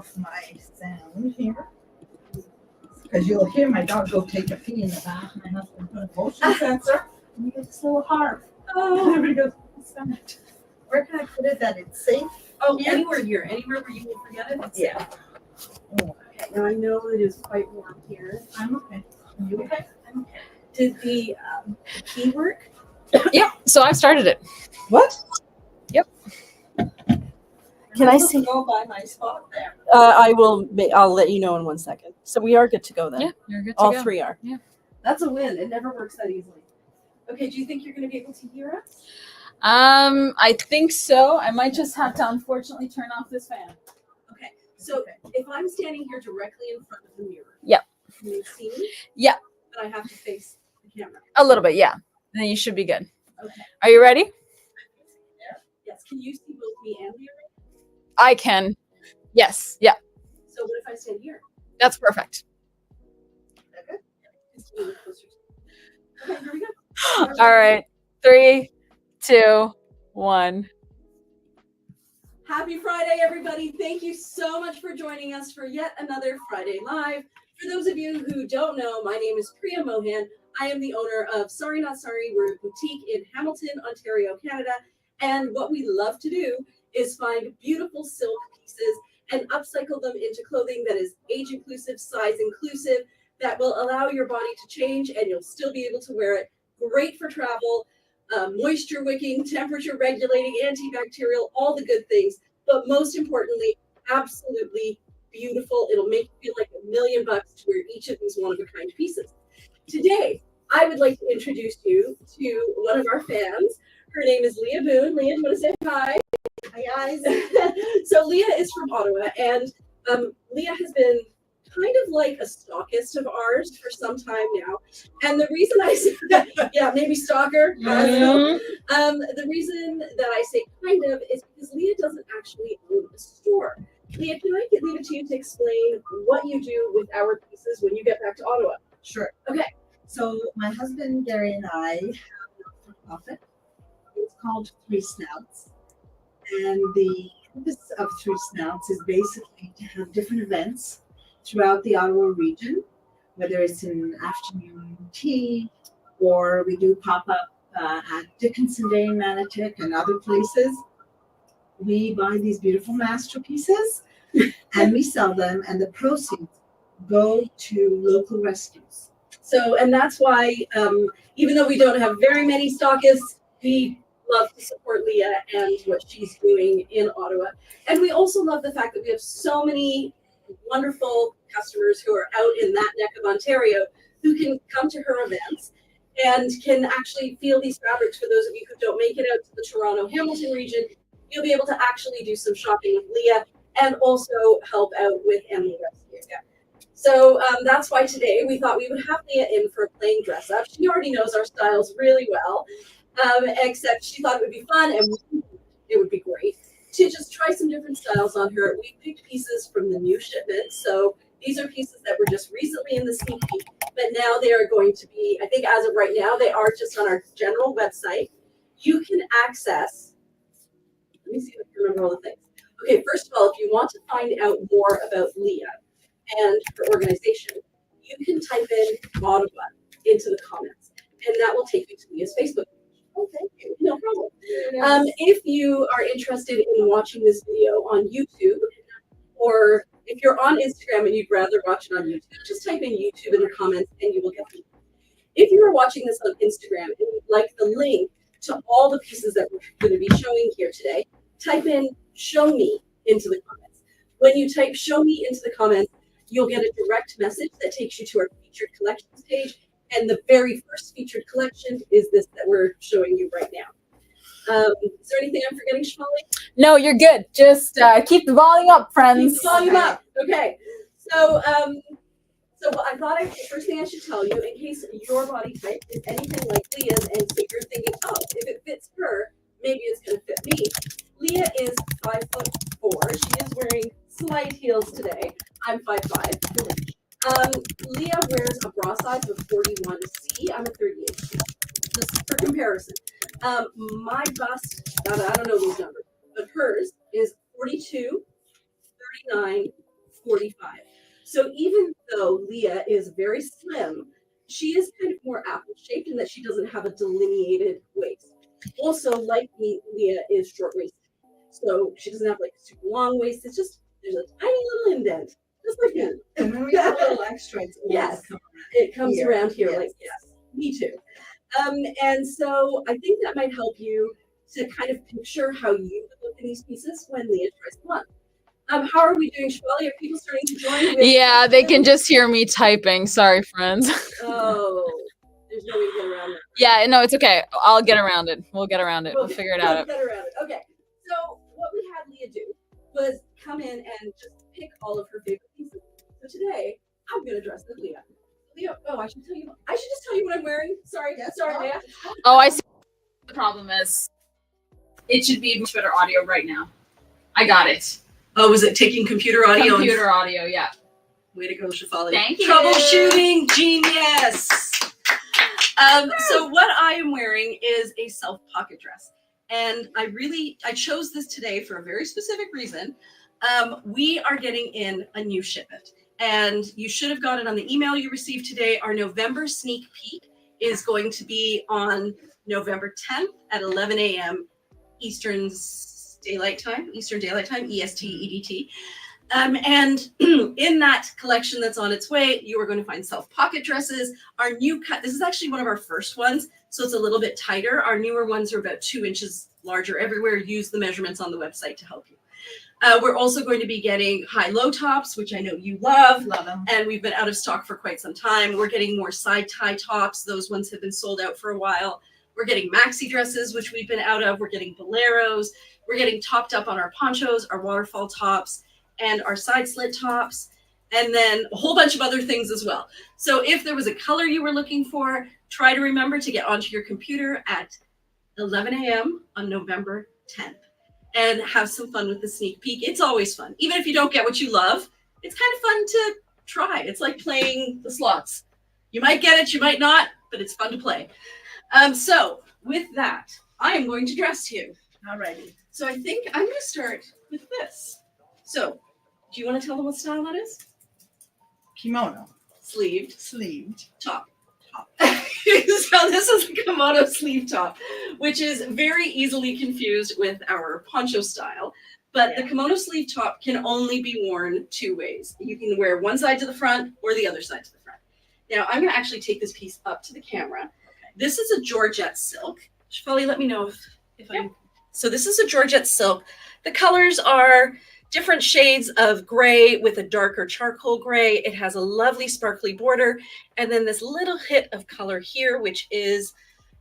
off my sound here. Because you'll hear my dog go take a pee in the bath. My husband put a motion sensor and you get this little harp. Oh, everybody goes, what's that? Where can I put it that it's safe? Oh, yeah. Anywhere here. Anywhere where you will forget it. It's yeah. safe. Oh. Okay. Now I know it is quite warm here. I'm okay. Are you okay? I'm okay. Did the key work? Yep. So I started it. What? Yep. Can I see? Go by my spot there. I will. I'll let you know in 1 second. So we are good to go then. Yeah, you're good to All go. three are. Yeah. That's a win. It never works that easily. Okay. Do you think you're going to be able to hear us? I think so. I might just have to unfortunately turn off this fan. Okay. So if I'm standing here directly in front of the mirror. Yep. Can you see me? Yeah. But I have to face the camera. A little bit, yeah. Then you should be good. Okay. Are you ready? Yes. Can you see both me and Leah? I can. Yes. Yeah. So what if I stand here? That's perfect. Okay. Okay, here we go. All right. 3, 2, 1. Happy Friday, everybody. Thank you so much for joining us for yet another Friday Live. For those of you who don't know, my name is Priya Mohan. I am the owner of sariKNOTsari. We're a boutique in Hamilton, Ontario, Canada. And what we love to do is find beautiful silk pieces and upcycle them into clothing that is age inclusive, size inclusive, that will allow your body to change and you'll still be able to wear it. Great for travel, moisture wicking, temperature regulating, antibacterial, all the good things. But most importantly, absolutely beautiful. It'll make you feel like $1 million to wear each of these one-of-a-kind pieces. Today, I would like to introduce you to one of our fans. Her name is Leah Boon. Leah, do you want to say hi? Hi, guys. So Leah is from Ottawa, and Leah has been kind of like a stockist of ours for some time now. And the reason I say that, yeah, maybe stalker. The reason that I say kind of is because Leah doesn't actually own a store. Leah, can I leave it to you to explain what you do with our pieces when you get back to Ottawa? Sure. Okay. So my husband Gary and I have a nonprofit. It's called Three Snouts. And the purpose of Three Snouts is basically to have different events throughout the Ottawa region, whether it's an afternoon tea or we do pop-up at Dickinson Day in Manotick and other places. We buy these beautiful masterpieces and we sell them, and the proceeds go to local rescues. So, and that's why, even though we don't have very many stockists, we love to support Leah and what she's doing in Ottawa. And we also love the fact that we have so many wonderful customers who are out in that neck of Ontario who can come to her events and can actually feel these fabrics. For those of you who don't make it out to the Toronto Hamilton region, you'll be able to actually do some shopping with Leah and also help out with animal rescue. Yeah. So that's why today we thought we would have Leah in for a plain dress up. She already knows our styles really well, except she thought it would be fun and it would be great to just try some different styles on her. We picked pieces from the new shipment. So these are pieces that were just recently in the sneak peek, but now they are going to be, I think as of right now, they are just on our general website. You can access, let me see if I can remember all the things. Okay, first of all, if you want to find out more about Leah and her organization, you can type in Ottawa into the comments, and that will take you to Leah's Facebook page. Oh, thank you. No problem. If you are interested in watching this video on YouTube, or if you're on Instagram and you'd rather watch it on YouTube, just type in YouTube in the comments and you will get them. If you are watching this on Instagram and you'd like the link to all the pieces that we're going to be showing here today, type in "show me" into the comments. When you type "show me" into the comments, you'll get a direct message that takes you to our featured collections page. And the very first featured collection is this that we're showing you right now. Is there anything I'm forgetting, Shmali? No, you're good. Just keep the volume up, friends. Keep the volume up. Okay. So, I thought the first thing I should tell you, in case your body type is anything like Leah's, and so you're thinking, oh, if it fits her, maybe it's going to fit me. Leah is 5'4". She is wearing slight heels today. I'm 5'5". Leah wears a bra size of 41C. I'm a 38C. Just for comparison. My bust, I don't know these numbers, but hers is 42, 39, 45. So even though Leah is very slim, she is kind of more apple shaped in that she doesn't have a delineated waist. Also, like me, Leah is short waisted. So she doesn't have like a super long waist. It's just, there's a tiny little indent, just like me. And when we have a little extra, it's always Yes, come it comes here. around here Yes. like, yes, me too. And so I think that might help you to kind of picture how you would look in these pieces when Leah tries them on. How are we doing, Shwali? Are people starting to join? With Yeah, they can just hear me typing. Sorry, friends. Oh, there's no way to get around that. Yeah, no, it's okay. I'll get around it. We'll get around it. We'll figure it out. Get around it. Okay. So what we had Leah do was come in and just pick all of her favorite pieces. So today I'm gonna dress with Leah. Leah, oh, I should just tell you what I'm wearing. Sorry, sorry, Leah. Oh, I see. The problem is, it should be much better audio right now. I got it. Oh, was it taking computer audio? Computer audio, yeah. Way to go, Shefali. Thank you. Troubleshooting genius. So what I am wearing is a self pocket dress. And I chose this today for a very specific reason. We are getting in a new shipment. And you should have got it on the email you received today. Our November sneak peek is going to be on November 10th at 11 a.m. Eastern Daylight Time, EST, EDT. And in that collection that's on its way, you are going to find self-pocket dresses. Our new cut, this is actually one of our first ones, so it's a little bit tighter. Our newer ones are about 2 inches larger everywhere. Use the measurements on the website to help you. We're also going to be getting high-low tops, which I know you love. Love them. And we've been out of stock for quite some time. We're getting more side tie tops. Those ones have been sold out for a while. We're getting maxi dresses, which we've been out of. We're getting boleros. We're getting topped up on our ponchos, our waterfall tops, and our side slit tops, and then a whole bunch of other things as well. So if there was a color you were looking for, try to remember to get onto your computer at 11 a.m. on November 10th and have some fun with the sneak peek. It's always fun. Even if you don't get what you love, it's kind of fun to try. It's like playing the slots. You might get it, you might not, but it's fun to play. So with that, I am going to dress you. Alrighty. So I think I'm going to start with this. So, do you want to tell them what style that is? Kimono. Sleeved top. Top. So this is a kimono sleeve top, which is very easily confused with our poncho style. But the kimono sleeve top can only be worn 2 ways. You can wear one side to the front or the other side to the front. Now, I'm going to actually take this piece up to the camera. Okay. This is a Georgette silk. Shefali, let me know if I'm... So this is a Georgette silk. The colors are different shades of gray with a darker charcoal gray. It has a lovely sparkly border. And then this little hit of color here, which is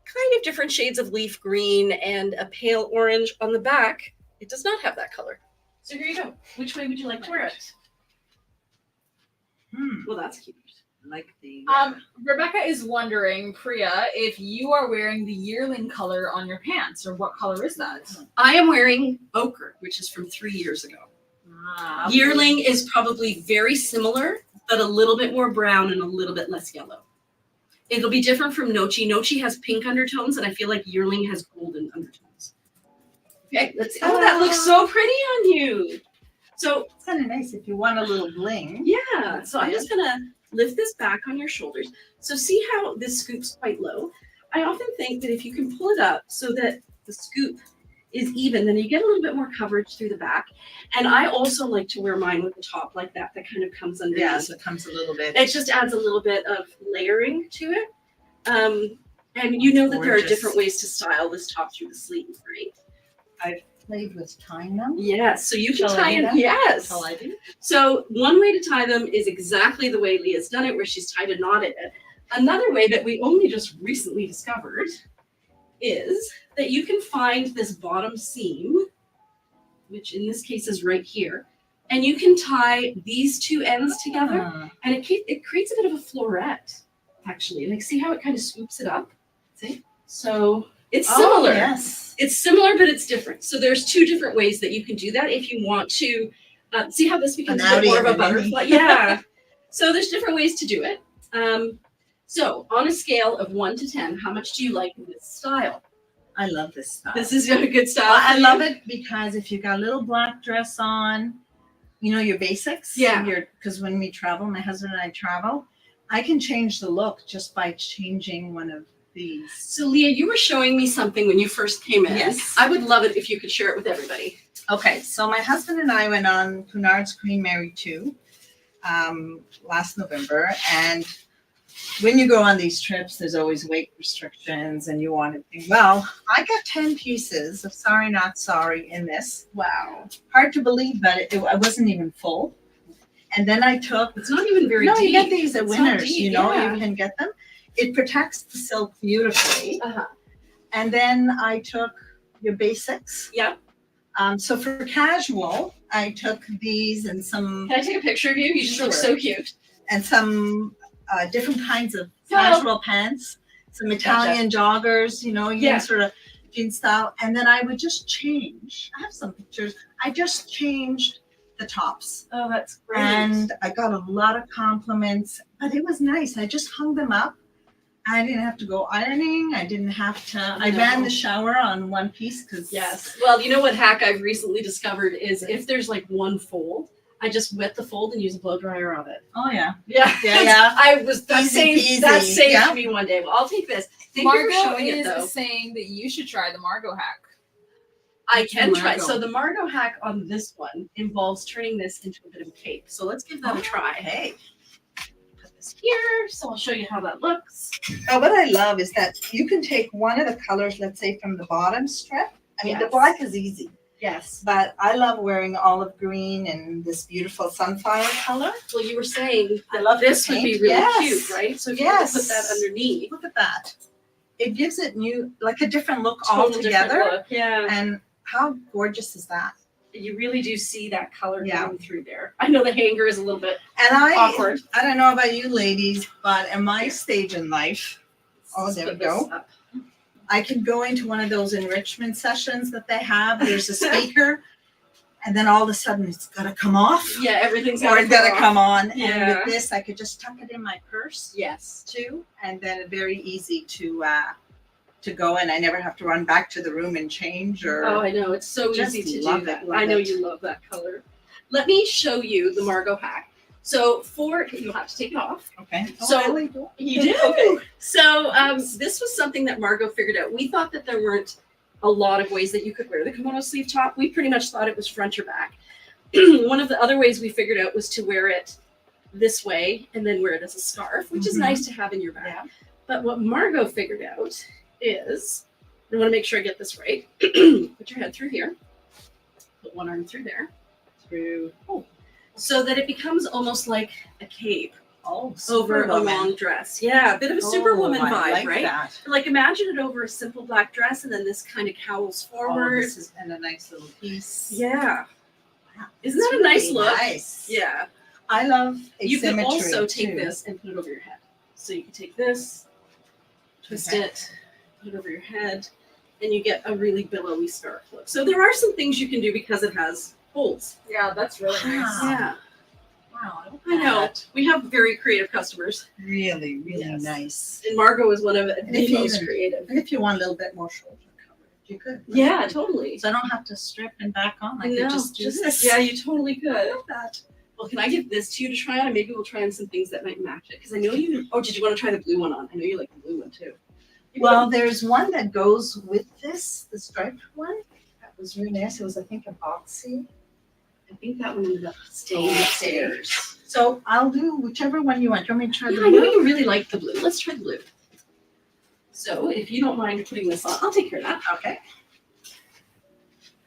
kind of different shades of leaf green and a pale orange. On the back, it does not have that color. So here you go. Which way would you like to wear it? Well, that's cute. Like the Rebecca is wondering, Priya, if you are wearing the yearling color on your pants, or what color is that? I am wearing ochre, which is from 3 years ago. Yearling is probably very similar, but a little bit more brown and a little bit less yellow. It'll be different from Nochi. Nochi has pink undertones, and I feel like yearling has golden undertones. Okay, let's see. Oh, that looks so pretty on you. So it's kind of nice if you want a little bling. Yeah. So I'm just gonna lift this back on your shoulders. So see how this scoops quite low? I often think that if you can pull it up so that the scoop is even, then you get a little bit more coverage through the back. And I also like to wear mine with the top like that kind of comes underneath. Yeah, so it comes a little bit. It just adds a little bit of layering to it. And you know that there are different ways to style this top through the sleeve, right? I've played with tying them. Yes, so you can tie them. Yes. Shall I do? So one way to tie them is exactly the way Leah's done it, where she's tied a knot in it. Another way that we only just recently discovered is that you can find this bottom seam, which in this case is right here, and you can tie these two ends together, and it creates a bit of a floret, actually. Like, see how it kind of swoops it up? See? So it's similar. Yes. It's similar, but it's different. So there's 2 different ways that you can do that if you want to. See how this becomes a bit more of a butterfly? Yeah. So there's different ways to do it. So on a scale of 1 to 10, how much do you like this style? I love this style. This is a good style. I love it because if you got a little black dress on, you know, your basics. Yeah. Because when we travel, my husband and I travel, I can change the look just by changing one of these. So Leah, you were showing me something when you first came in. Yes. I would love it if you could share it with everybody. Okay, so my husband and I went on Cunard's Queen Mary 2 last November, and when you go on these trips, there's always weight restrictions, and you want to think, well, I got 10 pieces of sariKNOTsari in this. Wow. Hard to believe, but I wasn't even full. And then I took, It's not even very no, deep. you get these at It's not Winners, deep, you know, yeah. you can get them. It protects the silk beautifully. Uh-huh. And then I took your basics. Yeah. So for casual, I took these and some Can I take a picture of you? You just look Sure. so cute. different kinds of Well- casual pants, some Italian joggers, you know, Yeah. sort of jean style. And then I would just change. I have some pictures. I just changed the tops. Oh, that's great. And I got a lot of compliments, but it was nice. I just hung them up. I didn't have to go ironing. I didn't have to. I ran the shower on one piece because Yes. Well, you know what hack I've recently discovered is if there's like one fold, I just wet the fold and use a blow dryer on it. Oh yeah. Yeah. Yeah. I was that Easy saved that peasy. saved Yeah. me one day. Well, I'll take this. Thank you Margot for showing it is though. saying that you should try the Margot hack. I What's can the try. Margot? So the Margot hack on this one involves turning this into a bit of a cape. So let's give that a try. Hey. Put this here. So I'll show you how that looks. What I love is that you can take one of the colors, let's say from the bottom strip. I mean, the Yes. black is easy, Yes. but I love wearing olive green and this beautiful sunflower color. Well, you were saying I love the this would be pink. really Yes. cute, right? So if you could put that Yes. underneath. Look at that. It gives it like a different look Total different altogether. look. Yeah. And how gorgeous is that? You really do see that color Yeah. going through there. I know the hanger is a little bit And awkward. I don't know about you ladies, but in my stage in life, oh, there we Put this go. up. I can go into one of those enrichment sessions that they have. There's a speaker, and then all of a sudden it's got to come off, Yeah, everything's or it's got to off. come on. And Yeah. with this, I could just tuck it in my purse Yes. too, and then very easy to go. And I never have to run back to the room and change. Or Oh, I know. It's so Just easy to love do that. it, love I know it. you love that color. Let me show you the Margot hack. So you'll have to take it off. okay. So- I really do. You do. Okay. So this was something that Margot figured out. We thought that there weren't a lot of ways that you could wear the kimono sleeve top. We pretty much thought it was front or back. One of the other ways we figured out was to wear it this way and then wear it as a scarf, which is Mhm. nice to have in your bag. Yeah. But what Margot figured out is, I want to make sure I get this right. Put your head through here. Put one arm through there. Through. Oh. So that it becomes almost like a cape Oh, over a Superwoman. long dress. Yeah, a bit of a superwoman Oh, I vibe, like right? that. Like imagine it over a simple black dress and then this kind of cowls Oh, forward. this is and a nice little piece. Yeah. Wow, Isn't it's that a nice really look? Nice. Yeah. I love You can asymmetry also take too. this and put it over your head. So you can take this, twist Okay. it, put it over your head, and you get a really billowy scarf look. So there are some things you can do because it has holes. Yeah, that's really nice. Wow. Yeah. Wow, I, I know. that. We have very creative customers. Really, really Yes. nice. And Margot is one of And the if you most even- creative. And if you want a little bit more shoulder coverage, you could. Yeah, totally. So I don't have to strip and back on. I No, could just do this. yeah, you totally could. I love that. Well, can I give this to you to try on? And maybe we'll try on some things that might match it. Because I know you. Oh, did you want to try the blue one on? I know you like the blue one too. Well, there's one that goes with this, the striped one. That was really nice. It was, I think, a boxy. I think that one ended up staying Oh, upstairs. So I'll do whichever one you want. Do you want me to try Yeah, the I know blue? you really like the blue. Let's try the blue. So if you don't mind putting this on, I'll take care of that. Okay.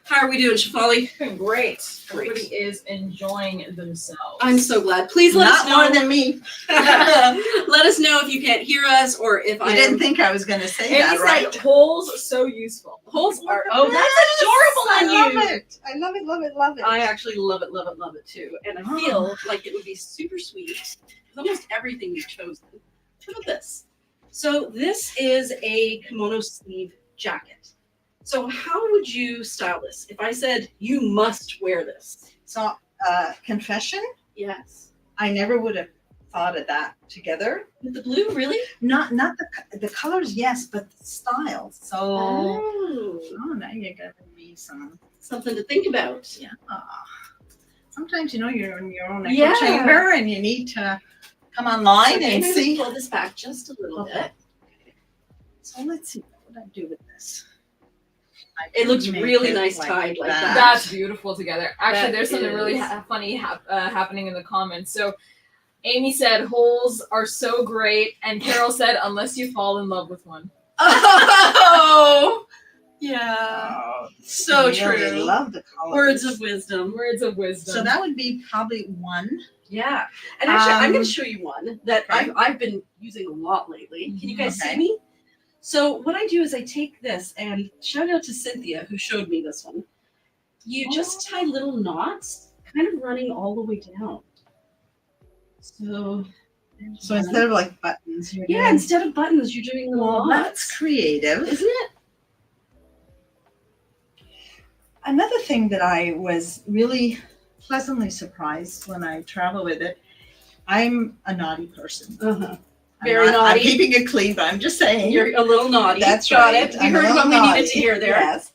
How are we doing, Shafali? Doing great. Great. Everybody is enjoying themselves. I'm so glad. Please let Not us know. more than me. Let us know if you can't hear us or if I I didn't am. think I was going to say Amy that, said right? holes so useful. Holes are. Look at Oh, this. that's adorable on you. I love it. I love it, love it, love it. I actually love it, love it, love it too. And I Oh. feel like it would be super sweet with almost everything you've chosen. Look at this. So this is a kimono sleeve jacket. So how would you style this? If I said you must wear this. So, confession, Yes. I never would have thought of that together. With the blue, really? Not the colors, yes, but the style. So, Oh. oh, now you're giving me some. Something to think about. Yeah. sometimes, you know, you're in your own echo Yeah. chamber and you need to come online Okay, and I'm gonna see. pull this back just a little Okay. bit. So let's see, what would I do with this? I It looks could make really it nice tied like that. That's beautiful together. Actually, That there's something really is- funny happening in the comments. So, Amy said holes are so great, and Carol said unless you fall in love with one. Oh, yeah. Oh, So I really true. love the colors. Words of wisdom. Words of wisdom. So that would be probably one. Yeah. And actually, I'm going Um, to show you one that okay. I've been using a lot lately. Can you guys Okay. see me? So what I do is I take this, and shout out to Cynthia who showed me this one. You just tie little knots, kind of running all the way down. So So instead of like buttons, you're yeah, doing, instead of buttons, you're doing little well, knots. that's creative. Isn't it? Another thing that I was really pleasantly surprised when I travel with it, I'm a naughty person. Uh-huh. I'm Very not- I'm naughty. keeping it clean, but I'm just saying. You're a little naughty. That's Got right. it. We I'm a heard little what we naughty. needed to hear there. Yes.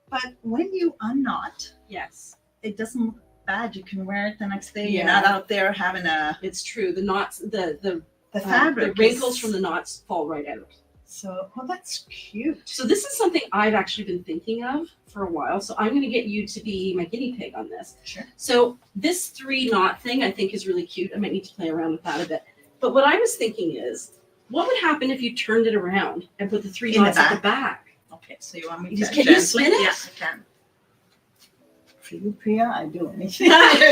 But when you unknot, Yes. it doesn't look bad. You can wear it the next day. Yeah. You're not out there having It's true. The knots, the fabric. the wrinkles is- from the knots fall right out. So, well, that's cute. So this is something I've actually been thinking of for a while. So I'm going to get you to be my guinea pig on this. Sure. So this 3-knot thing I think is really cute. I might need to play around with that a bit. But what I was thinking is, what would happen if you turned it around and put the 3 In the knots at the back? Okay, so you want me to Can you gently? spin it? Yeah, I can. For you, Priya, I do anything.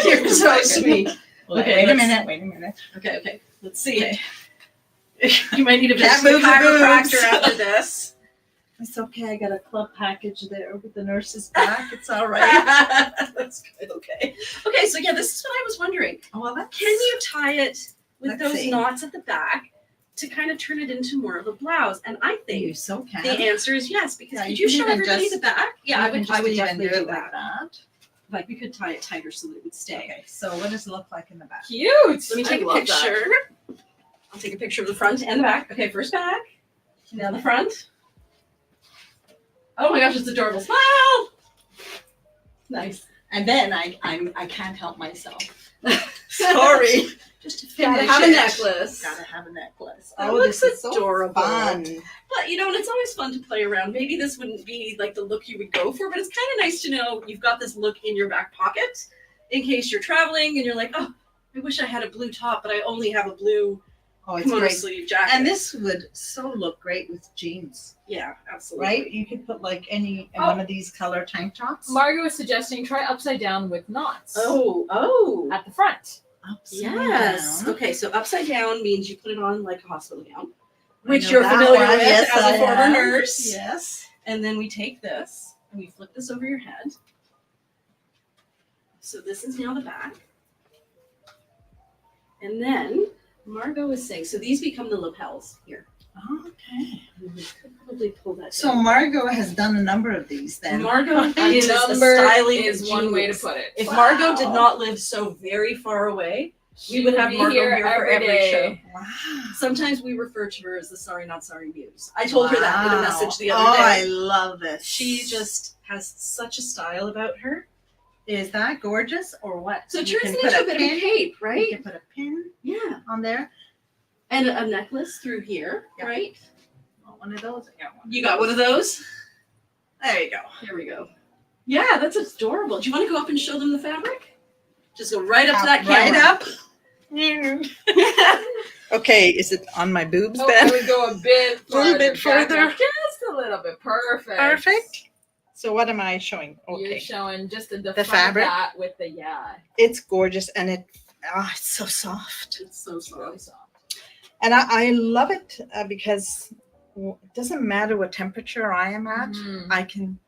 You're so sweet. Okay, Wait a let's- minute. Wait a minute. Okay. Let's see. Okay. You might need a Can't visit to the move the chiropractor boobs. after this. It's okay. I got a club package there with the nurse's back. It's all right. That's good. Okay. Okay. So yeah, this is what I was wondering. Well, that's Can you tie it with Let's those see. knots at the back to kind of turn it into more of a blouse? And I think You so can. the answer is yes. Because Yeah, could you you can show even everybody just- the back? Yeah, I would. I would definitely do it that. like that. Like we could tie it tighter so that it would stay. Okay, so what does it look like in the back? Cute. Let me take I a love that. picture. I'll take a picture of the front and the back. Okay, first back. Now the front. Oh my gosh, it's adorable. Smile. Nice. And then I can't help myself. Sorry. Just to finish Gotta have a it. necklace. Gotta have a necklace. That Oh, looks this is so adorable. fun. But you know, and it's always fun to play around. Maybe this wouldn't be like the look you would go for, but it's kind of nice to know you've got this look in your back pocket in case you're traveling and you're like, oh, I wish I had a blue top, but I only have a blue Oh, it's kimono great. sleeve jacket. And this would so look great with jeans, yeah, absolutely. right? You could put like any Oh. one of these color tank tops. Margo is suggesting try upside down with knots Oh. at the front. Upside Yes. down. Okay, so upside down means you put it on like a hospital gown, I which know you're that familiar one. with Yes, as I a former am. nurse. Yes. And then we take this and we flip this over your head. So this is now the back. And then Margot is saying, so these become the lapels here. Okay. And we could probably pull that So down. Margot has done a number of these then. Margot A is a number styling is one way to genius. put it. If Wow. Margot did not live so very far away, we would have be Margot here for every day. show. Wow. Sometimes we refer to her as the sariKNOTsari muse. I told her that in a message the Oh, other I day. love this. She just has such a style about her. Is that gorgeous or what? So it You turns can it into put a bit of pin. a cape, You right? can put a pin Yeah. on there. And a necklace through here, Yeah. right? Oh, one of those. I got one. You got one of those? There you go. Here we go. Yeah, that's adorable. Do you want to go up and show them the fabric? Just go right up to that Right camera. up. Okay, is it on my boobs Oh, I would go a bit farther. Little bit back further. up, just a little bit. Perfect. Perfect. So what am I showing? You're Okay, showing just the front fabric? of that with the it's gorgeous and it's so soft. It's so it's really soft. soft. And I love it because it doesn't matter what temperature I am at. Mhm.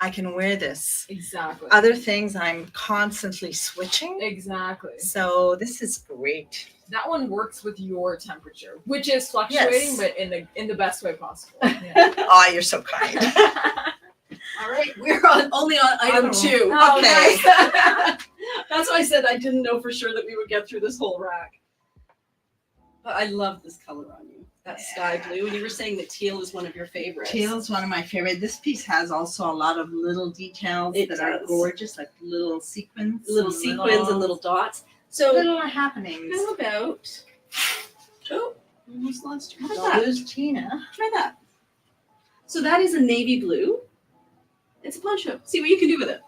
I can wear this. Exactly. Other things I'm constantly switching. Exactly. So this is great. That one works with your temperature, which is fluctuating, Yes. but in the best way possible. Oh, you're so kind. All right, we're only on item 2. Oh, Okay. That's why I said I didn't know for sure that we would get through this whole rack. I love this color on you. That sky blue. And you were saying that teal is one of your favorites. Teal is one of my favorite. This piece has also a lot of little details It that are does. gorgeous, like little sequins. Little sequins and little dots. So little happenings. how about, oh, almost lost your Don't that. lose Tina. Try that. So that is a navy blue. It's a poncho. See what you can do with it.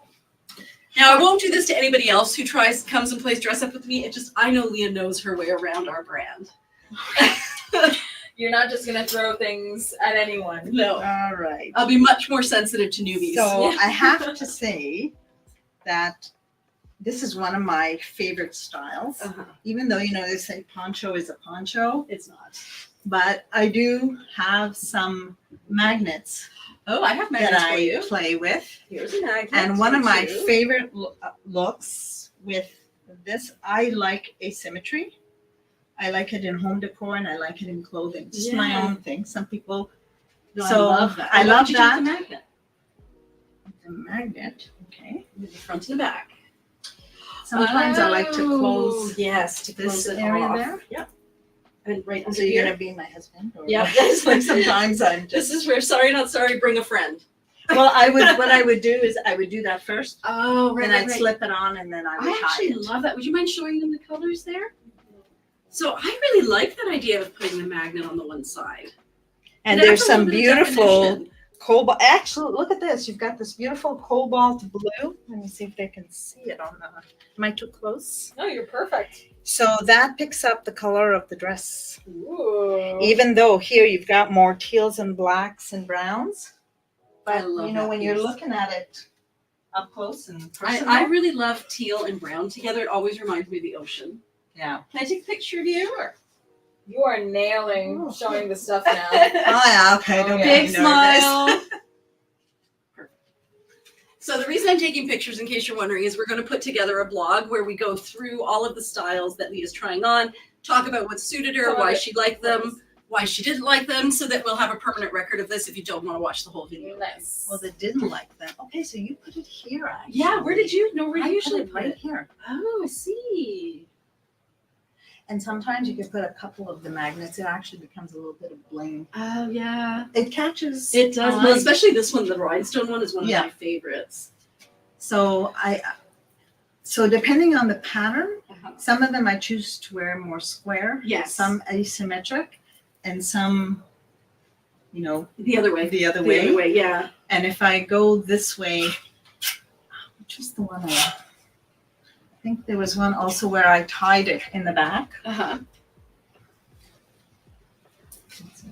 Now I won't do this to anybody else who comes and plays dress up with me. I know Leah knows her way around our brand. You're not just gonna throw things at anyone. No. All right. I'll be much more sensitive to newbies. So I have to say that this is one of my favorite styles. Even though, they say poncho is a poncho, It's not. but I do have some magnets Oh, I have that magnets for I you. play with. Here's a magnet. And one of my too. favorite looks with this, I like asymmetry. I like it in home decor and I like it in clothing. Just my Yeah. own thing. Some people. No, So, I love that. I Why love don't you take that. the magnet. The magnet. Okay. With the front and the back. Sometimes I like to Oh, close yes, to this close it area off. there. Yep. And right under So you're here. gonna be my husband? Or Yep. It's like sometimes I'm This just. is where sorry not sorry, bring a friend. Well, what I would do is I would do that first, Oh, then I'd slip it on, and then I would I tie actually it. love that. Would you mind showing them the colors there? So I really like that idea of putting the magnet on the one side. And It there's adds a some little bit of beautiful definition. cobalt. Actually, look at this. You've got this beautiful cobalt blue. Let me see if they can see it on the. Am I too close? No, you're perfect. So that picks up the color of the dress. Ooh. Even though here you've got more teals and blacks and browns. I But love you know, that when you're piece. looking at it up close and personal. I really love teal and brown together. It always reminds me of the ocean. Yeah. Can I take a picture of you? Sure. You are nailing Oh. showing the stuff now. Oh yeah. Okay. Oh, Don't yeah. get Big me nervous. smile. Perfect. So the reason I'm taking pictures, in case you're wondering, is we're going to put together a blog where we go through all of the styles that Leah's trying on, talk about what suited her, why she liked them, why she didn't like them, so that we'll have a permanent record of this if you don't want to watch the whole video. Nice. Well, they didn't like them. Okay, so you put it here. Actually. Yeah, where did you know where I you usually put it put right it? here. Oh, I see. And sometimes you can put a couple of the magnets. It actually becomes a little bit of bling. Oh, yeah. It catches. It does. eye. Well, especially this one, the rhinestone one, is one of Yeah. my favorites. So so depending on the pattern, Uh-huh. some of them I choose to wear more square. Yes. Some asymmetric, and some, The other way. the other The way. other way, yeah. And if I go this way, which is the one I think there was one also where I tied it in the back. Uh-huh.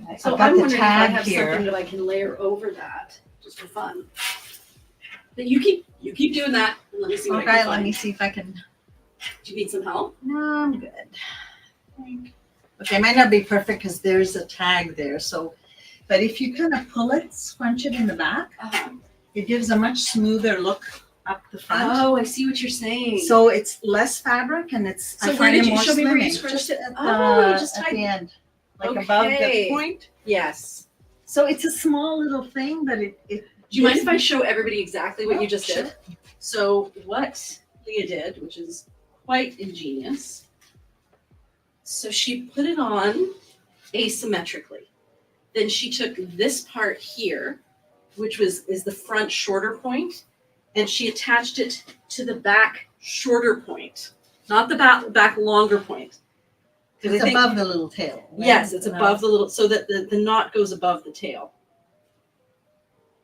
I've So got I'm the wondering if I tag have here. something that I can layer over that, just for fun. But you keep doing that, and let me see what I Okay, can let find. me see if I can. Do you need some help? No, I'm good. Okay, it might not be perfect because there's a tag there. So, but if you kind of pull it, scrunch it in the back, Uh-huh. it gives a much smoother look up the front. Oh, I see what you're saying. So it's less fabric and it's. So I where find did it you more show me where you slimming. scrunched Just it? at Oh, you just at tied- the end, like above Okay. the point. Yes. So it's a small little thing, but it. Do you mind gives if I me- show everybody exactly what you just Sure. did? So what Leah did, which is quite ingenious, so she put it on asymmetrically. Then she took this part here, which is the front shorter point, and she attached it to the back shorter point, not the back longer point. 'Cause It's I think- above the little tail. right? Yes, it's No. above the little, so that the knot goes above the tail.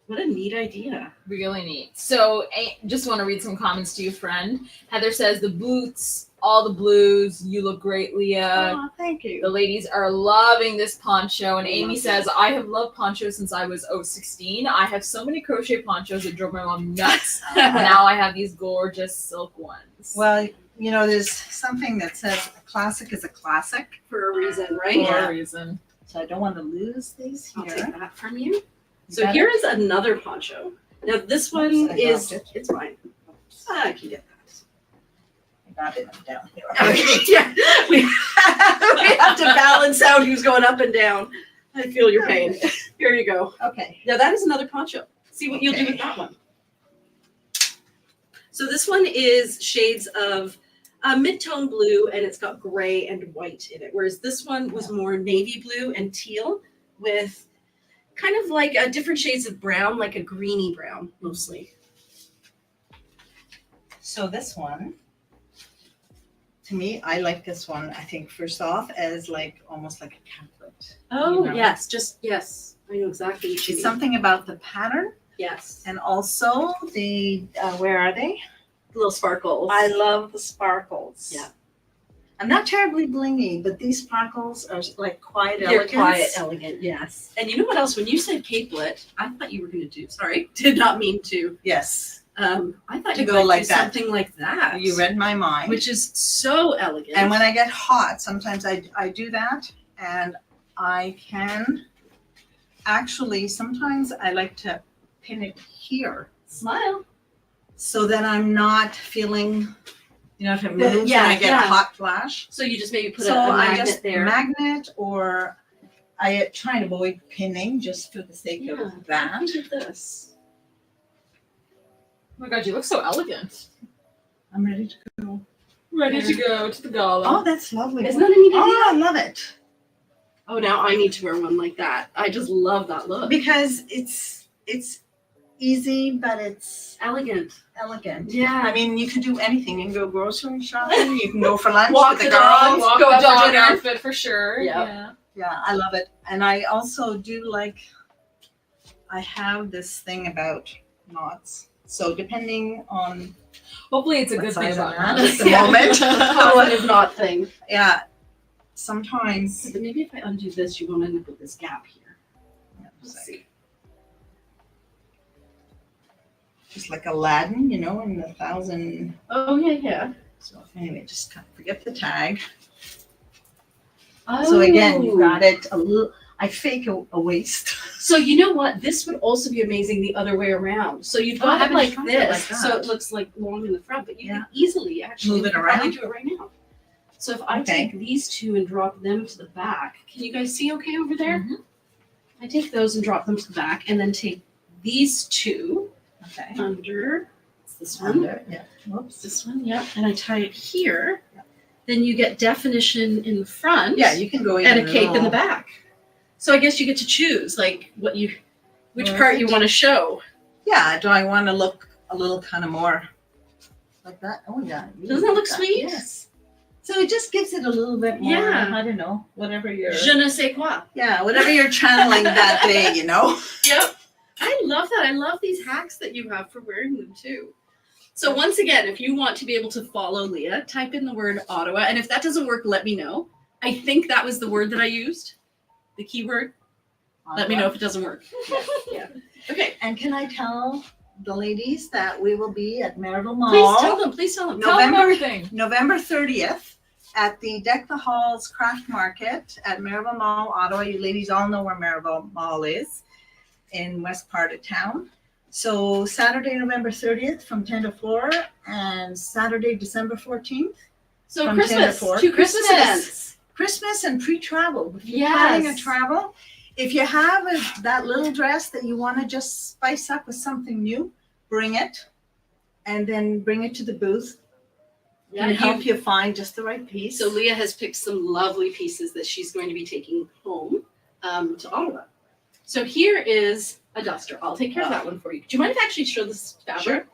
What a neat idea. Really neat. So, just want to read some comments to your friend. Heather says, the boots, all the blues, you look great, Leah. Oh, thank The you. ladies are loving this poncho. And I Amy love says, I have loved ponchos since I was 16. I have so many crochet ponchos that drove my mom nuts. Now I have these gorgeous silk ones. Well, there's something that says a classic is a classic, For a reason, for right? Yeah. a reason. so I don't want to lose these I'll here. take that from you. You So got here is another poncho. Now this one Oops, I is, dropped it's fine. I can get I got it down here. that. Yeah, we have to balance out who's going up and down. I feel your pain. Here you go. Okay. Now that is another poncho. See what you'll do Okay. with that one. So this one is shades of mid-tone blue, and it's got gray and white in it. Whereas this one was more navy blue and teal with kind of like different shades of brown, like a greeny brown mostly. So this one, to me, I like this one. I think first off as like almost like a template. Oh, You know. yes. I know exactly what you It's mean. something about the pattern Yes. and also the where are they? Little sparkles. I love the sparkles. Yeah. I'm not terribly blingy, but these sparkles are like quiet They're elegance. quiet, elegant, yes. And you know what else? When you said capelet, I thought you were going to do, sorry, did not mean to. Yes. I thought To you go were going like to do that. something like that. You read my mind. Which is so elegant. And when I get hot, sometimes I do that, and I can actually, sometimes I like to pin it here Smile. so that I'm not feeling, if it moves Yeah, and I get yeah. a hot flash. So you just maybe put So a I magnet just there. magnet, or I try and avoid pinning just for the sake Yeah, of that. Look at this. Oh my god, you look so elegant. I'm ready to go. Ready to go to the gala. Oh, that's lovely. Isn't that a neat idea? Oh, I love it. Oh, now I need to wear one like that. I just love that look. Because it's easy, but it's Elegant. elegant. Yeah. I mean, you can do anything. You can go grocery shopping. You can go for lunch Walk with the the dog, girls. Walk go the out for dog dinner. outfit for sure. Yep. Yeah. Yeah, I love it. And I also do like, I have this thing about knots. So depending on, Hopefully it's a What good thing size about am I that. at the moment? Positive knot thing. yeah, sometimes, But maybe if I undo this, you won't end up with this gap here. Let's see. just like Aladdin, in the 1,000. Oh, yeah. So anyway, just kind of forget the tag. Oh. So again, you got it a little, I fake a waist. So you know what? This would also be amazing the other way around. So you've Oh, I got it haven't like tried it this, like so that. it looks like long in the front, but you Yeah. can easily actually Move it you could probably around? do it right now. So if I Okay. take these two and drop them to the back, can you guys see okay over there? Mhm. I take those and drop them to the back, and then take these two Okay. under. It's this one. Under, yeah. Whoops. This one, yeah. And I tie it here. Then you get definition in the front. Yeah, you can go in and a cape in the little- back. So I guess you get to choose which Where part is you it? want to show. Yeah, do I want to look a little kind of more like that? Oh, yeah. I really Doesn't that like look sweet? Yes. So it just gives it a little bit more, Yeah. I don't know, whatever you're, Je ne sais quoi. whatever you're channeling that day, Yep. I love that. I love these hacks that you have for wearing them too. So once again, if you want to be able to follow Leah, type in the word Ottawa. And if that doesn't work, let me know. I think that was the word that I used, the keyword. Let me know if it doesn't work. Yeah. Okay. And can I tell the ladies that we will be at Merivale Please Mall tell them. Please tell them. Tell them November- everything. November 30th at the Deck the Halls Craft Market at Merivale Mall, Ottawa. You ladies all know where Merivale Mall is in west part of town. So Saturday, November 30th from 10 to 4 and Saturday, December 14th. So From 10 to Christmas. 4. Two Christmas events. Christmas and pre-travel. If you're planning a Yes. travel, if you have that little dress that you want to just spice up with something new, bring it, and then bring it to the booth. Yeah, Can help you find just the right piece. So Leah has picked some lovely pieces that she's going to be taking home to Ottawa. So here is a duster. I'll take care of that one for you. Do you mind if I actually show this fabric? Sure.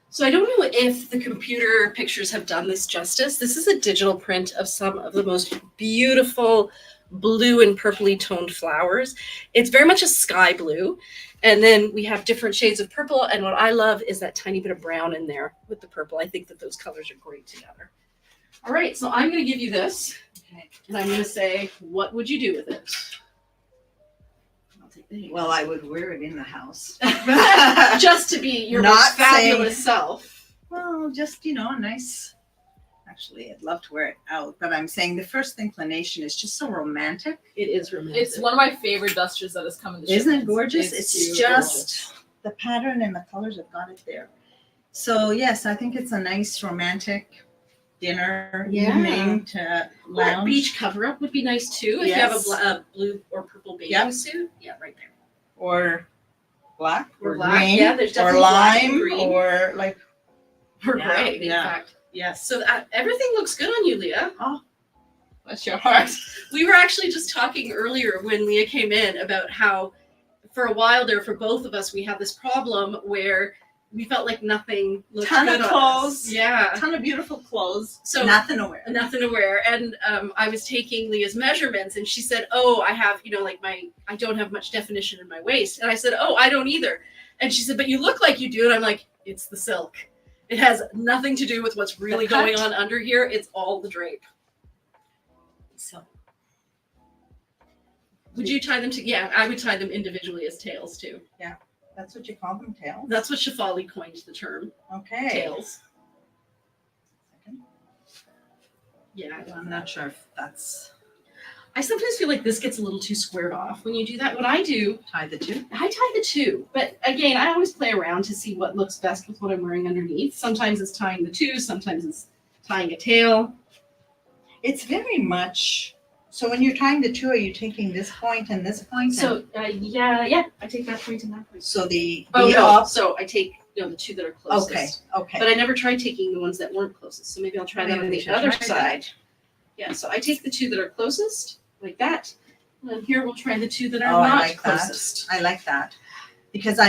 So I don't know if the computer pictures have done this justice. This is a digital print of some of the most beautiful blue and purpley toned flowers. It's very much a sky blue. And then we have different shades of purple. And what I love is that tiny bit of brown in there with the purple. I think that those colors are great together. All right, so I'm going to give you this. Okay. And I'm going to say, what would you do with it? I'll take the Well, I would wear it in the house. just to be your Not most fabulous self. Well, just, a nice, actually, I'd love to wear it out, but I'm saying the first inclination is just so romantic. It is romantic. It's one of my favorite dusters that has come in the Isn't it shipments. gorgeous? It's cute, just the pattern and the colors have got it there. So yes, I think it's a nice romantic dinner Yeah. evening to That lounge. beach cover up would be nice too. If you have Yes. a blue or purple bathing Yep. suit. Yeah, right there. Or black Or or black. green Yeah, there's or definitely black and lime green. or like Or Yeah, gray, in yeah. fact. Yes. So everything looks good on you, Leah. Bless your heart. We were actually just talking earlier when Leah came in about how for a while there for both of us we had this problem where we felt like nothing looked Ton good of on clothes. us. Yeah. A ton of beautiful clothes. So nothing to wear. Nothing to wear. And I was taking Leah's measurements and she said, oh, I have, like I don't have much definition in my waist. And I said, oh, I don't either. And she said, but you look like you do. And I'm like, it's the silk. It has nothing to do with what's really going on under here. It's all the drape. So would you tie them yeah, I would tie them individually as tails too. That's what you call them, tails? That's what Shefali coined the term. Okay. Tails. Yeah, I'm not sure if that's I sometimes feel like this gets a little too squared off when you do that. What I do, tie the two. I tie the two. But again, I always play around to see what looks best with what I'm wearing underneath. Sometimes it's tying the two, sometimes it's tying a tail. It's very much. So when you're tying the two, are you taking this point and this point? So yeah, I take that point and that point. So the no, so I take the two that are closest. Okay. But I never tried taking the ones that weren't closest. So maybe I'll try that on the other side. Yeah, so I take the two that are closest, like that. And then here we'll try the two that are I not like that. closest. I like that because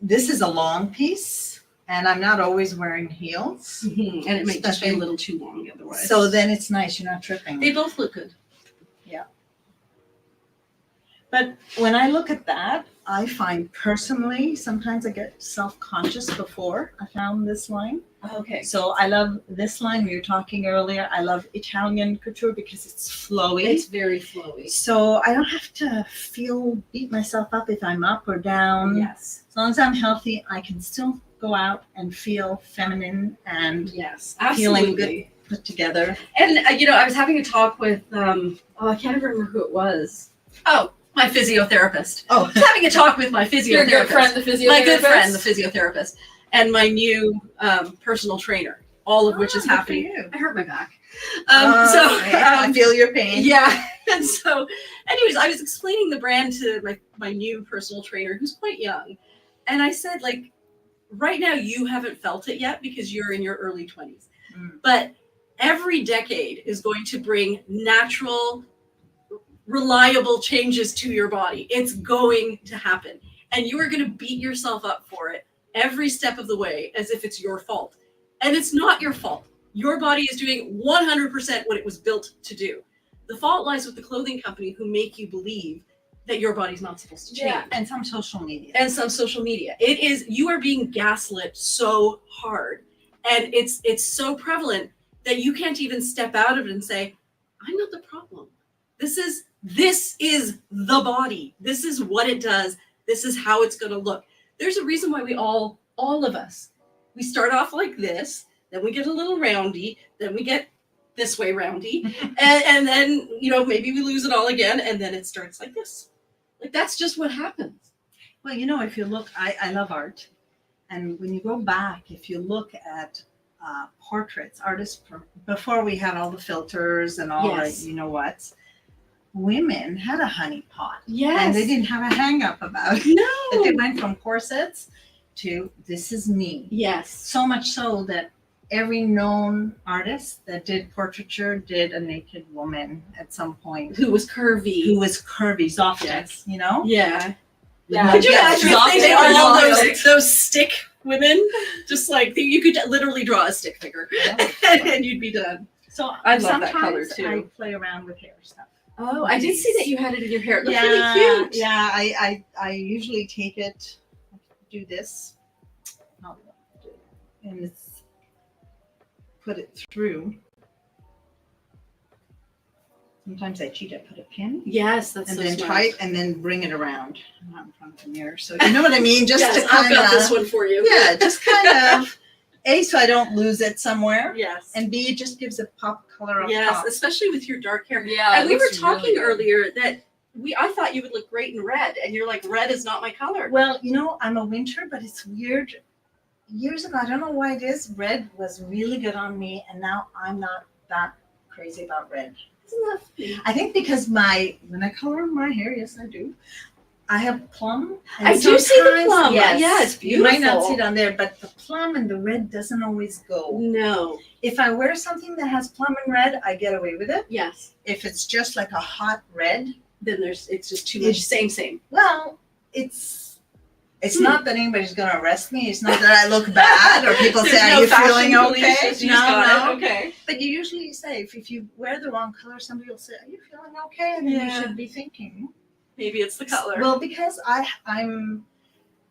this is a long piece and I'm not always wearing heels. Mhm. And it might just be a Especially- little too long otherwise. So then it's nice. You're not tripping. they both look good. But when I look at that, I find personally, sometimes I get self-conscious before I found this line. Okay. So I love this line we were talking earlier. I love Italian couture because it's flowy. It's very flowy. So I don't have to beat myself up if I'm up or down. Yes. As long as I'm healthy, I can still go out and feel feminine and Yes. feeling Absolutely. good, put together. And I was having a talk with I can't even remember who it was. Oh, my physiotherapist. Oh, I was having a talk with my physiotherapist. Your good friend, the physiotherapist. My good friend, the physiotherapist, and my new personal trainer. All of which is good for happening. you. I hurt my back. I feel your pain. Yeah. And so, anyways, I was explaining the brand to my new personal trainer, who's quite young, and I said, like, right now you haven't felt it yet because you're in your early 20s, but every decade is going to bring natural, reliable changes to your body. It's going to happen. And you are going to beat yourself up for it every step of the way as if it's your fault. And it's not your fault. Your body is doing 100% what it was built to do. The fault lies with the clothing company who make you believe that your body's not supposed to change. Yeah, and some social media. And some social media. You are being gaslit so hard. And it's so prevalent that you can't even step out of it and say, I'm not the problem. This is the body. This is what it does. This is how it's going to look. There's a reason why we all of us, we start off like this, then we get a little roundy, then we get this way roundy, and then, maybe we lose it all again, and then it starts like this. Like, that's just what happens. Well, if you look, I love art. And when you go back, if you look at portraits, artists, before we had all the filters and all Yes. the whats, women had a honey pot. Yes. And they didn't have a hang up about it. No. But they went from corsets to this is me. Yes. So much so that every known artist that did portraiture did a naked woman at some point Who was curvy. who was curvy, soft, Yes. Yeah. Yeah. Could you Yes, imagine if soft they and were all all those stick women? Just like you could literally draw a stick figure and you'd be done. So I love that color, sometimes too. I play around with hair stuff. Oh, I did see that you had it in your hair. It looked Yeah, really cute. yeah. I usually take it, do this, and it's put it through. Sometimes I cheat. I put a pin Yes, that's and so then smart. tie it and then bring it around. I'm not in front of the mirror, so you know what I mean. Just Yes, to I've kind got this of, one for you. yeah, just kind of. A, so I don't lose it somewhere, Yes. and B, it just gives a pop color up Yes, top. especially with your dark hair. Yeah. And it we were looks talking really good. earlier that I thought you would look great in red, and you're like, red is not my color. Well, I'm a winter, but it's weird. Years ago, I don't know why it is, red was really good on me, and now I'm not that crazy about red. Isn't that funny? I think because when I color my hair, yes, I do. I have plum. and I do see the sometimes- plum. Yes, Yeah, it's You might not beautiful. see it on there, but the plum and the red doesn't always go. No. If I wear something that has plum and red, I get away with it. Yes. If it's just like a hot red, Then it's just too much. Same. well, it's not that anybody's gonna arrest me. It's not that I look bad or people say, There's "Are no you fashion feeling police, okay?" you just got it. Okay. But you usually say if you wear the wrong color, somebody will say, "Are you feeling okay?" And then Yeah. you should be thinking, Maybe it's the color. well, because I'm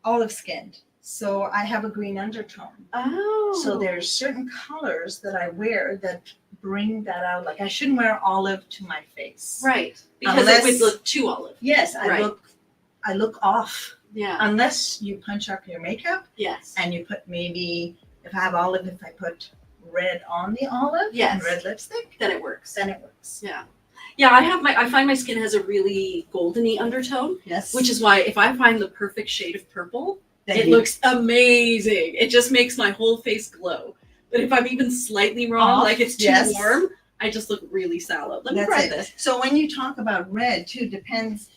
olive skinned, so I have a green undertone. oh. So there's certain colors that I wear that bring that out. Like I shouldn't wear olive to my face. right because Unless- it would look too olive. Yes, Right. I look off Yeah. unless you punch up your makeup Yes. and you put maybe if I have olive, if I put red on the olive Yes. and red lipstick, Then it works. then it works. Yeah. Yeah, I find my skin has a really goldeny undertone, Yes. which is why if I find the perfect shade of purple, Then it you- looks amazing. It just makes my whole face glow. But if I'm even slightly wrong, Off, like it's too yes. warm, I just look really sallow. Let me That's try it. this. So when you talk about red too, depends.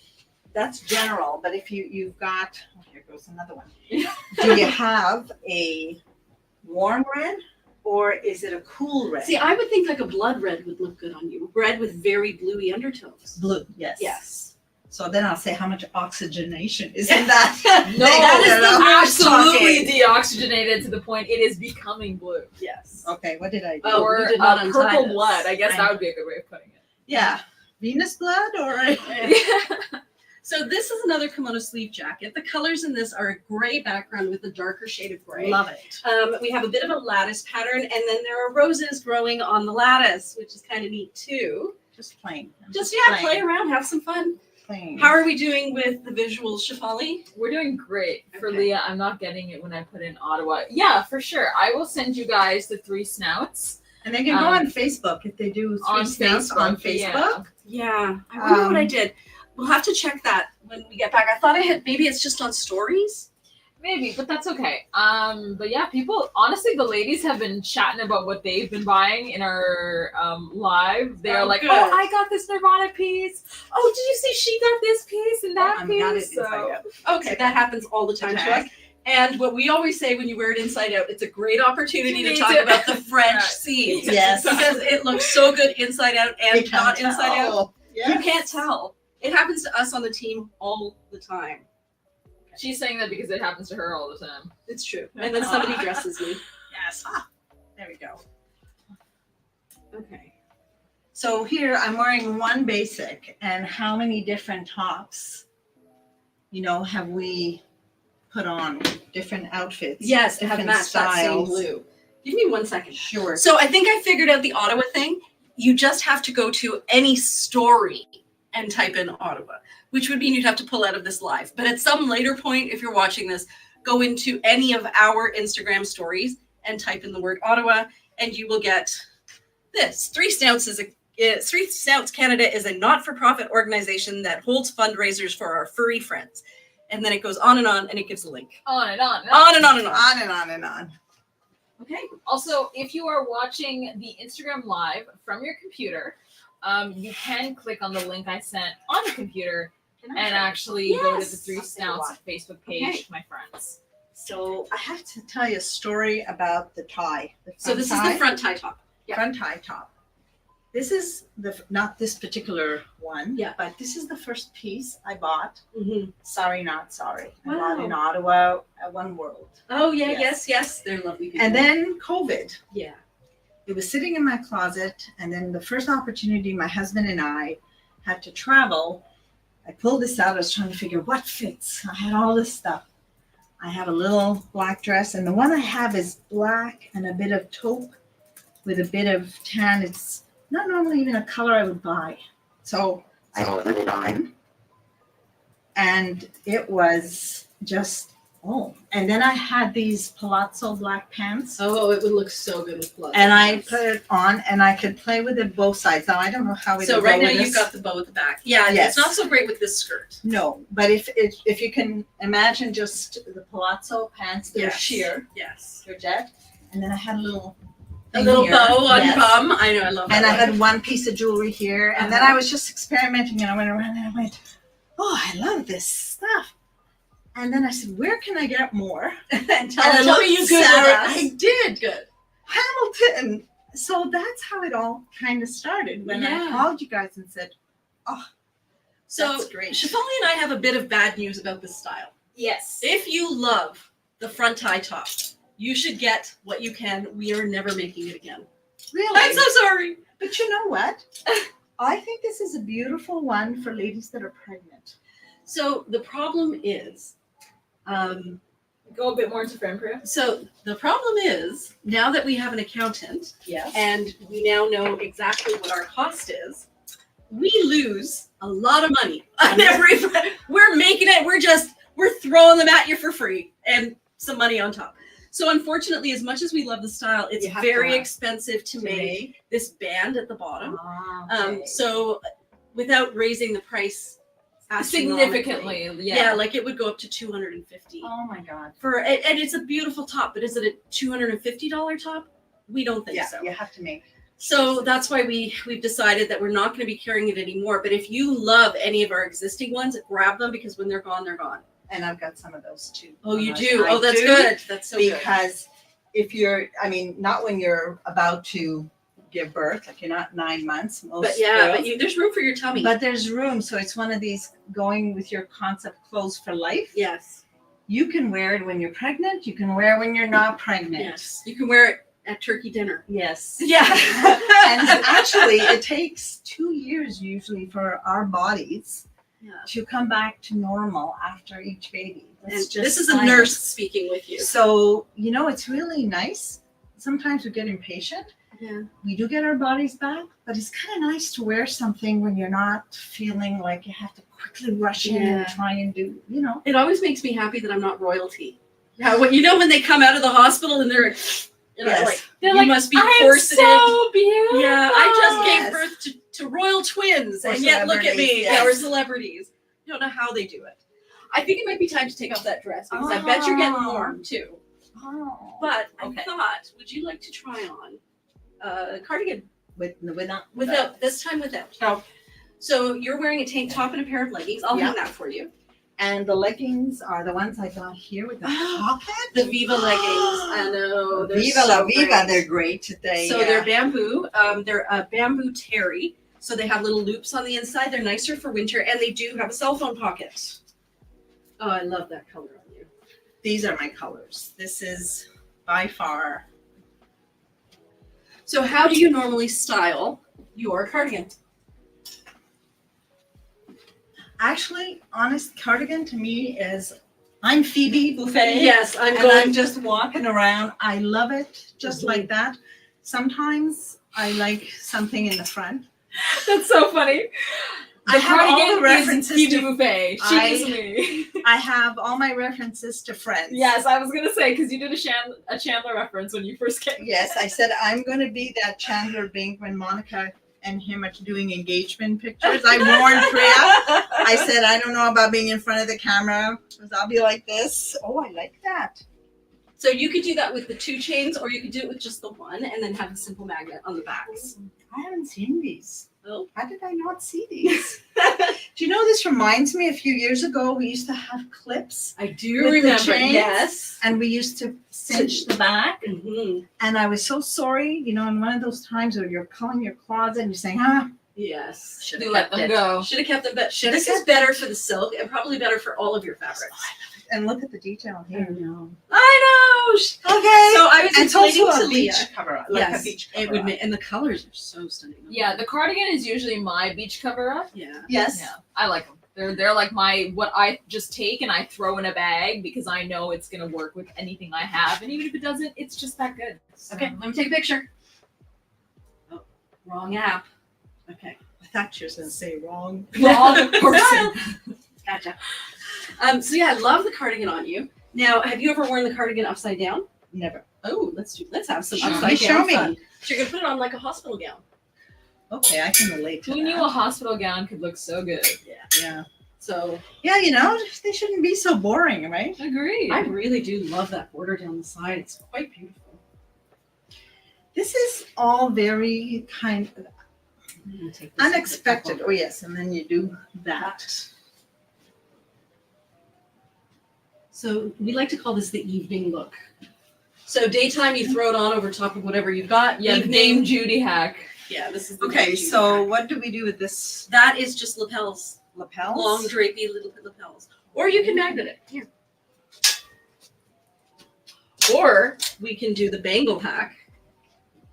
That's general, but if you've got, oh, here goes another one. Do you have a warm red or is it a cool red? See, I would think like a blood red would look good on you. Red with very bluey undertones. Blue, yes. Yes. So then I'll say how much oxygenation is in that. No, That is the absolutely deoxygenated to the point it is becoming blue. Yes. Okay, what did I do? Oh, or we did not untie purple this. blood. I guess I that know. would be a good way of putting Yeah, Venus blood or it. So this is another kimono sleeve jacket. The colors in this are a gray background with a darker shade of gray. love it. We have a bit of a lattice pattern, and then there are roses growing on the lattice, which is kind of neat too. Just plain. Just play around, have some fun. Plain. How are we doing with the visuals, Shafali? We're doing great. For Okay. Leah, I'm not getting it when I put in Ottawa. Yeah, for sure. I will send you guys the 3 snouts. And they can go on Facebook if they do on three snouts on Facebook, Facebook. Yeah, I wonder what I Um, did. We'll have to check that when we get back. I thought I had, maybe it's just on stories. Maybe, but that's okay. But yeah, people, honestly, the ladies have been chatting about what they've been buying in our live. They're Oh, like, good. "Oh, I got this Nirvana piece. Oh, did you see she got this piece and that I piece?" got it So- inside out. Okay, that happens all the time to Tag. us. And what we always say when you wear it inside out, it's a great opportunity You to need talk to- about the French Right. seams. Yes. Because it looks so good inside out and You not can't inside out. tell. Yes. You can't tell. It happens to us on the team all the time. She's saying that because it happens to her all the time. It's true. And then somebody dresses me. Yes. Ah, there we go. Okay. So here I'm wearing one basic, and how many different tops, have we put on? Different outfits. Yes, to have different matched that same styles. blue. Give me 1 second. Sure. So I think I figured out the Ottawa thing. You just have to go to any story and type in Ottawa, which would mean you'd have to pull out of this live. But at some later point, if you're watching this, go into any of our Instagram stories and type in the word Ottawa, and you will get this. 3 Snouts Canada is a not-for-profit organization that holds fundraisers for our furry friends. And then it goes on, and it gives a link. On and on. On and on and on. On and on and on. Okay. Also, if you are watching the Instagram live from your computer, you can click on the link I sent on the computer and actually go to the Yes. 3 Snouts Facebook page, Okay. my friends. So I have to tell you a story about the tie. The So this is the front tie top. Yeah. front tie top. This is not this particular one, Yeah. but this is the first piece I bought. Mm-hmm. sariKNOTsari. I bought Wow. in Ottawa at One World. Oh, yeah, Yes. yes. They're lovely people. And then COVID. yeah. It was sitting in my closet, and then the first opportunity my husband and I had to travel, I pulled this out. I was trying to figure what fits. I had all this stuff. I have a little black dress, and the one I have is black and a bit of taupe with a bit of tan. It's not normally even a color I would buy. So I put it on, and it was just, and then I had these palazzo black pants. Oh, it would look so good with blood. And I put it on, and I could play with it both sides. Now I don't know how it. So right now you've got the bow at the back. Yeah, Yes. it's not so great with this skirt. no, but if you can imagine just the palazzo pants, they're Yes. sheer, Yes. Georgette, and then I had a little A thing little here. bow on Yes. bum. I know, I love that. And I one. had one piece of jewelry here, and then Uh-huh. I was just experimenting, and I went around and I went, oh, I love this stuff. And then I said, where can I get more? And And tell I me looked you at Googled Sarah. us. I did. Good. Hamilton. So that's how it all kind of started when Yeah. I called you guys and said, oh, So that's great. Shefali and I have a bit of bad news about this style. Yes. If you love the front tie top, you should get what you can. We are never making it again. Really? I'm so sorry. But you know what? I think this is a beautiful one for ladies that are pregnant. So the problem is, Go a bit more into frame proof. so the problem is now that we have an accountant Yes. and we now know exactly what our cost is, we lose a lot of money on every. We're making it. We're throwing them at you for free and some money on top. So unfortunately, as much as we love the style, it's You have very to expensive to make this band at the bottom. Okay. So without raising the price astronomically, Significantly, yeah, like it would go up to $250 Oh my God. and it's a beautiful top. But is it a $250 top? We don't think Yeah, so. you have to make. So that's why we've decided that we're not going to be carrying it anymore. But if you love any of our existing ones, grab them because when they're gone, they're gone. And I've got some of those too. Oh, you I do? Oh, that's do, good. That's so good. Because if you're, I mean, not when you're about to give birth, like you're not 9 months. Most But yeah, girls, but there's room for your tummy. but there's room. So it's one of these going with your concept clothes for life. yes, You can wear it when you're pregnant. You can wear it when you're not pregnant. yes, you can wear it at turkey dinner. Yes. Yeah. And actually, it takes 2 years usually for our bodies Yeah. to come back to normal after each baby. And That's just this is a science. nurse speaking with you. So, it's really nice. Sometimes we get impatient. Yeah. We do get our bodies back, but it's kind of nice to wear something when you're not feeling like you have to quickly rush in and Yeah. try and do, It always makes me happy that I'm not royalty. Yeah, when they come out of the hospital and they're Yes. like, They're you like, must be I'm corseted. so beautiful. Yeah, I just Yes. gave birth to royal twins, Or and yet look at me. celebrities, Yeah, yes. we're celebrities. I don't know how they do it. I think it might be time to take off that dress because I bet you're getting warm too. Oh. But Okay. I thought, would you like to try on a cardigan Without this time without? Oh. So you're wearing a tank top and a pair of leggings. I'll Yeah. hang that for you. And the leggings are the ones I got here with the pocket. The Viva leggings. I know. They're Viva so la Viva, great. they're great today. So they're bamboo. They're bamboo terry. So they have little loops on the inside. They're nicer for winter, and they do have a cell phone pocket. Oh, I love that color on you. These are my colors. This is by far. So how do you normally style your cardigan? Actually, honest cardigan to me is, I'm Phoebe Buffet. Yes, I'm And going. I'm just walking around. I love it just like that. Sometimes I like something in the front. That's so funny. I have all the cardigan references is Phoebe to- Buffet. She I- is me. I have all my references to Friends. Yes, I was gonna say because you did a Chandler reference when you first came. Yes, I said I'm going to be that Chandler Bing when Monica and him are doing engagement pictures. I warned Priya. I said, I don't know about being in front of the camera because I'll be like this. Oh, I like that. So you could do that with the 2 chains, or you could do it with just the one, and then have a simple magnet on the backs. I haven't seen these. Oh. How did I not see these? Do you know, this reminds me a few years ago, we used to have clips I do With the remember. chains? Yes. and we used to cinch the back. Mm-hmm. And I was so sorry, in one of those times where you're calling your closet and you're saying, Yes. should You let them go. Should have kept them, but Shoulda this is kept better for the silk and probably better for all of your fabrics. And look at the detail here. know. I know. Okay. So I was And it's explaining also to a Leah. beach cover, like Yes, a beach it cover. would make, and the colors are so stunning. Yeah, the cardigan is usually my beach cover up. Yeah. Yes. Yeah, I like them. They're like what I just take and I throw in a bag because I know it's gonna work with anything I have, and even if it doesn't, it's just that good. So. Okay, let me take a picture. Oh, wrong app. Okay. I thought you were going to say wrong. Wrong person. Gotcha. So yeah, I love the cardigan on you. Now, have you ever worn the cardigan upside down? Never. Oh, let's have some Show me, upside show down me. fun. So you're gonna put it on like a hospital gown. Okay, I can relate to Who that. knew a hospital gown could look so good? Yeah. So Yeah, they shouldn't be so boring, right? Agreed. I really do love that border down the side. It's quite beautiful. This is all very kind of I'm gonna take this unexpected. off. Oh, yes. And then you do that. So we like to call this the evening look. So daytime, you throw it on over top of whatever you've got. Yeah, Evening, Dame Judy hack. yeah, this is the Okay, Dame so Judy what do we do with this hack. That is just lapels, lapels? long drapey little lapels, or you can magnet it. Here. Or we can do the bangle hack.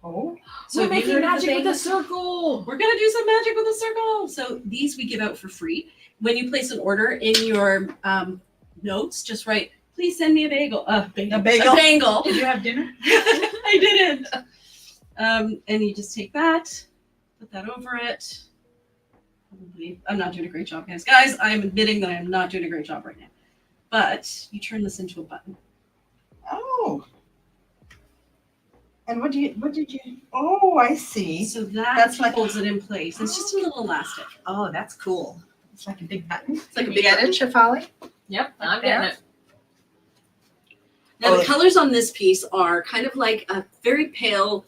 Oh, So if we're you making heard of the magic with a bangle- circle. We're gonna do some magic with a circle. So these we give out for free. When you place an order in your notes, just write, please send me a bagel. A bagel. A bangle. did you have dinner? I didn't. And you just take that, put that over it. Probably, I'm not doing a great job, guys. Guys, I'm admitting that I'm not doing a great job right now. But you turn this into a button. Oh. And what did you, oh, I see. So that That's like- holds it in place. It's just a little elastic. Oh, that's cool. It's like a big button. It's like a You big get button. it, Shafali? Yep, I'm getting it. Now Oh. the colors on this piece are kind of like a very pale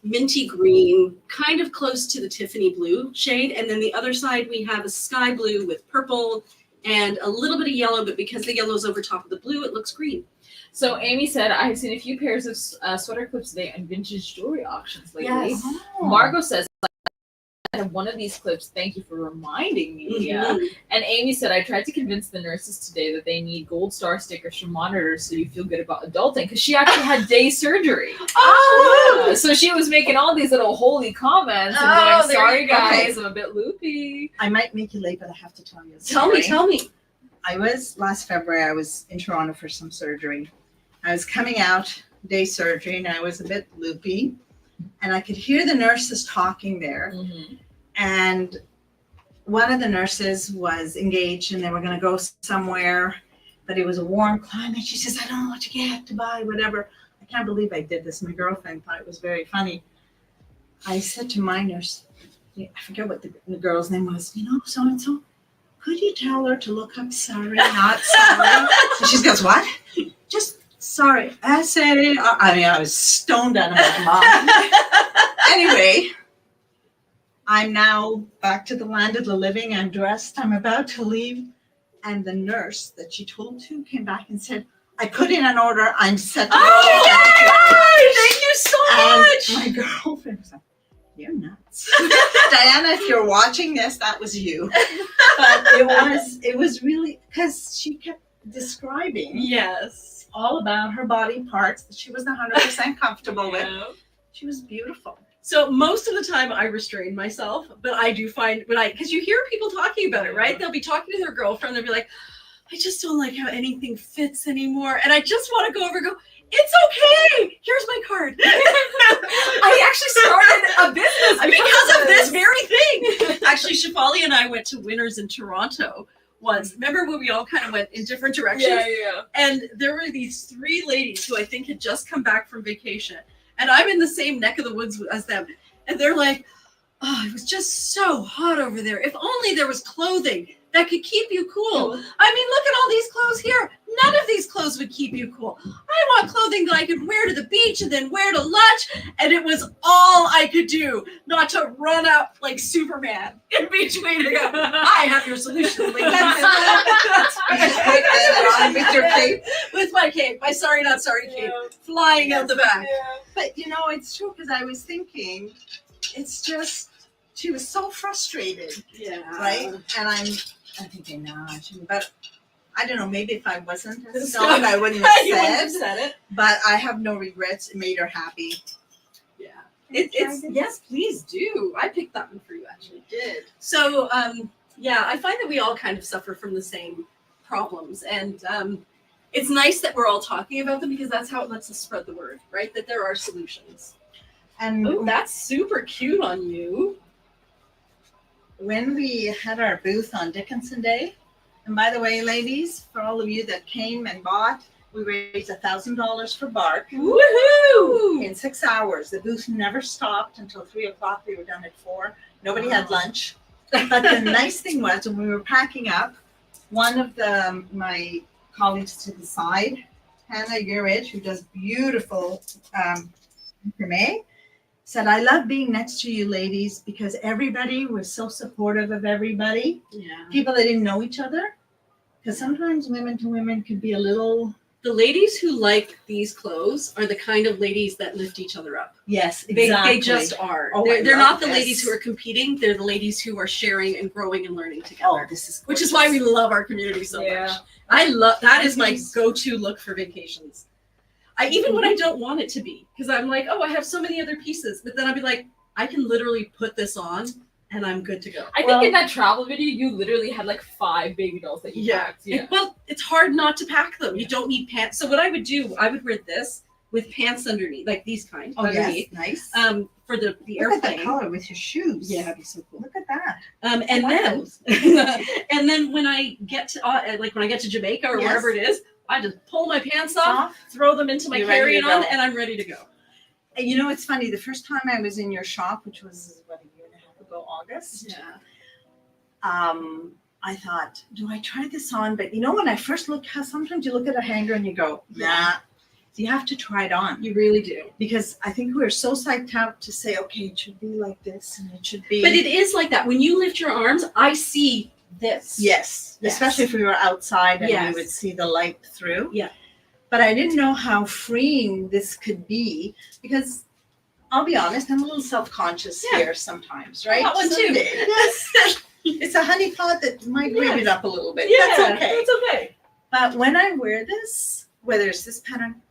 minty green, kind of close to the Tiffany blue shade. And then the other side we have a sky blue with purple and a little bit of yellow, but because the yellow is over top of the blue, it looks green. So Amy said, I have seen a few pairs of sweater clips today on vintage jewelry auctions lately. Yes. Oh. Margot says, I have one of these clips. Thank you for reminding me, Leah. Mhm. And Amy said, I tried to convince the nurses today that they need gold star stickers for monitors so you feel good about adulting, because she actually had day surgery. Oh! Yeah, so she was making all these little holy comments and Oh, going, there sorry you go. guys, I'm a bit loopy. I might make you late, but I have to tell you. a Tell me, story. tell me. Last February, I was in Toronto for some surgery. I was coming out day surgery and I was a bit loopy and I could hear the nurses talking there. Mm-hmm. And one of the nurses was engaged and they were going to go somewhere, but it was a warm climate. She says, I don't know what to get, to buy, whatever. I can't believe I did this. My girlfriend thought it was very funny. I said to my nurse, I forget what the girl's name was, so-and-so, could you tell her to look up sorry, not sorry? And she goes, what? Just sorry. I said, I was stoned out of my mind. Anyway, I'm now back to the land of the living. I'm dressed. I'm about to leave. And the nurse that she told to came back and said, I put in an order. I'm set to go. Oh, thank you so much. And my girlfriend was like, you're nuts. Diana, if you're watching this, that was you. But it was really, because she kept describing Yes. all about her body parts that she wasn't 100% comfortable with. She was beautiful. So most of the time I restrain myself, but I do find because you hear people talking about it, right? They'll be talking to their girlfriend. They'll be like, I just don't like how anything fits anymore. And I just want to go over and go, it's okay. Here's my card. I actually started a business because of this very thing. Actually, Shafali and I went to Winners in Toronto once. Remember when we all kind of went in different directions? Yeah. And there were these three ladies who I think had just come back from vacation. And I'm in the same neck of the woods as them. And they're like, oh, it was just so hot over there. If only there was clothing that could keep you cool. I mean, look at all these clothes here. None of these clothes would keep you cool. I want clothing that I could wear to the beach and then wear to lunch. And it was all I could do not to run up like Superman in between and go, I have your solution, ladies. With your cape. With my cape, my sorry not sorry cape, flying out the back. But it's true because I was thinking, it's just, she was so frustrated, Yeah. right? And I'm thinking, no, I shouldn't. But I don't know, maybe if I wasn't stoned, I wouldn't have You wouldn't have said. said it. But I have no regrets. It made her happy. Yeah. It's yes, please do. I picked that one for you actually. Did. So yeah, I find that we all kind of suffer from the same problems. And it's nice that we're all talking about them because that's how it lets us spread the word, right? That there are solutions. And Oh, that's super cute on you. when we had our booth on Dickinson Day, and by the way, ladies, for all of you that came and bought, we raised $1,000 for Bark. Woohoo! In 6 hours. The booth never stopped until 3 o'clock. We were done at 4. Nobody had lunch. But the nice thing was when we were packing up, one of my colleagues to the side, Hannah Urich, who does beautiful macrame, said, I love being next to you ladies because everybody was so supportive of everybody. Yeah. People that didn't know each other. Because sometimes women to women could be a little. The ladies who like these clothes are the kind of ladies that lift each other up. Yes, They just are. Oh, They're I not love the ladies this. who are competing. They're the ladies who are sharing and growing and learning together. Oh, this is Which is why we love our community so Yeah. much. I love that is my go-to look for vacations. Even when I don't want it to be, because I'm like, oh, I have so many other pieces, but then I'll be like, I can literally put this on and I'm good to go. I think in that travel video, you literally had like 5 baby dolls that you packed. Yeah. Well, it's hard not to pack them. You don't need pants. So what I would do, I would wear this with pants underneath, like these kind Oh, underneath. yes, nice. For the Look airplane. at the color with your shoes. Yeah, that'd be so cool. Look at that. And I like then, those. and then when I get to like when I get to Jamaica or Yes. wherever it is, I just pull my pants off, Off. throw them into my You're ready to carry-on, go. and I'm ready to go. And you know, it's funny. The first time I was in your shop, which was what, a year and a half ago, August. Yeah. I thought, do I try this on? But you know, when I first look, how sometimes you look at a hanger and you go, nah. So you have to try it on. You really do. Because I think we're so psyched out to say, okay, it should be like this and it should be. But it is like that. When you lift your arms, I see this. Yes, Yes. especially if we were outside and Yes. we would see the light through. Yeah. But I didn't know how freeing this could be because I'll be honest, I'm a little self-conscious Yeah. here sometimes, right? got one too. Someday. Yes. It's a honey pot that might wave it Yes. up a little bit. Yeah, That's okay. That's okay. But when I wear this, whether it's this pattern,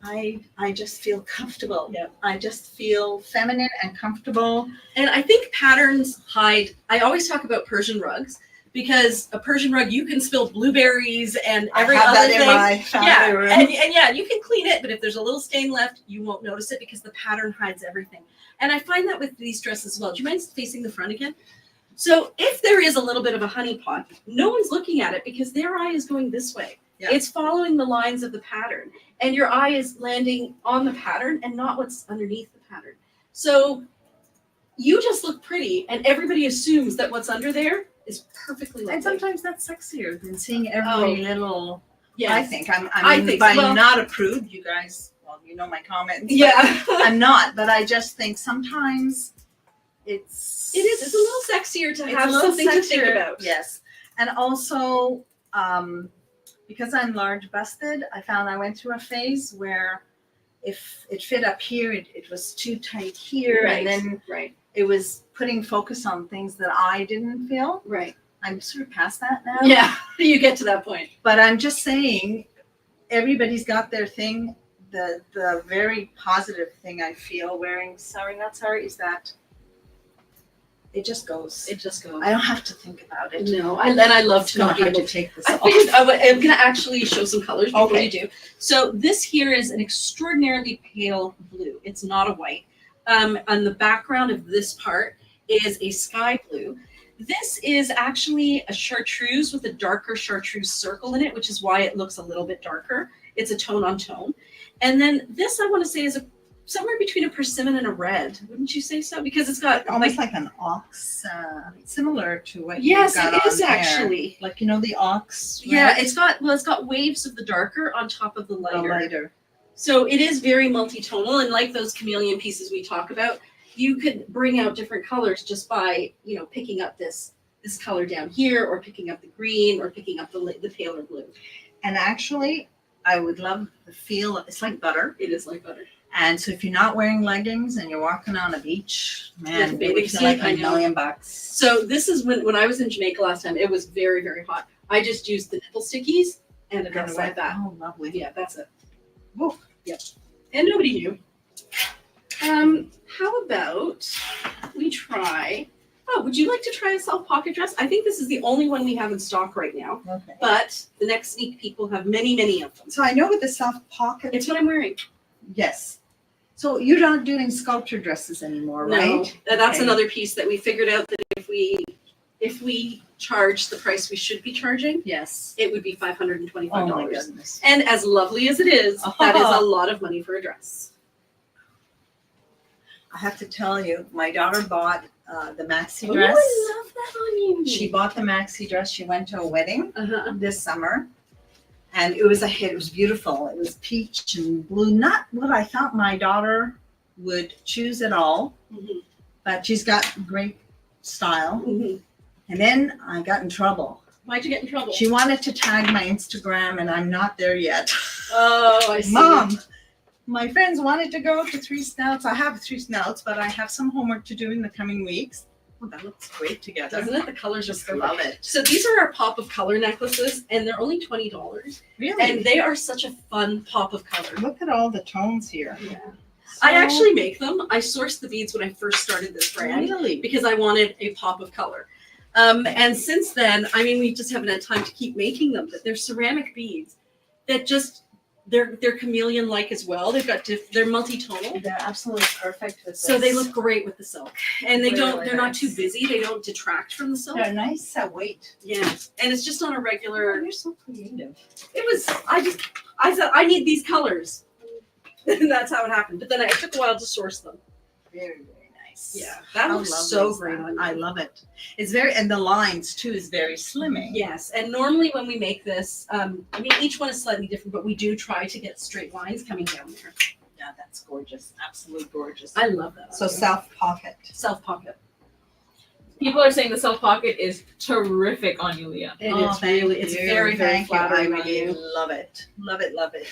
I just feel comfortable. Yeah. I just feel feminine and comfortable. And I think patterns hide. I always talk about Persian rugs because a Persian rug, you can spill blueberries and every I have other that thing. in my family Yeah, room. and yeah, you can clean it, but if there's a little stain left, you won't notice it because the pattern hides everything. And I find that with these dresses as well. Do you mind facing the front again? So if there is a little bit of a honey pot, no one's looking at it because their eye is going this way. Yeah. It's following the lines of the pattern, and your eye is landing on the pattern and not what's underneath the pattern. So you just look pretty, and everybody assumes that what's under there is perfectly lovely. And sometimes that's sexier than seeing every Oh. little. Yes. I think I I mean, think by so. Well- not approved, you guys. Well, you know my comments. but Yeah. I'm not, but I just think sometimes it's. It is. It's a little sexier to It's have a little something to think sexier, about. Yes, and also because I'm large busted, I found I went through a phase where if it fit up here, it was too tight here, and then right, it was putting focus on things that I didn't feel. right. I'm sort of past that now. Yeah, you get to that point. But I'm just saying, everybody's got their thing. The very positive thing I feel wearing sariKNOTsari is that it just goes. It just goes. I don't have to think about it. No, and I love to Not not be hard able to take this I off. figured I'm going to actually show some colors before Okay. you do. So this here is an extraordinarily pale blue. It's not a white. On the background of this part is a sky blue. This is actually a chartreuse with a darker chartreuse circle in it, which is why it looks a little bit darker. It's a tone on tone. And then this I want to say is somewhere between a persimmon and a red. Wouldn't you say so? Because it's got Almost like an ox, similar to what yes, you got it is on there. actually. Like, you know, the ox. Yeah, red? it's got waves of the darker on top of the The lighter. lighter. So it is very multi-tonal, and like those chameleon pieces we talk about, you could bring out different colors just by, you know, picking up this color down here, or picking up the green, or picking up the paler blue. And actually, I would love the feel. It's like butter. It is like butter. And so if you're not wearing leggings and you're walking on a beach, man, With it bathing would feel suit, like I a know. $1,000,000. So this is when I was in Jamaica last time. It was very, very hot. I just used the nipple stickies and a dress like that. Oh, lovely. Yeah, that's it. Woo. Yep. And nobody knew. How about we try? Oh, would you like to try a self pocket dress? I think this is the only one we have in stock right now. Okay. But the next sneak peek will have many, many of them. So I know with the soft pocket, It's what I'm wearing. yes. So you're not doing sculpture dresses anymore, No, right? that's Okay. another piece that we figured out that if we charge the price we should be charging, Yes. it would be $525. Oh my goodness. And as lovely as it is, that is a lot of money for a dress. I have to tell you, my daughter bought the maxi Oh, dress. I love that on you. She bought the maxi dress. She went to a wedding Uh-huh. this summer, and it was a hit. It was beautiful. It was peach and blue. Not what I thought my daughter would choose at all, Mhm. but she's got great style. Mhm. And then I got in trouble Why'd you get in trouble? She wanted to tag my Instagram, and I'm not there yet. Oh, I see. Mom, my friends wanted to go to Three Snouts. I have Three Snouts, but I have some homework to do in the coming weeks. Oh, that looks great together. Doesn't it? The colors Just are love perfect. it. So these are our pop of color necklaces, and they're only $20. Really? And they are such a fun pop of color. Look at all the tones here. Yeah. I actually make them. I sourced the beads when I first started this brand Really? because I wanted a pop of color. And since then, I mean, we just haven't had time to keep making them, but they're ceramic beads that just, they're chameleon-like as well. They've got, they're multi-tonal. They're absolutely perfect with this. So they look great with the silk. And they don't, Really they're not nice. too busy. They don't detract from the silk. They're nice weight. Yeah. And it's just on a regular, You're so creative. it was, I said, I need these colors. And that's how it happened. But then it took a while to source them. Very, very nice. Yeah. That I looks love so these. great on you. I love it. It's very, and the lines too is very slimming. Yes, and normally when we make this, I mean, each one is slightly different, but we do try to get straight lines coming down there. Yeah, that's gorgeous. Absolutely gorgeous. I love that. So self pocket. Self pocket. People are saying the self pocket is terrific on you, Leah. It Oh, is really, it's thank you. very, very Thank you. I flattering on really you. love it. Love it. Love it.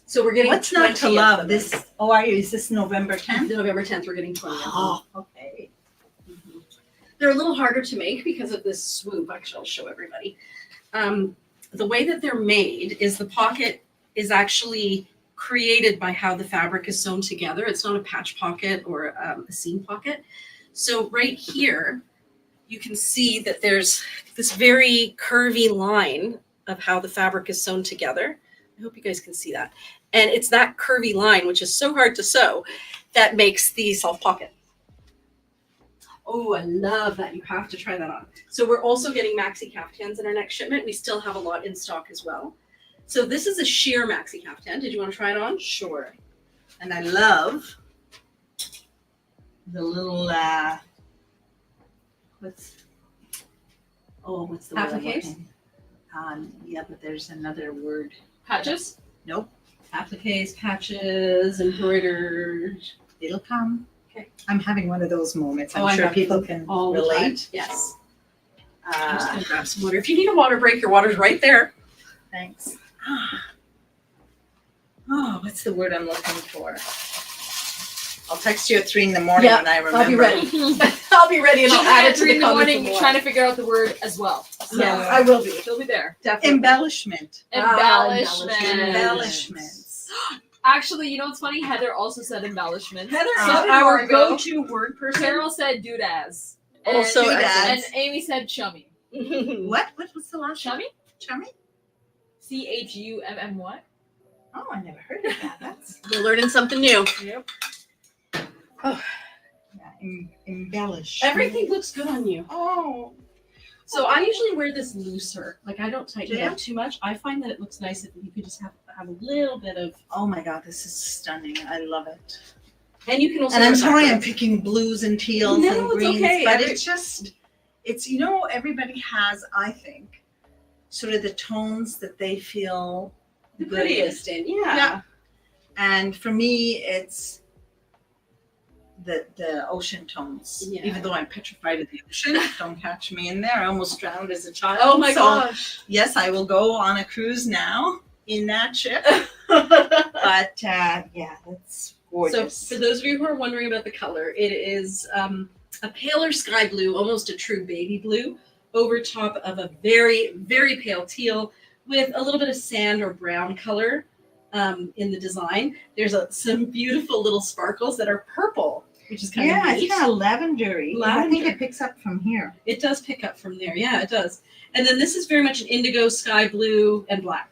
So we're getting What's not to 20 of love? them. This. Oh, are you? Is this November 10th? November 10th, we're getting 20 of them. Oh, okay. They're a little harder to make because of this swoop. Actually, I'll show everybody. The way that they're made is the pocket is actually created by how the fabric is sewn together. It's not a patch pocket or a seam pocket. So right here, you can see that there's this very curvy line of how the fabric is sewn together. I hope you guys can see that. And it's that curvy line, which is so hard to sew, that makes the self pocket. Oh, I love that. You have to try that on. So we're also getting maxi caftans in our next shipment. We still have a lot in stock as well. So this is a sheer maxi caftan. Did you want to try it on? Sure. And I love the little what's the word I'm Appliques? looking? Yeah, but there's another word. Patches? Nope. Appliques, patches, embroidered. It'll come. Okay. I'm having one of those moments. Oh, I'm I sure have people can All the time. relate. Yes. I'm just Uh, gonna grab some water. If you need a water break, your water's right there. thanks. Oh, what's the word I'm looking for? I'll text you at 3 a.m. when I remember. I'll be ready. I'll be ready and I'll add it to 3 the in the morning comments. trying to figure out the word as well. So Yes, I will be. she'll be there. Definitely. Embellishment. Embellishment. Embellishments. Actually, you know what's funny? Heather also said embellishment. Heather, said our Margot. go-to word person. Carol said doodads. And, Also and doodads. Amy said chummy. What? What was the last one? Chummy? Chummy? CHUMMY. Oh, I never heard of that. That's We're learning something new. Yep. yeah, embellish. Everything looks good on you. Oh, So I usually wear this looser. Like I don't tighten it Yeah. up too much. I find that it looks nice if you could just have a little bit of. oh my God, this is stunning. I love it. And you can also. And I'm wear sorry I'm backwards. picking blues and teals No, and it's greens, okay. but Every- it's just, it's, everybody has, I think, sort of the tones that they feel the good prettiest in. Yeah. Yeah. And for me, it's the ocean tones. Yeah. Even though I'm petrified of the ocean, don't catch me in there. I almost drowned as a child. Oh my So, gosh. yes, I will go on a cruise now in that ship. But yeah, that's So gorgeous. for those of you who are wondering about the color, it is a paler sky blue, almost a true baby blue, over top of a very, very pale teal with a little bit of sand or brown color in the design. There's some beautiful little sparkles that are purple, which is kind yeah, of neat. it's kind of lavendery. I think Lavender. it picks up from here. It does pick up from there. Yeah, it does. And then this is very much an indigo, sky blue, and black.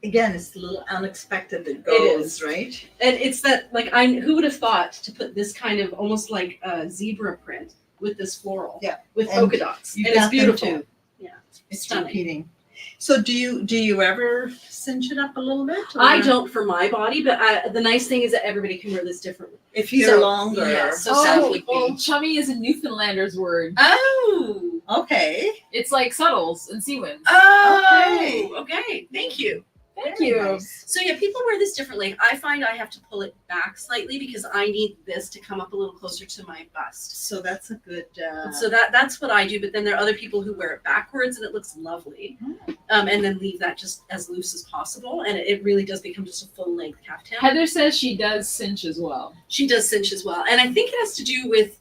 Again, it's a little unexpected that It goes, is. right? And it's that, like, who would have thought to put this kind of almost like a zebra print with this floral? Yeah. With And polka dots. you've And it's got them beautiful. too. Yeah. It's Stunning. repeating. So do you ever cinch it up a little bit? or- I don't for my body, but the nice thing is that everybody can wear this differently. If you're So, longer. yeah, so Oh, South would well, be. chummy is a Newfoundlander's word. Oh, okay. It's like subtles and sea winds. Oh, okay. Thank you. Thank Very you. nice. So yeah, people wear this differently. I find I have to pull it back slightly because I need this to come up a little closer to my bust. So that's a good. So that's what I do. But then there are other people who wear it backwards and it looks lovely, and then leave that just as loose as possible, and it really does become just a full length caftan. Heather says she does cinch as well. She does cinch as well, and I think it has to do with.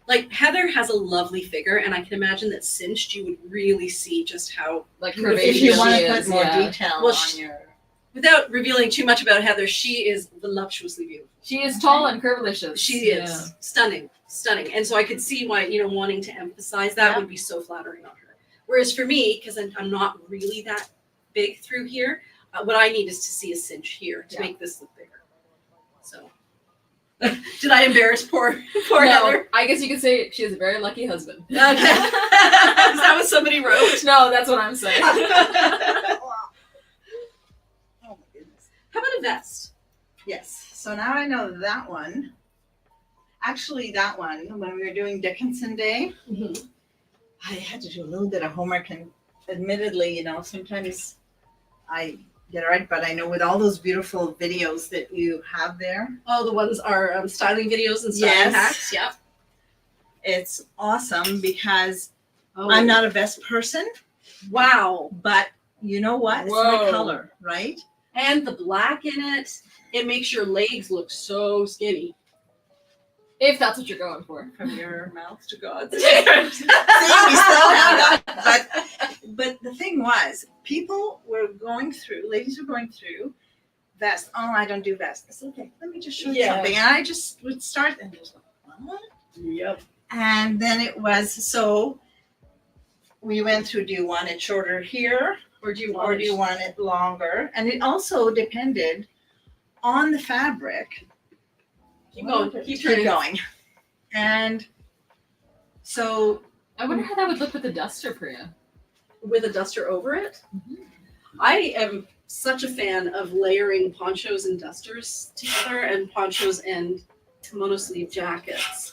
Like Heather has a lovely figure, and I can imagine that cinched you would really see just how, Like If If you curvaceous want she to put is, more yeah. detail Well, on your. without revealing too much about Heather, she is voluptuously beautiful. She is tall and curvilicious. She is stunning, and so I could see why wanting to emphasize that would be so flattering on her. Whereas for me, because I'm not really that big through here, what I need is to see a cinch here to make this look bigger. So, did I embarrass poor No, Heather? I guess you could say she has a very lucky husband. Okay. Is that what somebody wrote? No, that's what I'm saying. Oh my goodness. How about a vest? Yes. So now I know that one. Actually, that one, when we were doing Dickinson Day, I had to do a little bit of homework, and admittedly, sometimes I get it right, but I know with all those beautiful videos that you have there, Oh, the ones are styling videos and styling Yes. hacks. Yep. it's awesome because Oh, I'm not a vest person, Wow. but you know what? It's my Whoa. color, right? And the black in it, it makes your legs look so skinny. If that's what you're going for. From your mouth to God's See, See, we still have that. But the thing was, ladies were going through vests. Oh, I don't do vests. I said, okay, let me just show you Yeah. something. And I just would start and just like, what? Yep. And then it was, so we went through, do you want it shorter here? Or do you Or do you want it longer? And it also depended on the fabric. Keep going. Keep Keep turning. going. And so I wonder how that would look with the duster, Priya. with a duster over it. Mhm. I am such a fan of layering ponchos and dusters together, and ponchos and kimono sleeve jackets.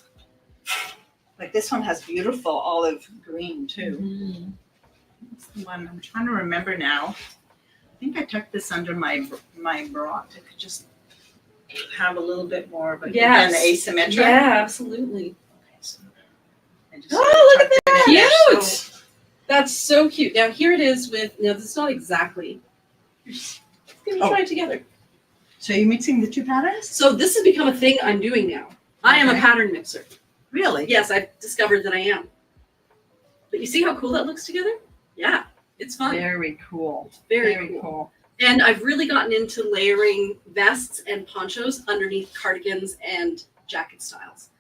like this one has beautiful olive green too. Mhm. What's the one I'm trying to remember now? I think I tucked this under my bra to just have a little bit more of a Yes. asymmetric. Absolutely. Okay, so I just Oh, look at tucked it in there. Cute. So That's so cute. Now here it is with. Now this is not exactly. Can we Oh. try it together? So you're mixing the two patterns? So this has become a thing I'm doing now. I am a Okay. pattern mixer. Really? Yes, I've discovered that I am. But you see how cool that looks together? Yeah, it's fun. Very cool. Very cool. And I've really gotten into layering vests and ponchos underneath cardigans and jacket styles.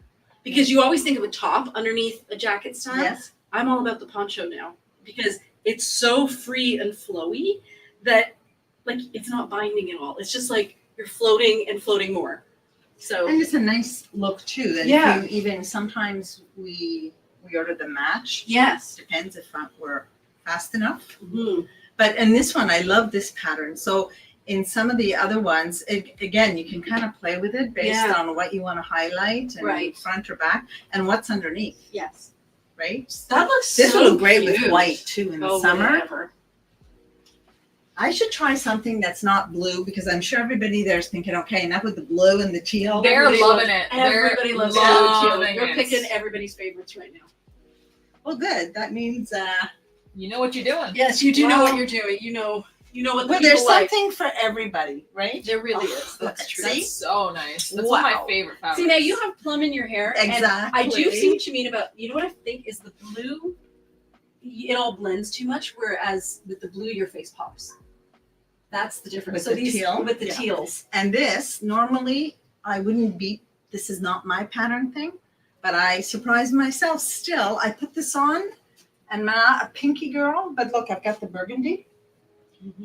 Because you always think of a top underneath a jacket style. Yes. I'm all about the poncho now because it's so free and flowy that like it's not binding at all. It's just like you're floating and floating more. So And it's a nice look too. That Yeah. if you even sometimes we order the match. yes. Depends if we're fast enough. Mhm. But in this one, I love this pattern. So in some of the other ones, again, you can kind of play with it based Yeah. on what you want to highlight and Right. front or back and what's underneath, Yes. right? That looks This so will look great with cute. white too in the Oh, summer. whatever. I should try something that's not blue because I'm sure everybody there's thinking, okay, enough with the blue and the teal. They're Everybody loving loves- it. They're Everybody loves loving You're it. picking everybody's favorites right now. Well, good. That means You know what you're doing. Yes, you do know what Well- you're doing. You know what the well, there's people like. something for everybody, right? There really is. That's Okay, true. see? That's so nice. That's one of Wow. my favorite fabrics. See, now you have plum in your hair. And I do Exactly. see what you mean about, you know what I think is the blue, it all blends too much, whereas with the blue, your face pops. That's the difference. With So the these, teal? with the Yeah. teals. And this, normally, I wouldn't beat, this is not my pattern thing, but I surprised myself still. I put this on, and I'm not a pinky girl, but look, I've got the burgundy,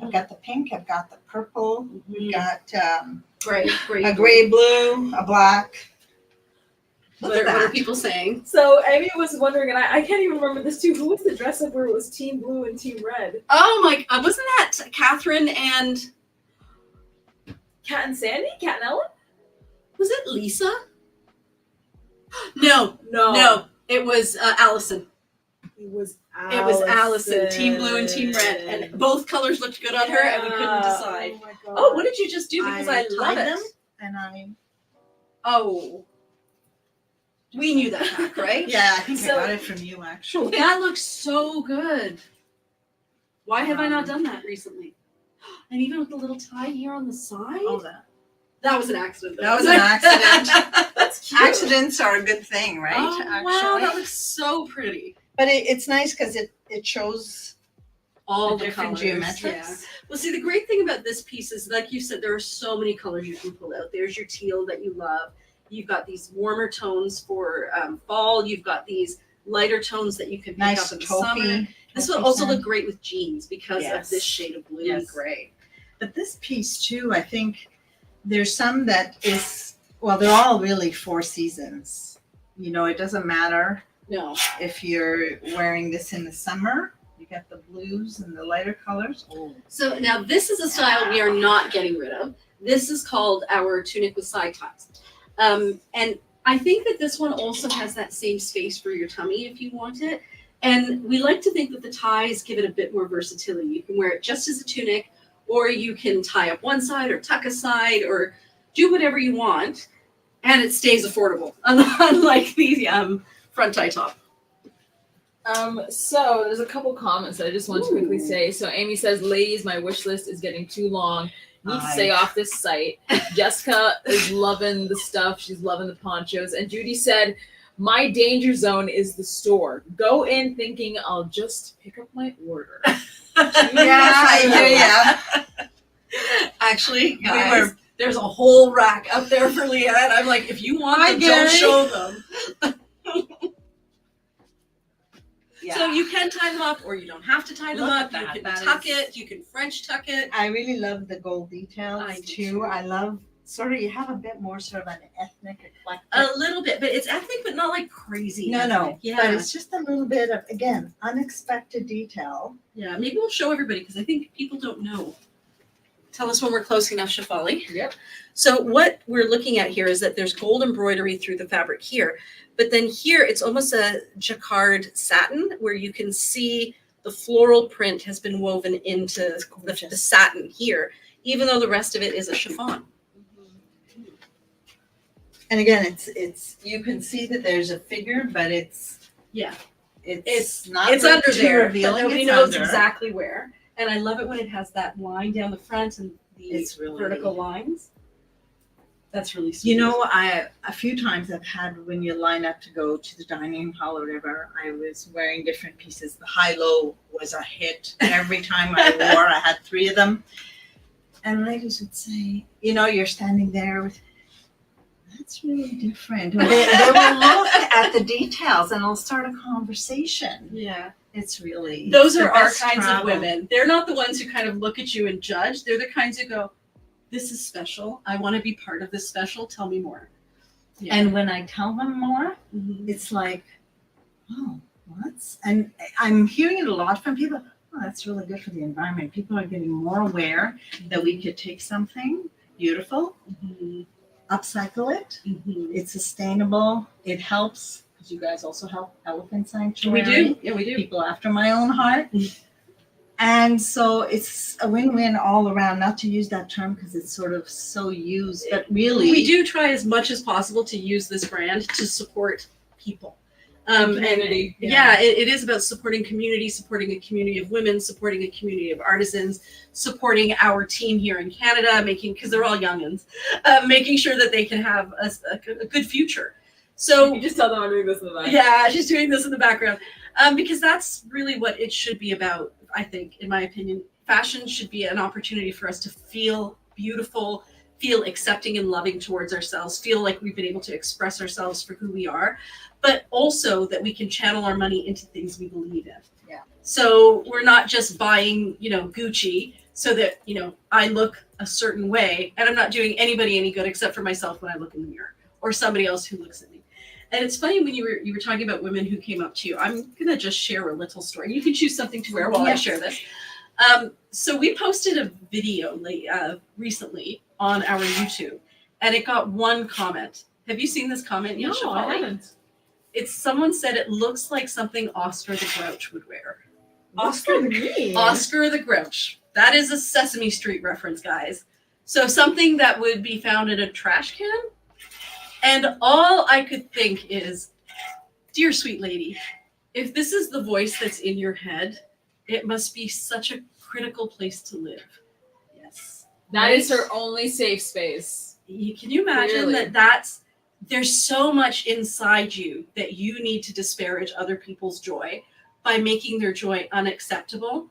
I've got the pink, I've got the purple, we've got Great, great. a gray blue, a black. Look What at are that. people saying? So Amy was wondering, and I can't even remember this too. Who was the dress up where it was Team Blue and Team Red? Oh my, wasn't that Catherine and, Kat and Sandy? Kat and Ellen? was it Lisa? No, No. no, it was Allison. It was It was Allison, Team Blue and Team Red, and both colors looked good on her, and we couldn't decide. Oh my god. Oh, what did you just do? Because I love tied it. them and I Oh, we knew that hack, right? yeah, I think So- I got it from you actually. That looks so good. Why have I not done that recently? And even with the little tie here on the side. Oh, That was an accident. Though. that was an accident. That's cute. Accidents are a good thing, right? Oh, actually. wow, that looks so pretty. But it's nice because it shows All the different colors, geometrics. yeah. Well, see, the great thing about this piece is, like you said, there are so many colors you can pull out. There's your teal that you love. You've got these warmer tones for fall. You've got these lighter tones that you can pick Nice up in the summer. taupey. This will also look great with jeans because of Yes. this shade of blue Yes. and gray. But this piece too, I think there's some that is, well, they're all really 4 seasons. You know, it doesn't matter No. if you're wearing this in the summer. You got the blues and the lighter colors. Oh, So now this is a style we are not getting rid of. This is called our tunic with side ties. And I think that this one also has that same space for your tummy if you want it. And we like to think that the ties give it a bit more versatility. You can wear it just as a tunic, or you can tie up one side or tuck a side or do whatever you want. And it stays affordable, unlike the front tie top. So there's a couple comments that I just want to quickly Ooh. say. So Amy says, ladies, my wish list is getting too long. Need to Aye. stay off this site. Jessica is loving the stuff. She's loving the ponchos. And Judy said, my danger zone is the store. Go in thinking I'll just pick up my order. yeah. Actually, Guys, there's a whole rack up there for Leah, and I'm like, if you want Hi, them, Gary. don't show them. Yeah. So you can tie them up, or you don't have to tie them Look up. at that. You can That tuck is- it. You can French tuck it. I really love the gold details I do too. too. I love sort of, you have a bit more sort of an ethnic eclectic. A little bit, but it's ethnic, but not like crazy. No, ethnic. Yeah, but it's just a little bit of, again, unexpected detail. yeah. Maybe we'll show everybody because I think people don't know. Tell us when we're close enough, Shafali. Yep. So what we're looking at here is that there's gold embroidery through the fabric here, but then here it's almost a jacquard satin where you can see the floral print has been woven into the satin here, even though the rest of it is a chiffon. And again, it's you can see that there's a figure, but it's not It's really under too there, but revealing. nobody It's knows under. exactly where. And I love it when it has that line down the front and the It's really- vertical lines. That's really sweet. You know, a few times I've had when you line up to go to the dining hall or whatever, I was wearing different pieces. The high-low was a hit. Every time I wore, I had 3 of them. And ladies would say, you know, you're standing there with, that's really different. Or they will look at the details and they'll start a conversation. Yeah. It's really Those the are our best kinds travel. of women. They're not the ones who kind of look at you and judge. They're the kinds who go, this is special. I want to be part of this special. Tell me more. Yeah. And when I tell them more, Mhm. it's like, oh, what's? And I'm hearing it a lot from people. Oh, that's really good for the environment. People are getting more aware that we could take something beautiful, Mhm. upcycle it. Mhm. It's sustainable. It helps because you guys also help elephant sanctuary. We do. Yeah, we do. People after my own heart. And so it's a win-win all around, not to use that term because it's sort of so used, but really We do try as much as possible to use this brand to support people. Community, And yeah. it is about supporting community, supporting a community of women, supporting a community of artisans, supporting our team here in Canada, because they're all youngins, making sure that they can have a good future. So You just tell them I'm doing this in the back. yeah, she's doing this in the background. Because that's really what it should be about, I think, in my opinion. Fashion should be an opportunity for us to feel beautiful, feel accepting and loving towards ourselves, feel like we've been able to express ourselves for who we are, but also that we can channel our money into things we believe in. Yeah. So we're not just buying, Gucci so that, I look a certain way, and I'm not doing anybody any good except for myself when I look in the mirror, or somebody else who looks at me. And it's funny when you were talking about women who came up to you. I'm gonna just share a little story. You can choose something to wear while I Yes. share this. So we posted a video recently on our YouTube, and it got 1 comment. Have you seen this comment yet, No, I Shafali? haven't. It's someone said it looks like something Oscar the Grouch would wear. Oscar the Green. Oscar the Grouch. That is a Sesame Street reference, guys. So something that would be found in a trash can. And all I could think is, dear sweet lady, if this is the voice that's in your head, it must be such a critical place to live. Yes. That is her only safe space. Can you imagine Clearly. there's so much inside you that you need to disparage other people's joy by making their joy unacceptable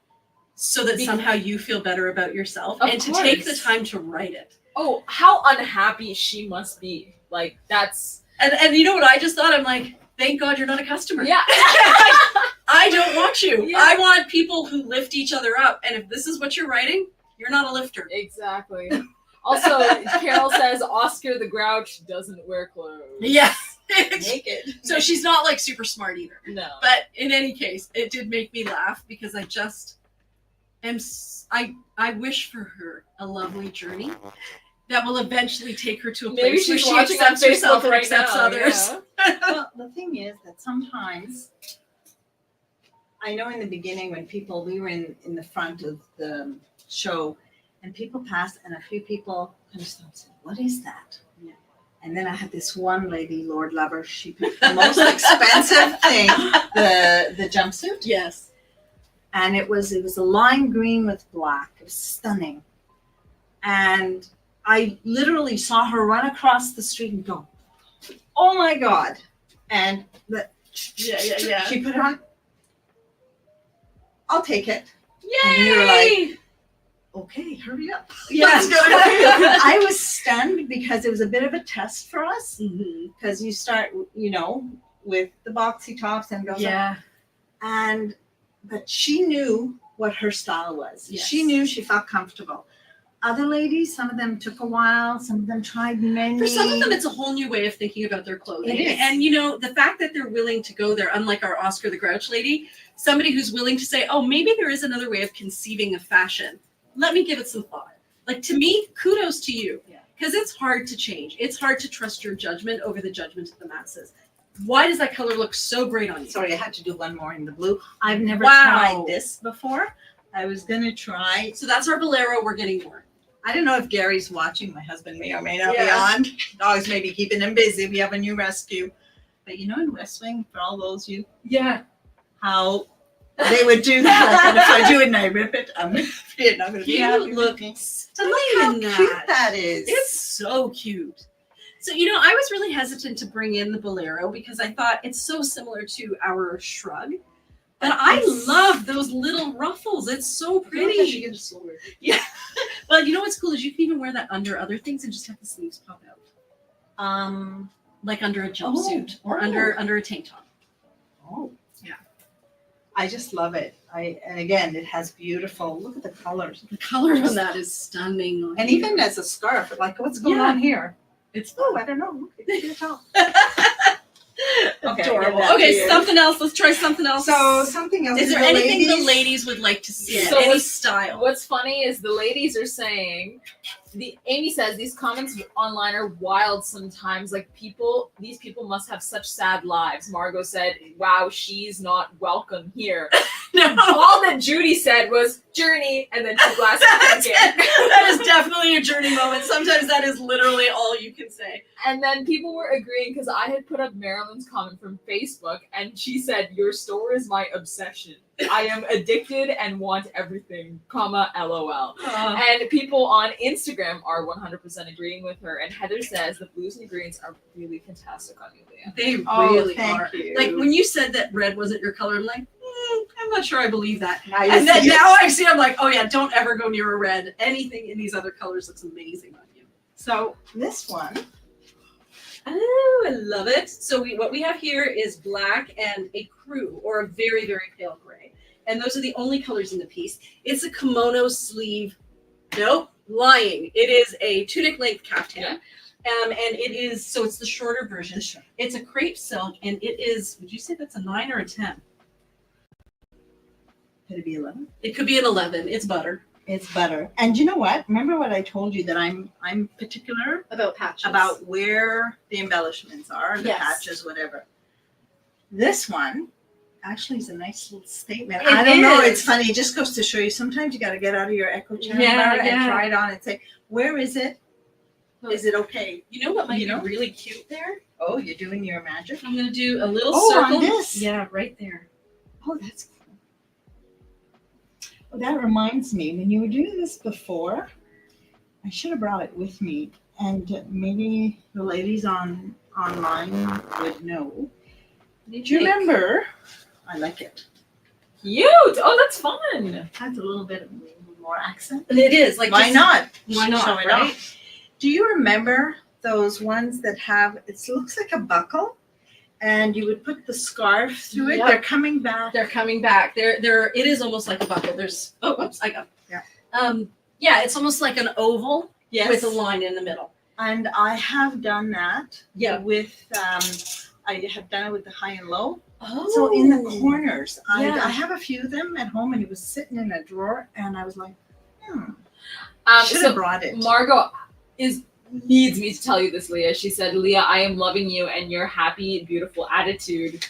so that somehow you feel better about yourself Of and to take the course. time to write it. Oh, how unhappy she must be. Like, that's... And you know what I just thought? I'm like, thank God you're not a customer. Yeah. I don't want you. Yeah. I want people who lift each other up. And if this is what you're writing, you're not a lifter. Exactly. Also, Carol says Oscar the Grouch doesn't wear clothes. Yeah. Naked. So she's not like super smart either. No. But in any case, it did make me laugh because I just am. I wish for her a lovely journey that will eventually take her to a Maybe place where she's she watching on accepts herself Facebook and right accepts now, others. yeah. Well, the thing is that sometimes, I know in the beginning when we were in the front of the show, and people passed, and a few people kind of stopped and said, "What is that?" Yeah. And then I had this one lady, Lord love her, she picked the most expensive thing, the jumpsuit, Yes. and it was a lime green with black. It was stunning, and I literally saw her run across the street and go, "Oh my God!" And Yeah. she put it on. I'll take it. Yay! And you were like, okay, hurry up. Yes. I was stunned because it was a bit of a test for us Mhm. because you start, with the boxy tops and goes up. Yeah. But she knew what her style was. Yes. She knew she felt comfortable. Other ladies, some of them took a while, some of them tried many. For some of them, it's a whole new way of thinking about their clothing. It is. And, the fact that they're willing to go there, unlike our Oscar the Grouch lady, somebody who's willing to say, oh, maybe there is another way of conceiving of fashion. Let me give it some thought. Like, to me, kudos to you. Yeah. Because it's hard to change. It's hard to trust your judgment over the judgment of the masses. Why does that color look so great on you? Sorry, I had to do one more in the blue. I've never Wow. tried this before. I was going to try. So that's our bolero. We're getting more. I don't know if Gary's watching. My husband may or may not be Yeah. on. Dogs may be keeping him busy. We have a new rescue. But in West Wing, for all those Yeah. how they would do that. And if I do it and I rip it, I'm afraid not going to be You happy. look Look stunning how in cute that. that is. It's so cute. So, I was really hesitant to bring in the bolero because I thought it's so similar to our shrug. But I love those little ruffles. It's so pretty. Yeah. Well, what's cool is you can even wear that under other things and just have the sleeves pop out. Like under a jumpsuit or under a tank top. Oh. Yeah. I just love it. And again, it has beautiful, look at the colors. The color on that is stunning. on And you. even as a scarf, like what's going Yeah. on here? It's Oh, I don't know. Look, it's all. adorable. I'll give that to Okay, you. something else. Let's try something else. So something else. is there the anything the ladies- ladies would like to see? So Any what's- style? What's funny is the ladies are saying, Amy says these comments online are wild sometimes. Like these people must have such sad lives. Margot said, "Wow, she's not welcome here." No. All that Judy said was journey, and then 2 glasses of That's pumpkin. it. That is definitely a journey moment. Sometimes that is literally all you can say. And then people were agreeing because I had put up Marilyn's comment from Facebook, and she said, "Your store is my obsession. I am addicted and want everything, comma, LOL." And people on Instagram are 100% agreeing with her. And Heather says the blues and greens are really fantastic on you, Leah. They Oh, really thank are. you. Like when you said that red wasn't your color, I'm like, I'm not sure I believe that. And then Now I see, I'm like, oh yeah, don't ever go near a red. Anything in these other colors looks amazing on you. So this one, Oh, I love it. So what we have here is black and a crew, or a very, very pale gray. And those are the only colors in the piece. It's a kimono sleeve. Nope, lying. It is a tunic length caftan. And it is, so it's the shorter version. It's a crepe silk, and it is, would you say that's a 9 or a 10? could it be 11? It could be an 11. It's butter. It's butter. And you know what? Remember what I told you that I'm particular About patches. about where the embellishments are, the Yes. patches, whatever. This one actually is a nice little statement. It I don't know. is. It's funny. It just goes to show you sometimes you got to get out of your echo chamber Yeah, and yeah. try it on and say, where is it? Is it okay? You know what might You know? be really cute there? Oh, you're doing your magic? I'm gonna do a little Oh, circle. on this? Yeah, right there. Oh, that's cool. Well, that reminds me, when you were doing this before, I should have brought it with me, and maybe the ladies online would know. Do you remember? I like it. Cute. Oh, that's fun. It has a little bit of more accent. And it is like Why just- not? Why not? Show it Right? off. Do you remember those ones that have? It looks like a buckle, and you would put the scarf through it. Yep. They're coming back. They're coming back. They're. It is almost like a buckle. There's. Oh, whoops! I got. Yeah. Yeah, it's almost like an oval Yes. with a line in the middle. And I have done that. Yeah. With I have done it with the high and low. Oh. So in the corners, Yeah. I have a few of them at home, and it was sitting in a drawer, and I was like, should So have brought it. Margot needs me to tell you this, Leah. She said, Leah, I am loving you and your happy, beautiful attitude.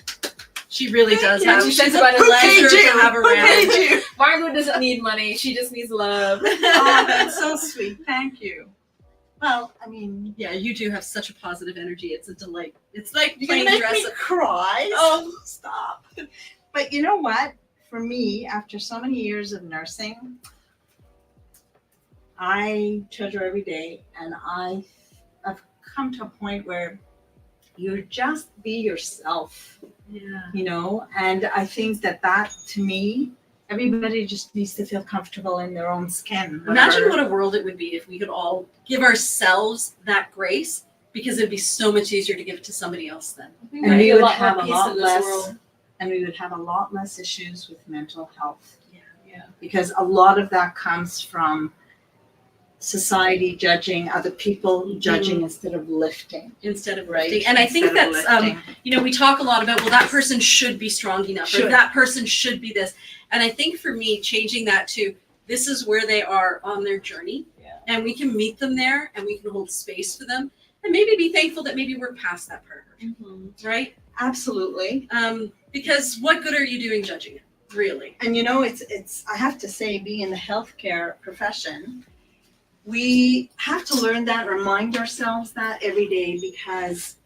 She really does Thank have. you. She's She's a about to pleasure to have Who around. paid you? Margot doesn't need money. She just needs love. Oh, that's so sweet. Thank you. Well, I mean, Yeah, you do have such a positive energy. It's a delight. It's like you're playing gonna make dress me up. cry. Oh. Stop. But you know what? For me, after so many years of nursing, I treasure every day, and I've come to a point where you just be yourself, Yeah. you know. And I think that to me, everybody just needs to feel comfortable in their own skin. Imagine what a world it would be if we could all give ourselves that grace, because it'd be so much easier to give it to somebody else then. And we A would lot have more a peace lot in this less, world. and we would have a lot less issues with mental health. Yeah. Because a lot of that comes from society judging, other people judging instead of lifting. Instead of Right. lifting. And I think Instead of that's lifting. you know, we talk a lot about, well, that person should be strong enough, or Should. that person should be this. And I think for me, changing that to this is where they are on their journey, Yeah. and we can meet them there, and we can hold space for them, and maybe be thankful that maybe we're past that part, right? Absolutely. Because what good are you doing judging it, really? And you know, it's I have to say, being in the healthcare profession, we have to learn that, remind ourselves that every day, because,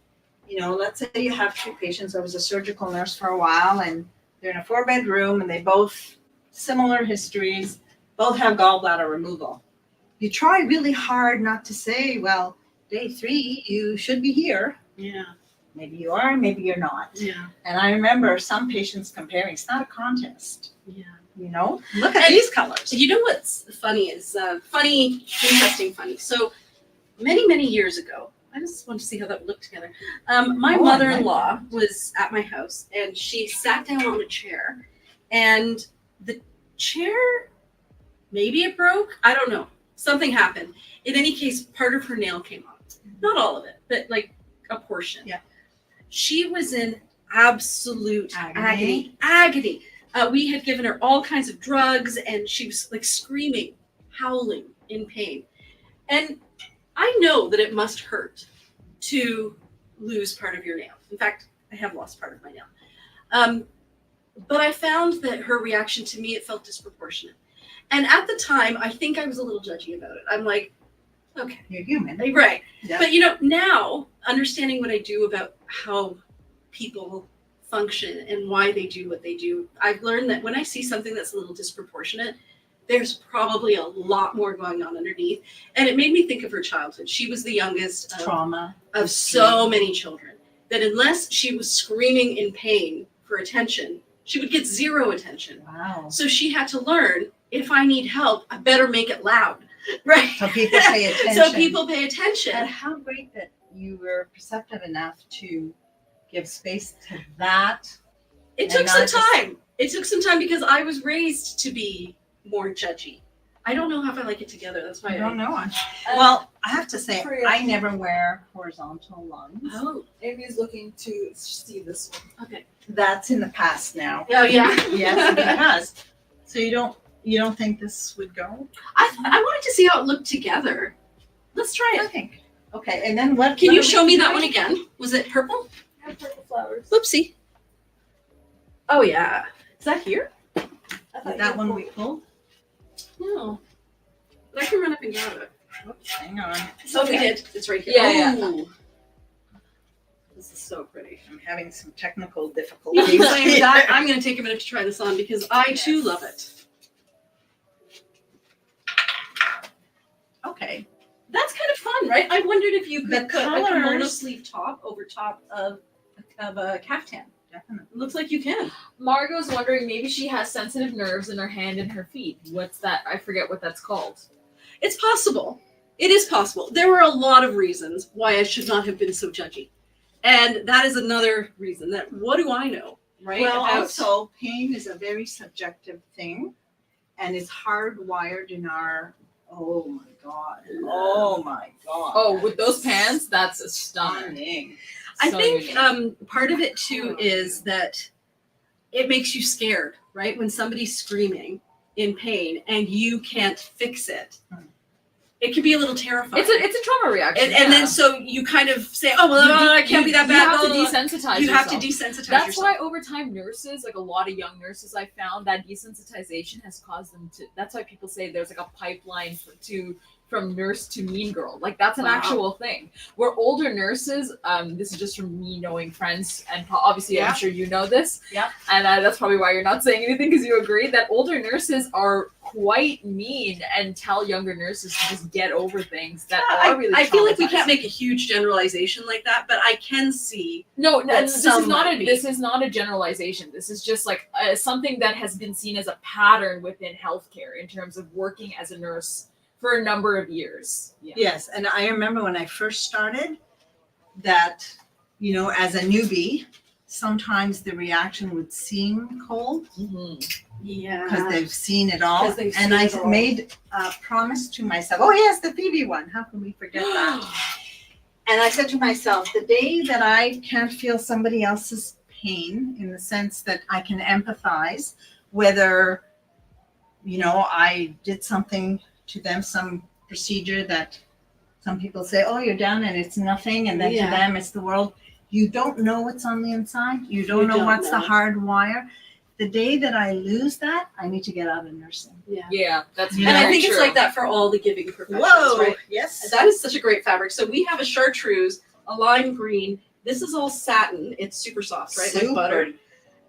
you know, let's say you have two patients. I was a surgical nurse for a while, and they're in a 4-bedroom, and they both similar histories, both have gallbladder removal. You try really hard not to say, well, day 3, you should be here. Yeah. Maybe you are, maybe you're not. Yeah. And I remember some patients comparing. It's not a contest, Yeah. you know? Look at And- these colors. You know what's funny is interesting funny. So many years ago, I just want to see how that would look together. My Oh, I mother-in-law like was at my house, and she sat down on a chair, and the chair, maybe it broke. I don't know. Something happened. In any case, part of her nail came off. Not all of it, but like a portion. Yeah. She was in absolute Agony. agony. We had given her all kinds of drugs, and she was like screaming, howling in pain. And I know that it must hurt to lose part of your nail. In fact, I have lost part of my nail. But I found that her reaction to me, it felt disproportionate. And at the time, I think I was a little judgy about it. I'm like, okay, You're human. right. Yeah. But you know, now understanding what I do about how people function and why they do what they do, I've learned that when I see something that's a little disproportionate, there's probably a lot more going on underneath. And it made me think of her childhood. She was the youngest Trauma. of so many children, that unless she was screaming in pain for attention, she would get zero attention. Wow. So she had to learn, if I need help, I better make it loud, right? So people pay attention. So people pay attention. And how great that you were perceptive enough to give space to that. It And took some not just- time. It took some time because I was raised to be more judgy. I don't know how I like it together. That's why I don't know. Um, Well, I have to say, Priya. I never wear horizontal lungs. Oh, Amy's looking to see this one. okay. That's in the past now. Oh yeah. Yes, it has. So you don't think this would go? I wanted to see how it looked together. Let's try I it. think. Okay, and then what? Can what you are we show me that doing? one again? Was it purple? I have purple flowers. Whoopsie. Oh yeah. Is that here? I thought That you one were- we pulled? No. But I can run up and grab it. Oops, hang on. Oh, we did. It's right here. Yeah, Ooh. This is so pretty. I'm having some technical difficulties. I'm going to take a minute to try this on because I too love it. Okay. That's kind of fun, right? I wondered if you The could put a kimono colors- sleeve top over top of a caftan. Definitely. It looks like you can. Margot's wondering maybe she has sensitive nerves in her hand and her feet. What's that? I forget what that's called. It's possible. It is possible. There were a lot of reasons why I should not have been so judgy. And that is another reason that what do I know, right? Well, about- also, pain is a very subjective thing, and it's hardwired in our. Oh my god! Oh my god! Oh, with those pants, that's a stunner. stunning. I So think unique. part of it too is that it makes you scared, right? When somebody's screaming in pain and you can't fix it, it can be a little terrifying. It's a trauma reaction. and then so you kind of say, oh well, I can't be that bad. You have to blah, blah, blah. desensitize You have to yourself. desensitize That's yourself. why over time nurses, like a lot of young nurses I found, that desensitization has caused them to, that's why people say there's like a pipeline from nurse to mean girl. Like that's an Wow. actual thing. Where older nurses, this is just from me knowing friends, and obviously Yeah. I'm sure you know this. Yeah. And that's probably why you're not saying anything, because you agree that older nurses are quite mean and tell younger nurses to just get over things that are really I feel like we can't traumatizing. make a huge generalization like that, but I can see. No, that this is some not might a be. this is not a generalization. This is just like something that has been seen as a pattern within healthcare in terms of working as a nurse for a number of years. Yeah. Yes, and I remember when I first started that, you know, as a newbie, sometimes the reaction would seem cold Yeah. because they've seen it all. 'Cause they've And seen I it all. made a promise to myself. Oh yes, the Phoebe one. How can we forget that? And I said to myself, the day that I can't feel somebody else's pain in the sense that I can empathize, whether, you know, I did something to them, some procedure that some people say, oh, you're done and it's nothing. And then Yeah. to them, it's the world. You don't know what's on the inside. You don't know don't what's the know. hard wire. The day that I lose that, I need to get out of nursing. Yeah. Yeah, that's You And know, I think true. it's like that for all the giving professions, right? Yes. That is such a great fabric. So we have a chartreuse, a lime green. This is all satin. It's super soft, right? Like Super. butter.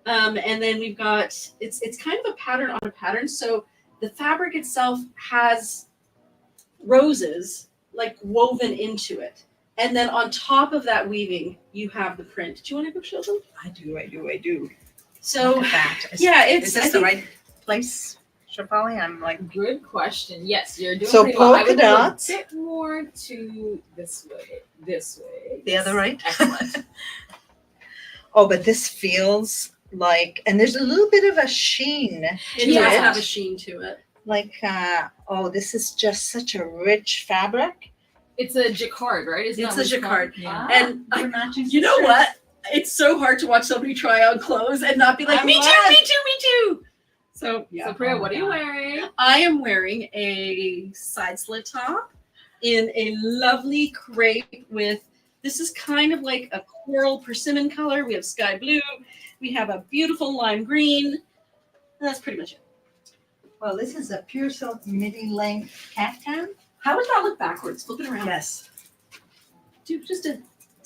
And then we've got it's kind of a pattern on a pattern. So the fabric itself has roses like woven into it. And then on top of that weaving, you have the print. Do you want to go show them? I do. So Look at that. yeah, it's Is this the right place, Shapali? I'm like, Good question. Yes, you're doing So pretty well. I polka would go a dots. bit more to this way. This way. the other right? Excellent. Oh, but this feels like, and there's a little bit of a sheen it to does it. have a sheen to it. Like, oh, this is just such a rich fabric. It's a jacquard, right? Isn't It's that what a called? jacquard. Yeah. And We're matching you know sisters. what? It's so hard to watch somebody try on clothes and not be like, I'm me too, glad. me too, me too. So yeah, So Priya, what are you wearing? I am wearing a side slit top in a lovely crepe with, this is kind of like a coral persimmon color. We have sky blue. We have a beautiful lime green. And that's pretty much it. Well, this is a pure silk midi length caftan. How would that look backwards? Flip it around. Yes. Do just a spin.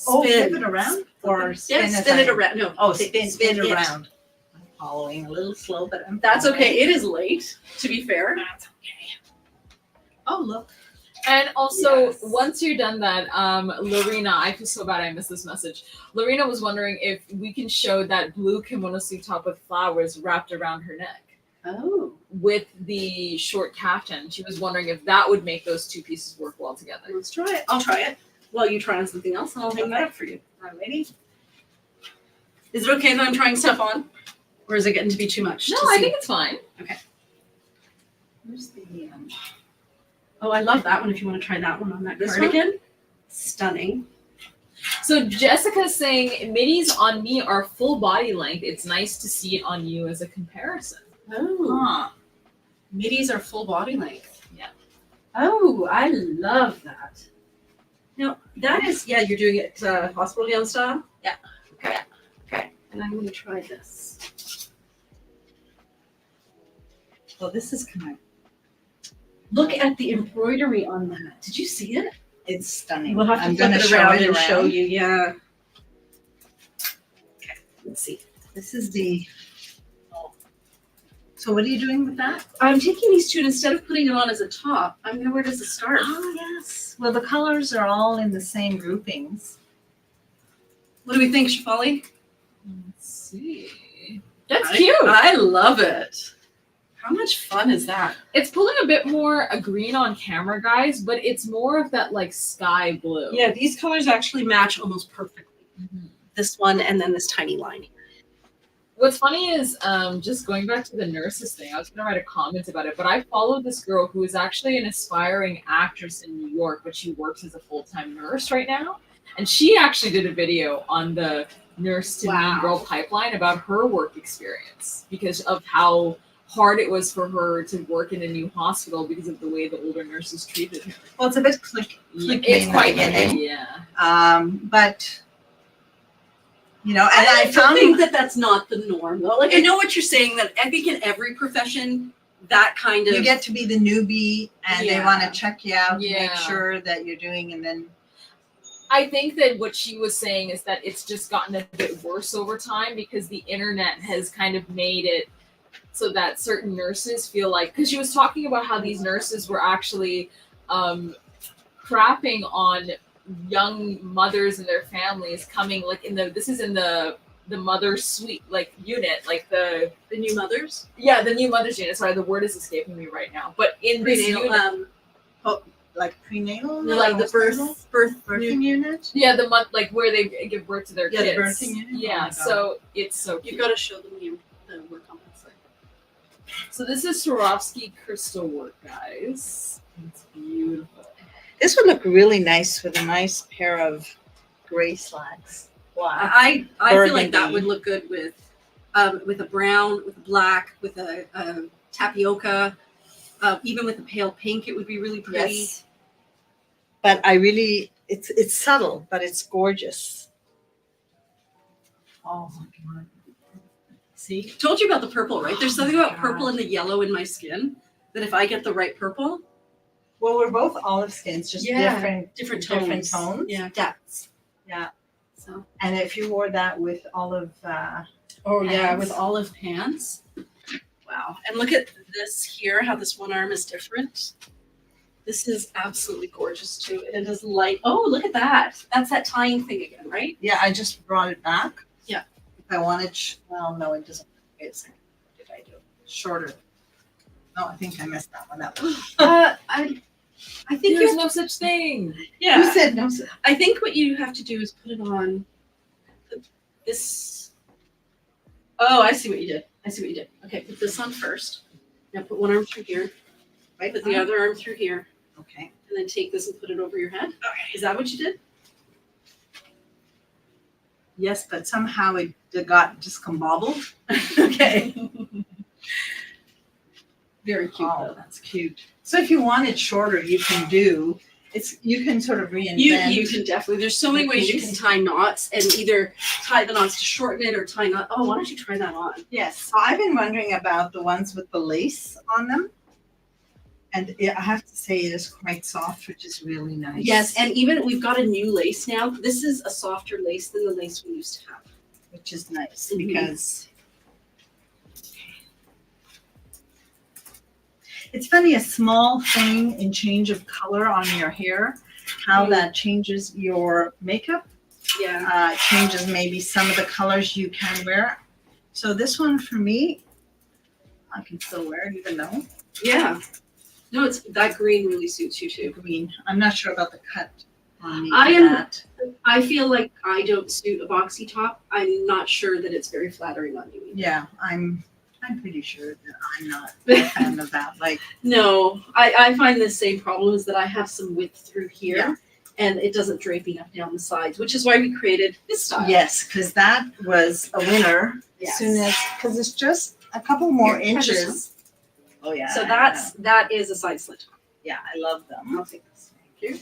Oh, flip it around or spin Yeah, it spin it around? around. No. Oh, spin it it. around. I'm following a little slow, but I'm That's following. okay. It is late, to be fair. That's okay. Oh, look. And also, Yes. once you're done that, Lorena, I feel so bad I missed this message. Lorena was wondering if we can show that blue kimono sleeve top with flowers wrapped around her neck Oh. with the short caftan. She was wondering if that would make those two pieces work well together. Let's try it. I'll try it. Well, you try on something else, and I'll hang that up for you. Alrighty. Is it okay that I'm trying stuff on, or is it getting to be too much? No, to I see? think it's fine. Where's the Oh, I love that one. If you want to try that one on that This cardigan, stunning. So Jessica's saying middies on me are full body length. It's nice to see it on you as a comparison. Oh, Huh. middies are full body length. Yeah. Oh, I love that. Now that is, yeah, you're doing it hospital gown style. Yeah. Okay. Okay. And I'm going to try this. Well, this is kind of, Look at the embroidery on that. Did you see it? it's stunning. We'll have to I'm flip gonna it show around it and show around. you. Yeah. Okay. Let's see. This is the, so what are you doing with that? I'm taking these two and instead of putting it on as a top, I'm gonna wear it as a scarf. Oh, yes. Well, the colors are all in the same groupings. What do we think, Shafali? Let's see. That's cute. I love it. How much fun is that? It's pulling a bit more a green on camera, guys, but it's more of that like sky blue. Yeah, these colors actually match almost perfectly. Mhm. This one and then this tiny line. What's funny is just going back to the nurses thing, I was gonna write a comment about it, but I followed this girl who is actually an aspiring actress in New York, but she works as a full-time nurse right now. And she actually did a video on the nurse to mean girl pipeline about her work experience because of how hard it was for her to work in a new hospital because of the way the older nurses treated her. Well, it's a bit clicky. It's quite beginning. yeah. But, you know, and I still found think that that's not the norm though. Like I know what you're saying, that I think in every profession that kind of you get to be the newbie and they Yeah. want to check you out to make Yeah. sure that you're doing, and then I think that what she was saying is that it's just gotten a bit worse over time because the internet has kind of made it so that certain nurses feel like, because she was talking about how these nurses were actually crapping on young mothers and their families coming like in the mother suite like unit, like the new mothers. the new mothers unit. Sorry, the word is escaping me right now. But in this unit, like prenatal, like the birthing unit. yeah, the month like where they give birth to their Yeah, the kids. birthing unit? Oh Yeah, my God. so it's so cute. You've got to show them the work on that side. So this is Swarovski crystal work, guys. It's beautiful. This would look really nice with a nice pair of gray slacks. Wow. I feel like that Burgundy. would look good with a brown, with a black, with a tapioca, even with a pale pink. It would be really pretty. Yes. But I really, it's subtle, but it's gorgeous. Oh my God. See, told you about the purple, right? There's something about purple and the yellow in my skin that if I get the right purple, Well, we're both olive skins, just different different tones. tones. Yeah, depths. Yeah. So. And if you wore that with olive, Oh yeah, pants. with olive pants. Wow. And look at this here, how this one arm is different. This is absolutely gorgeous too. It is light. Oh, look at that. That's that tying thing again, right? yeah, I just brought it back. Yeah. If I wanted, well, no, it doesn't. It's, what did I do? Shorter. No, I think I messed that one up. I think There's you're, no such thing. yeah. You said no. I think what you have to do is put it on this. Oh, I see what you did. Okay, put this on first. Now put one arm through here. Right. Put the other arm through here. Okay. And then take this and put it over your head. Is that what you did? Yes, but somehow it got discombobbled. Okay. Very cute Oh, though. that's cute. So if you want it shorter, you can do. You can sort of reinvent. You can definitely. There's so many ways you can tie knots and either tie the knots to shorten it or tie knot. Oh, why don't you try that on? Yes, I've been wondering about the ones with the lace on them, and I have to say it is quite soft, which is really nice. Yes, and even we've got a new lace now. This is a softer lace than the lace we used to have. which is nice Mhm. because it's funny, a small thing in change of color on your hair, how that changes your makeup, Yeah. changes maybe some of the colors you can wear. So this one for me, I can still wear it even though Yeah. No, it's that green really suits you too. green. I'm not sure about the cut on me. I for am- that. I feel like I don't suit a boxy top. I'm not sure that it's very flattering on you. Either. Yeah, I'm pretty sure that I'm not a fan of that. Like, No, I find the same problem is that I have some width through here. Yeah. And it doesn't drape enough down the sides, which is why we created this style. yes, because that was a winner. Yes. As soon as, because it's just a couple more Here, try this inches. Oh yeah. So that is a side slit. yeah, I love them. I'll take this. Thank you.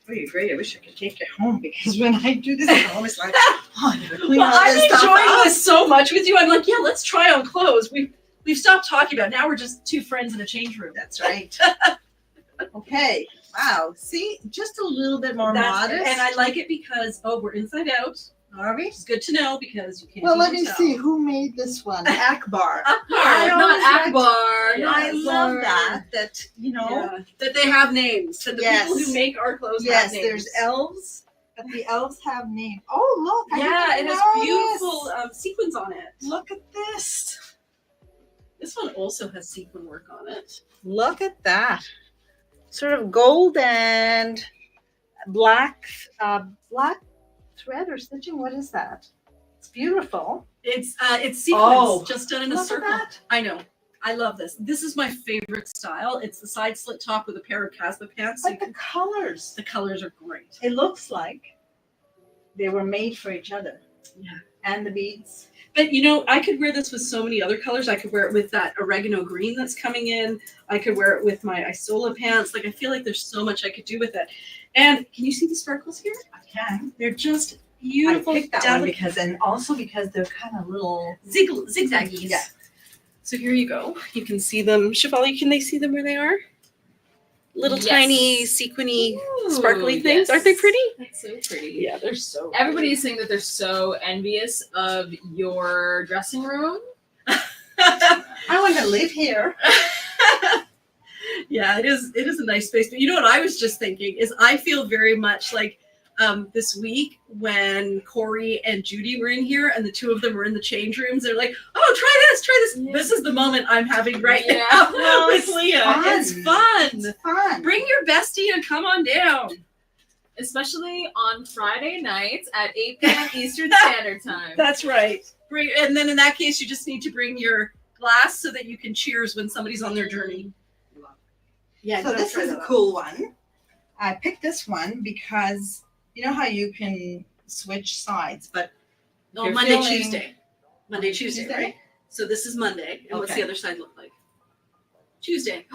Oh, you're great. I wish I could take it home because when I do this, I'm always like, oh, I gotta clean Well, all I'm this stuff enjoying up. this so much with you. I'm like, yeah, let's try on clothes. we've stopped talking about it. Now we're just two friends in a change room. That's right. Okay. Wow. See, just a little bit more modest. And I like it because we're inside out. Are we? It's good to know because you can't. Well, even let me tell. see who made this one. Akbar. Akbar, not Akbar. Yeah, I love that. That that they have names. That the people who make our clothes have names. Yes, there's elves, but the elves have names. Oh, look! I it didn't has notice. beautiful sequins on it. Look at this. This one also has sequin work on it. Look at that. Sort of gold and black thread or stitching. What is that? It's beautiful. It's sequins just done in a circle. That. I know. I love this. This is my favorite style. It's the side slit top with a pair of Caspa pants. But the colors. The colors are great. It looks like they were made for each other. Yeah. And the beads. But I could wear this with so many other colors. I could wear it with that oregano green that's coming in. I could wear it with my Isola pants. Like, I feel like there's so much I could do with it. And can you see the sparkles here? I can. They're just beautiful. I picked that one because they're kind of little zigzaggies. Yeah. So here you go. You can see them. Shivali, can they see them where they are? Little Yes. tiny, sequiny, Ooh, sparkly things. yes. Aren't they pretty? That's so pretty. Yeah, they're so Everybody's saying that they're so envious of your dressing room. I want to live here. Yeah, it is a nice space. But you know what I was just thinking is I feel very much like this week when Corey and Judy were in here and the two of them were in the change rooms. They're like, oh, try this. Yeah. This is the moment I'm having right Yeah. now Well, with Leah. It's fun. It's fun. Bring your bestie and come on down. Especially on Friday nights at 8 p.m. Eastern Standard Time. That's right. And then in that case, you just need to bring your glass so that you can cheers when somebody's on their journey. Yeah. So this is a cool one. I picked this one because you know how you can switch sides, but No, you're Monday, feeling- Tuesday. Monday, Tuesday, Tuesday? right? So this is Monday. And what's Okay. the other side look like? Tuesday.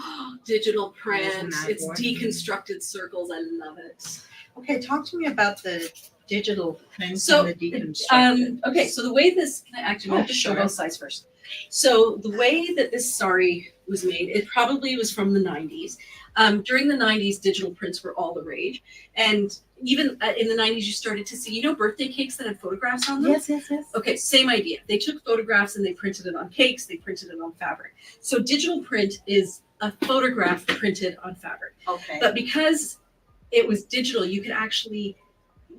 Digital print. Isn't that It's gorgeous? deconstructed circles. I love it. okay, talk to me about the digital print So, and the deconstructed. okay, so the way this, can I actually, I'm going to show sure. both sides first. So the way that this sari was made, it probably was from the 90s. During the 90s, digital prints were all the rage. And even in the 90s, you started to see, birthday cakes that had photographs on them? Yes. Okay, same idea. They took photographs and they printed it on cakes, they printed it on fabric. So digital print is a photograph printed on fabric. Okay. But because it was digital, you could actually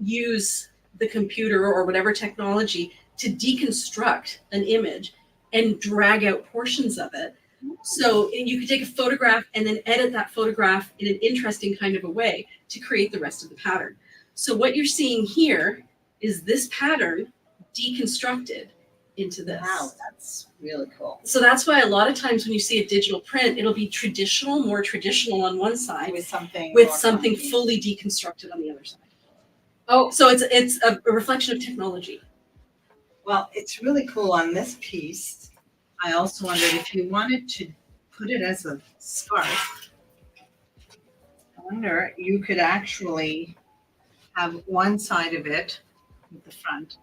use the computer or whatever technology to deconstruct an image and drag out portions of it. So you could take a photograph and then edit that photograph in an interesting kind of a way to create the rest of the pattern. So what you're seeing here is this pattern deconstructed into this. Wow, that's really cool. So that's why a lot of times when you see a digital print, it'll be traditional, more traditional on one side, With something with more something funky. fully deconstructed on the other side. Oh, So it's a reflection of technology. Well, it's really cool on this piece. I also wondered if you wanted to put it as a scarf. I wonder you could actually have one side of it with the front.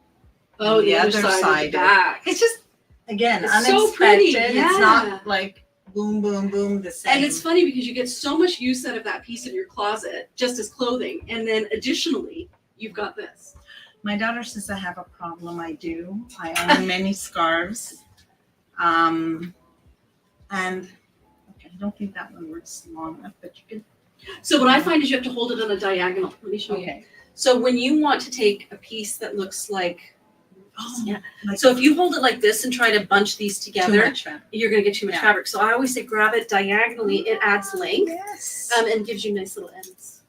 Oh, and the other side, the back. It's just again It's unexpected. so pretty, It's yeah. not like boom, boom, boom the same. And it's funny because you get so much use out of that piece in your closet just as clothing. And then additionally, you've got this. My daughter says I have a problem. I do. I own many scarves. And okay, I don't think that one works long enough, but you can. So what I find is you have to hold it on a diagonal. Let me show you. Okay. So when you want to take a piece that looks like, Yeah. Like so if you hold it like this and try to bunch these too together, much fabric. you're going to get too much Yeah. fabric. So I always say grab it diagonally. It adds length. Yes. And gives you nice little ends.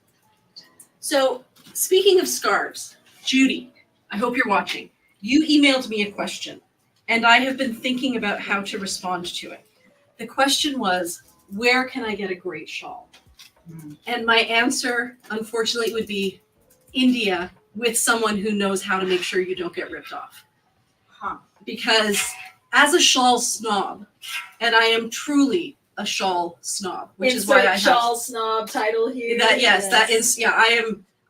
So speaking of scarves, Judy, I hope you're watching. You emailed me a question, and I have been thinking about how to respond to it. The question was, where can I get a great shawl? And my answer, unfortunately, would be India with someone who knows how to make sure you don't get ripped off. Huh. Because as a shawl snob, and I am truly a shawl snob, which is why I have shawl snob title here. that. Yes, that is. Yeah,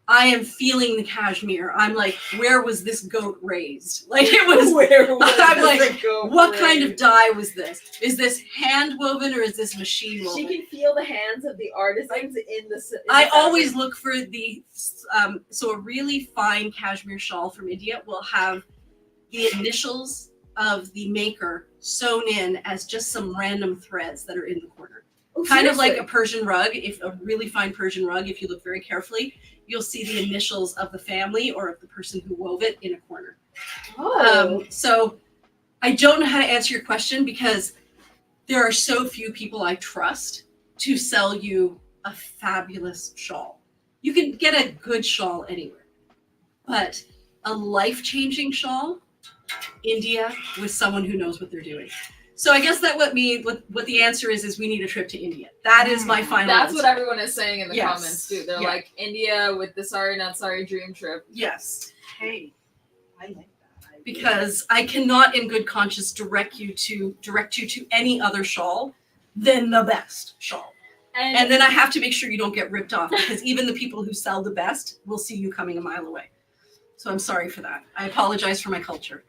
I am feeling the cashmere. I'm like, where was this goat raised? Like it was. Where was I'm like, Go what kind of dye was this? Is this hand woven or is this machine woven? She can feel the hands of the artisans in the. I always look for the so a really fine cashmere shawl from India will have the initials of the maker sewn in as just some random threads that are in the corner. Kind of like a Persian rug. If a really fine Persian rug, if you look very carefully, you'll see the initials of the family or of the person who wove it in a corner. So I don't know how to answer your question because there are so few people I trust to sell you a fabulous shawl. You can get a good shawl anywhere, but a life-changing shawl, India, with someone who knows what they're doing. So I guess that what the answer is we need a trip to India. That is my final That's answer. what everyone is saying in the Yes. comments too. They're Yeah. like India with the sariKNOTsari dream trip. Yes, Hey, I like that. because I cannot in good conscience direct you to any other shawl than the best shawl. And then I have to make sure you don't get ripped off because even the people who sell the best will see you coming a mile away. So I'm sorry for that. I apologize for my culture.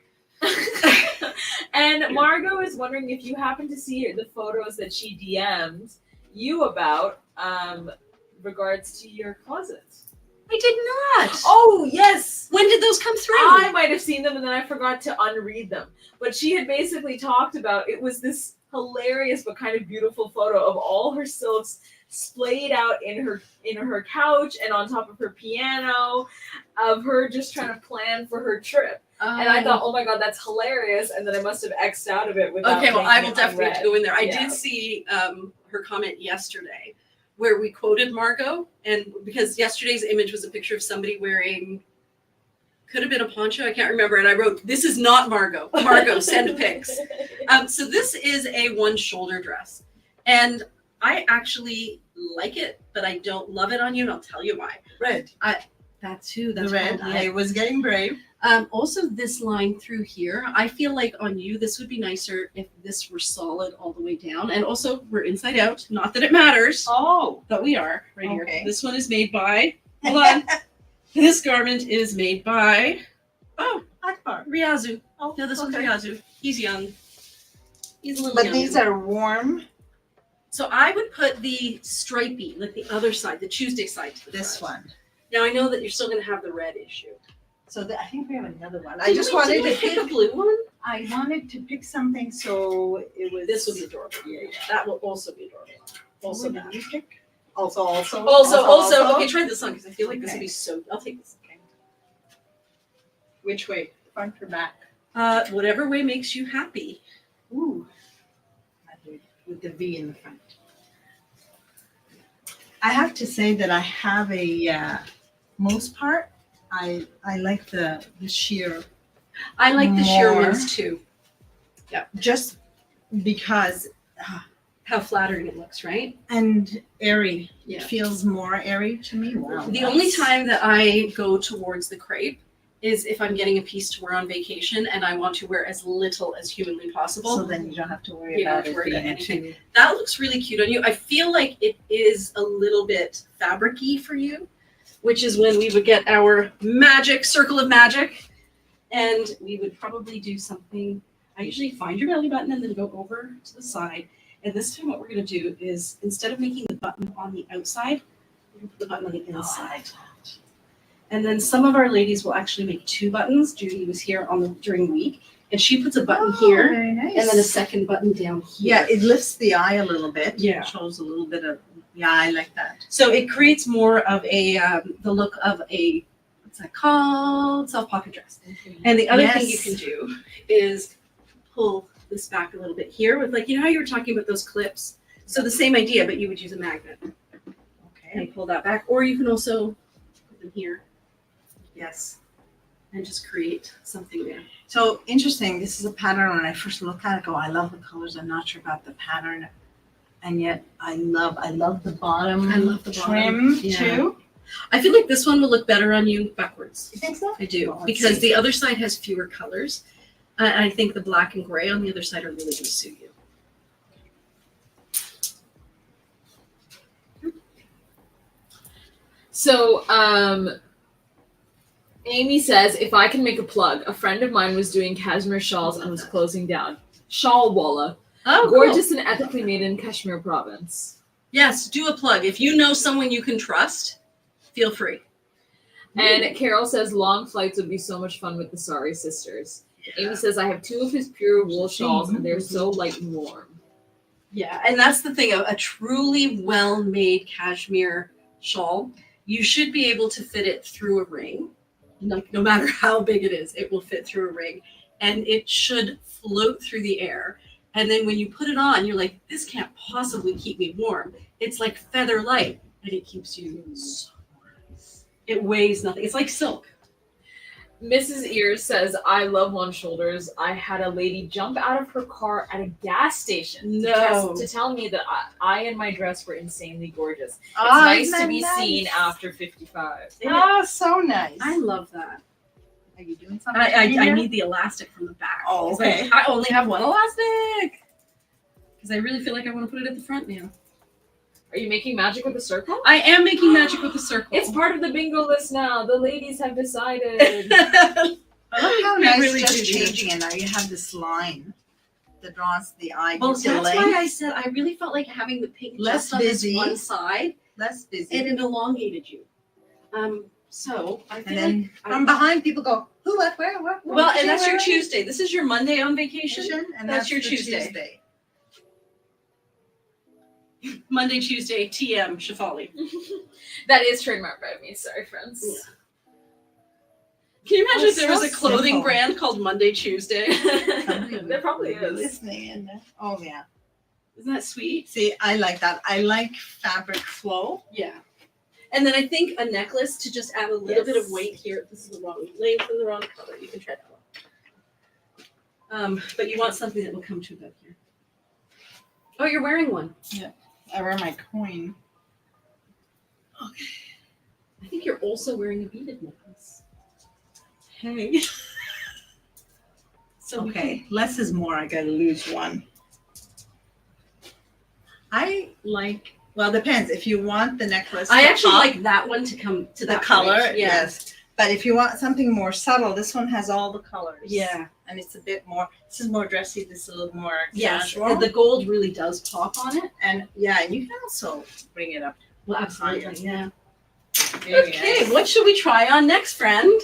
And Margot is wondering if you happen to see the photos that she DM'd you about regards to your closet. I did not. Oh, yes. When did those come through? I might have seen them and then I forgot to unread them. But she had basically talked about, it was this hilarious but kind of beautiful photo of all her silks splayed out in her couch and on top of her piano, of her just trying to plan for her trip. And I thought, oh my god, that's hilarious. And then I must have X'd out of it without. Okay, well, I will making it definitely have to go in there. I Yeah. did see her comment yesterday where we quoted Margot, and because yesterday's image was a picture of somebody wearing, could have been a poncho, I can't remember, and I wrote, "This is not Margot. Margot, send pics." So this is a one-shoulder dress, and I actually like it, but I don't love it on you, and I'll tell you why. Red. That too. The That's red. probably it. I was getting brave. Also, this line through here, I feel like on you, this would be nicer if this were solid all the way down. And also, we're inside out. Not that it matters, Oh. but we are right Okay. here. This one is made by, hold on. This garment is made by, Akbar. Riazu. Oh, No, this one's okay. Riazu. He's young. He's a little But young. these are warm. So I would put the stripey, like the other side, the Tuesday side to the This front. one. Now I know that you're still going to have the red issue. So I think we have another one. I Did just we- wanted did we to pick pick. a blue one. I wanted to pick something so it was. This will be adorable. Yeah. That will also be adorable. Also What that. did you pick? Also. Okay, try this on because I feel like this will Okay. be so. I'll take this. Okay. Which way? Front or back? Whatever way makes you happy. Ooh. I do, with the V in the front. I have to say that I have a most part. I like the sheer I like the sheer More. ones too. just because How flattering it looks, right? and airy. Yeah. It feels more airy to me. Wow. The only time that I go towards the crepe is if I'm getting a piece to wear on vacation and I want to wear as little as humanly possible. So then you don't have to worry You don't about have to it worry about being anything. too. That looks really cute on you. I feel like it is a little bit fabricy for you, which is when we would get our magic circle of magic, and we would probably do something. I usually find your belly button and then go over to the side. And this time, what we're going to do is instead of making the button on the outside, we're going to put the button on the inside. And then some of our ladies will actually make two buttons. Judy was here during the week, and she puts a button here Very nice. and then a second button down here. Yeah, it lifts the eye a little bit. Yeah. Shows a little bit of. Yeah, I like that. So it creates more of a the look of a, what's that called? Self-pocket dress. And the other thing you Yes. can do is pull this back a little bit here with, like, you know how you were talking about those clips? So the same idea, but you would use a magnet Okay. and pull that back. Or you can also put them here Yes. and just create something there. So interesting. This is a pattern. When I first look at it, I go, I love the colors. I'm not sure about the pattern, and yet I love the bottom. I love the trim bottom. Yeah. too. I feel like this one will look better on you backwards. You think so? I do, Well, let's because see. the other side has fewer colors. And I think the black and gray on the other side are really going to suit you. So, Amy says, if I can make a plug, a friend of mine was doing cashmere shawls and was closing down. Shawl Walla. Oh, Gorgeous and ethically made in Kashmir province. Yes, do a plug. If you know someone you can trust, feel free. And Carol says, long flights would be so much fun with the Sari sisters. Amy says, I have 2 of his pure wool shawls and they're so light and warm. Yeah, and that's the thing. A truly well-made cashmere shawl, you should be able to fit it through a ring. Like, no matter how big it is, it will fit through a ring. And it should float through the air. And then when you put it on, you're like, this can't possibly keep me warm. It's like feather light, and it keeps you so nice. It weighs nothing. It's like silk. Mrs. Ears says, I love one shoulders. I had a lady jump out of her car at a gas station to tell me that I and my dress were insanely gorgeous. It's nice to be seen after 55. Oh, so nice. I love that. Are you doing something? I need the elastic from the back. Oh, 'Cause okay. I only have one elastic. Because I really feel like I want to put it at the front now. Are you making magic with a circle? I am making magic with a circle. It's part of the bingo list now. The ladies have decided. I love how We nice really just do. changing it. Now you have this line that draws the eye. Well, gives you that's length. why I said I really felt like having the pink Less just on busy. this one side, Less busy. and it elongated you. So I feel And then like from behind, people go, who, what, where, what? well, what, and that's your where? Tuesday. This is your Monday on vacation. And That's your the Tuesday. Monday, Tuesday, TM, Shafali. That is trademarked by me. Sorry, friends. Can you imagine Oh, if there was a so clothing simple. brand called Monday, Tuesday? There probably is. Listening in there. Oh, yeah. Isn't that sweet? See, I like that. I like fabric flow. Yeah. And then I think a necklace to just add a little bit of Yes. weight here. This is the wrong length and the wrong color. You can try that one. But you want something that will come to about here. Oh, you're wearing one. I wear my coin. I think you're also wearing a beaded necklace. Hey. So we Okay, less is more. I gotta lose one. I like, well, depends. If you want the necklace, I to actually pop, like that one to come to the that color. point. Yeah. Yes. But if you want something more subtle, this one has all the colors. Yeah. And it's a bit more, this is more dressy, this is a little more Yes. casual. The gold really does pop on it. And yeah, and you can also bring it up. Well, absolutely. Yeah. Very Okay, nice. what should we try on next, friend?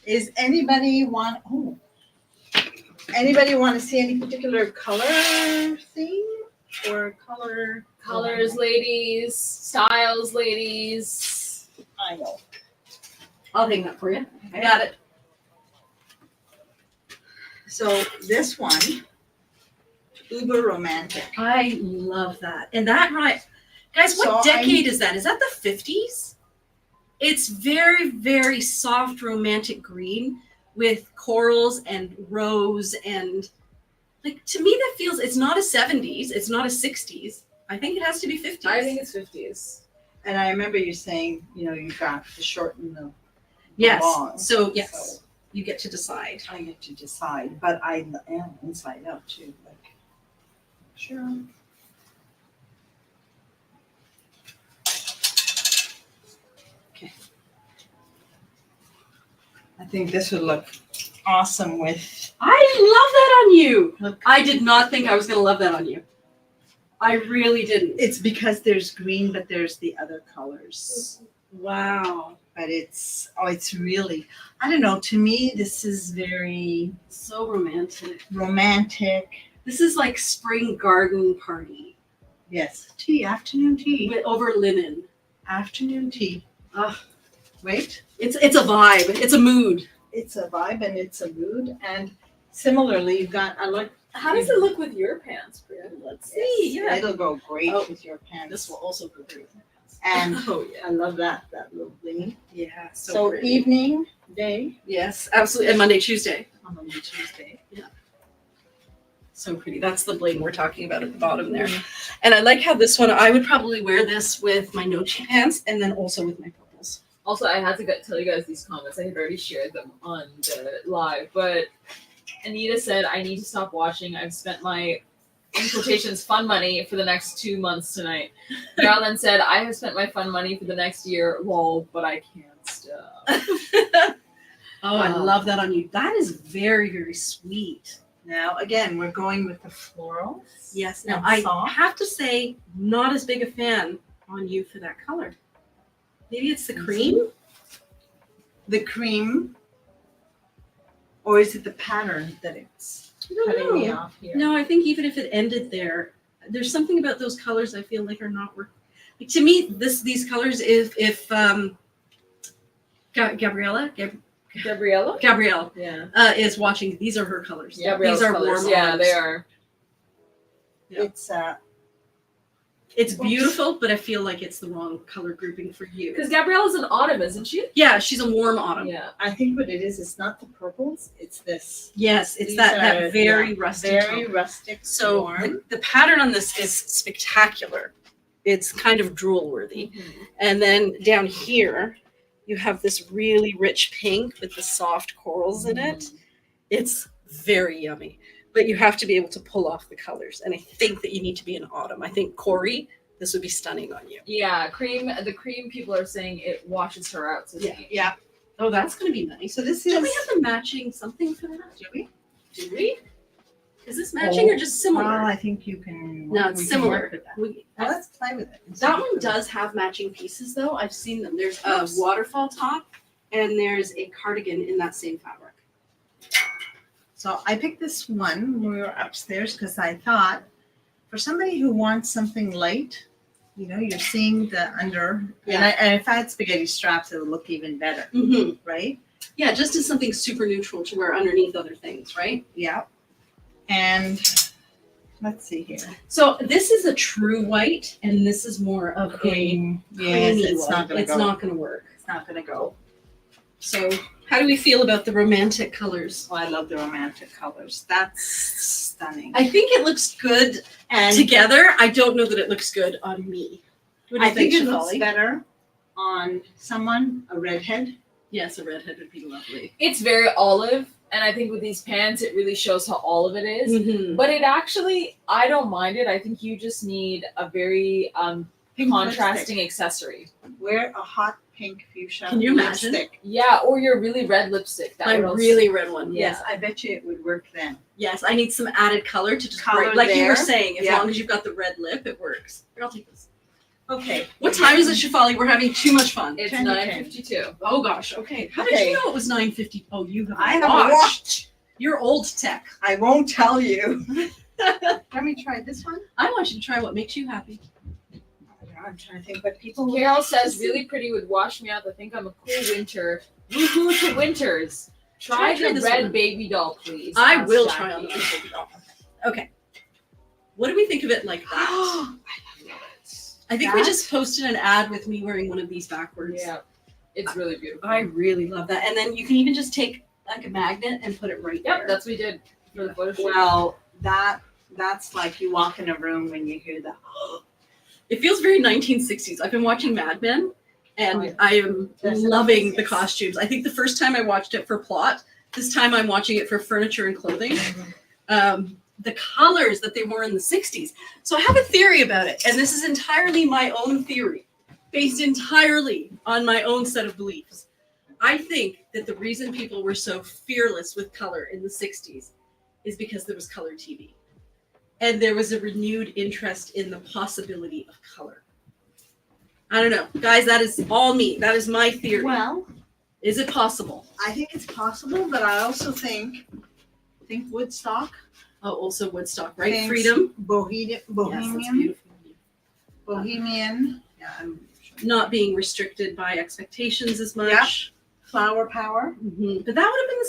Is anybody want, anybody want to see any particular color theme or color? Colors, ladies. Styles, ladies. I know. I'll hang that for you. I Got it. So this one, uber romantic. I love that. And that, right. Guys, what So decade is that? Is that the 50s? It's very, very soft, romantic green with corals and rose. And like, to me, that feels, it's not a 70s. It's not a 60s. I think it has to be 50s. I think it's 50s. And I remember you saying, you got the short and the yes. long. So, yes, you get to decide. I get to decide, but I am inside out too. Like, sure. Okay. I think this would look awesome with. I love that on you. Look, I did not think I was going to love that on you. I really didn't. it's because there's green, but there's the other colors. Wow. But it's really, I don't know. To me, this is very So romantic. romantic. This is like spring garden party Yes, tea, afternoon tea, with over linen. afternoon tea. Ah, Wait, it's a vibe. It's a mood. it's a vibe and it's a mood. And similarly, you've got, I like. How does it look with your pants, Priya? Let's see. Yeah. It'll go great Oh, with your pants. This will also go great with my pants. And Oh yeah. I love that little blingy. Yeah. So pretty. evening, day, Yes, absolutely. And Monday, Tuesday. on Monday, Tuesday. So pretty. That's the bling we're talking about at the bottom there. And I like how this one, I would probably wear this with my no-chi pants and then also with my purples. Also, I had to tell you guys these comments. I had already shared them on the live, but Anita said, I need to stop watching. I've spent my, in quotations, fun money for the next 2 months tonight. Meryl then said, I have spent my fun money for the next year, lol, but I can't stop. Oh, I love that on you. That is very, very sweet. Now, again, we're going with the florals. Yes. Now, And I soft. have to say, not as big a fan on you for that color. Maybe it's the cream? The cream, or is it the pattern that it's I don't cutting me know. off here? No, I think even if it ended there, there's something about those colors I feel like are not working. Like, to me, these colors, if Gabrielle Yeah. is watching, these are her colors. Yeah, these are colors. warm Yeah, olives. they are. Yeah. It's beautiful, but I feel like it's the wrong color grouping for you. Because Gabriella's an autumn, isn't she? Yeah, she's a warm autumn. Yeah. I think what it is, it's not the purples, it's this. Yes, it's These that are, very yeah, rustic very tone. rustic, So warm. the pattern on this is spectacular. It's kind of drool worthy. And then down here, you have this really rich pink with the soft corals in it. It's very yummy. But you have to be able to pull off the colors. And I think that you need to be in autumn. I think Corey, this would be stunning on you. Yeah, the cream people are saying it washes her out. So Yeah. Oh, that's going to be nice. So this Do we is. have the matching something for that? Do we? Do we? Is this matching or just similar? Well, I think you can. No, we it's can similar. work with that. Well, let's play with it. That one does have matching pieces though. I've seen them. There's a waterfall top and there's a cardigan in that same fabric. So I picked this one when we were upstairs because I thought for somebody who wants something light, you know, you're seeing the under. Yeah. And if I had spaghetti straps, it would look even better, Mm-hmm. right? Yeah, just as something super neutral to wear underneath other things, right? Yeah. And let's see here. So this is a true white and this is more of a Cream. Yes, creamy it's white. not gonna It's go. not going to work. It's not gonna go. So how do we feel about the romantic colors? Oh, I love the romantic colors. That's stunning. I think it looks good And together. I don't know that it looks good on me. What do you I think it Shefali? looks better on someone, a redhead. Yes, a redhead would be lovely. It's very olive, and I think with these pants, it really shows how olive it is. Mm-hmm. But it actually, I don't mind it. I think you just need a very Pink contrasting accessory. lipstick. Wear a hot pink fuchsia Can you imagine? lipstick. Yeah, or your really red lipstick. That My would also- really red one. Yeah. Yes, I bet you it would work then. Yes, I need some added color to just Color break. Like you were there. saying, as Yeah. long as you've got the red lip, it works. Here, I'll take this. Okay. What time is it, Shefali? We're having too much fun. It's 10 to 9:52. Oh gosh. Okay. How did Okay. you know it was 9:50? Oh, you have I have a watch. watch. You're old tech. I won't tell you. Let me try this one. I want you to try what makes you happy. I'm trying to think what people would Carol says, really pretty would wash me out. I think I'm a cool winter. Woohoo to winters. Try Try the this red one. baby doll, please. I asked will Jackie. try on the baby doll. Okay. What do we think of it like that? I I think we That- just posted an ad with me wearing one of these backwards. Yeah, it's really beautiful. I really love that. And then you can even just take like a magnet and put it right Yep, there. that's what we did for the photo shoot. Well, that's like you walk in a room when you hear the It feels very 1960s. I've been watching Mad Men, and Oh, yeah. I am Yes, loving yes. the costumes. I think the first time I watched it for plot, this time I'm watching it for furniture and clothing. The colors that they wore in the 60s. So I have a theory about it, and this is entirely my own theory, based entirely on my own set of beliefs. I think that the reason people were so fearless with color in the 60s is because there was color TV. And there was a renewed interest in the possibility of color. I don't know. Guys, that is all me. That is my theory. well, Is it possible? I think it's possible, but I also think Woodstock. Oh, also Woodstock, right? Thanks. Freedom. Bohemian. Yes, that's Bohemian. beautiful. Bohemian. Yeah, I'm sure. Not being restricted by expectations as much. Flower power. Mhm. But that would have been the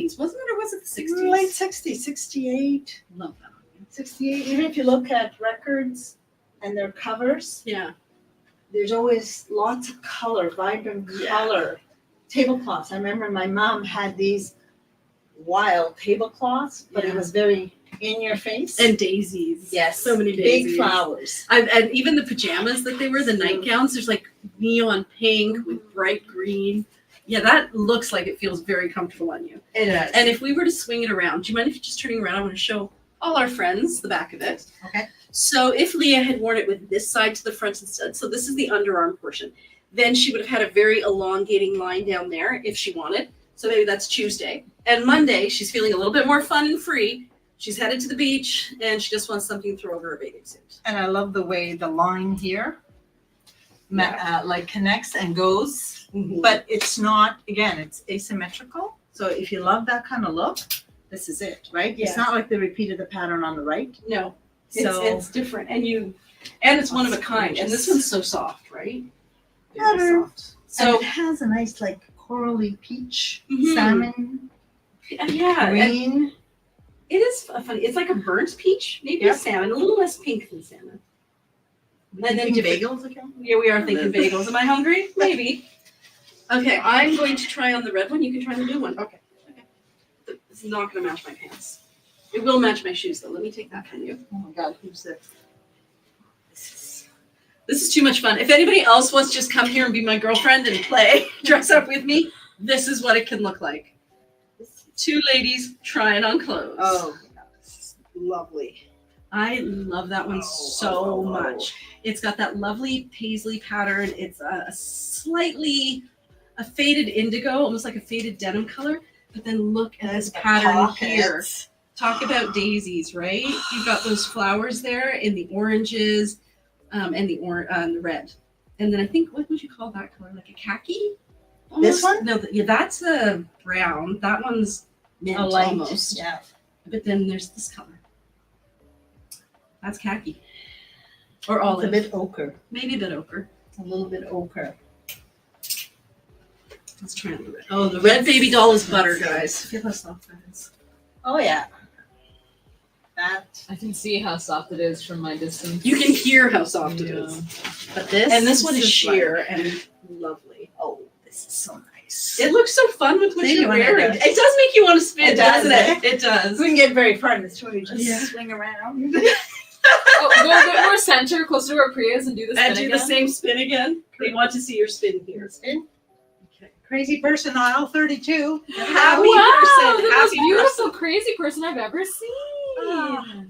70s, wasn't it? Or was it the 60s? Late 60s, 68. Love that. 68. Even if you look at records and their covers, Yeah. there's always lots of color, vibrant color. Tablecloths. I remember my mom had these wild tablecloths, but it Yeah. was very in your face. And daisies. yes, So many daisies. big flowers. And even the pajamas that they wear, the nightgowns, there's like neon pink with bright green. Yeah, that looks like it feels very comfortable on you. It is. And if we were to swing it around, do you mind if you're just turning around? I want to show all our friends the back of it. Okay. So if Leah had worn it with this side to the front instead, so this is the underarm portion, then she would have had a very elongating line down there if she wanted. So maybe that's Tuesday. And Monday, she's feeling a little bit more fun and free. She's headed to the beach and she just wants something to throw over her bathing suit. And I love the way the line here like connects and goes, but it's not, again, it's asymmetrical. So if you love that kind of look, this is it, right? Yeah. It's not like they repeated the pattern on the right. No, So it's different. And it's one of a kind. And this one's so soft, right? Very Butter. soft. So So it has a nice like corally peach, Mhm. salmon, yeah, and green. it is funny. It's like a burnt peach, maybe Yeah. a salmon, a little less pink than salmon. And then Thinking different- bagels again? Yeah, we are thinking bagels. Am I hungry? Maybe. Okay, I'm going to try on the red one. You can try the blue one. Okay. This is not going to match my pants. It will match my shoes, though. Let me take that from you. Oh my God, who's this? This is too much fun. If anybody else wants to just come here and be my girlfriend and play, dress up with me, this is what it can look like. Two ladies trying on clothes. Oh, this is lovely. I love that one so much. It's got that lovely paisley pattern. It's a slightly a faded indigo, almost like a faded denim color. But then look at this pattern here. Pockets. Talk about daisies, right? You've got those flowers there in the oranges and the red. And then I think, what would you call that color? Like a khaki? This one? No, yeah, that's a brown. That one's mint A light, almost. yeah. But then there's this color. That's khaki. Or It's olive. a bit ochre. Maybe a bit ochre. A little bit ochre. Let's try on the red. Oh, the red baby doll is butter, guys. Feel how soft that is. Oh yeah. That. I can see how soft it is from my distance. You can hear how soft it Yeah. is. But this. And this one is just sheer like- and lovely. Oh, this is so nice. It looks so fun with what Maybe you're when it wearing. does. It does make you want to spin, It does, doesn't it? It does. We can get very far in this. We just Yeah. swing around. Oh, go a bit more center, closer to our Prius, and do the spin And do the again. same spin again. They want to see your spin here. Spin. Okay. Crazy person aisle 32. Happy Wow, person. the most Happy beautiful person. crazy person I've ever seen.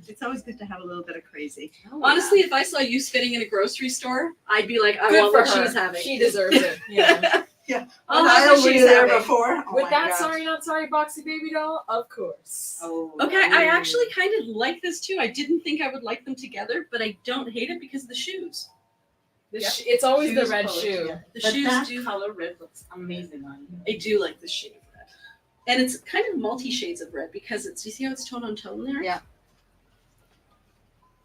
It's always good to have a little bit of crazy. Honestly, if I saw you spinning in a grocery store, I'd be like, I Good want for what her. she's having. She deserves it. Yeah. I'll What have aisle what were she's you there having. before? Oh With my that gosh. sorry not sorry boxy baby doll, of course. Oh. Okay, I actually kind of like this too. I didn't think I would like them together, but I don't hate it because of the shoes. It's always the Shoes red colors, shoe. yeah. The But shoes that do. color red looks amazing on you. I do like the shade of red. And it's kind of multi shades of red because it's, you see how it's tone on tone there? Yeah.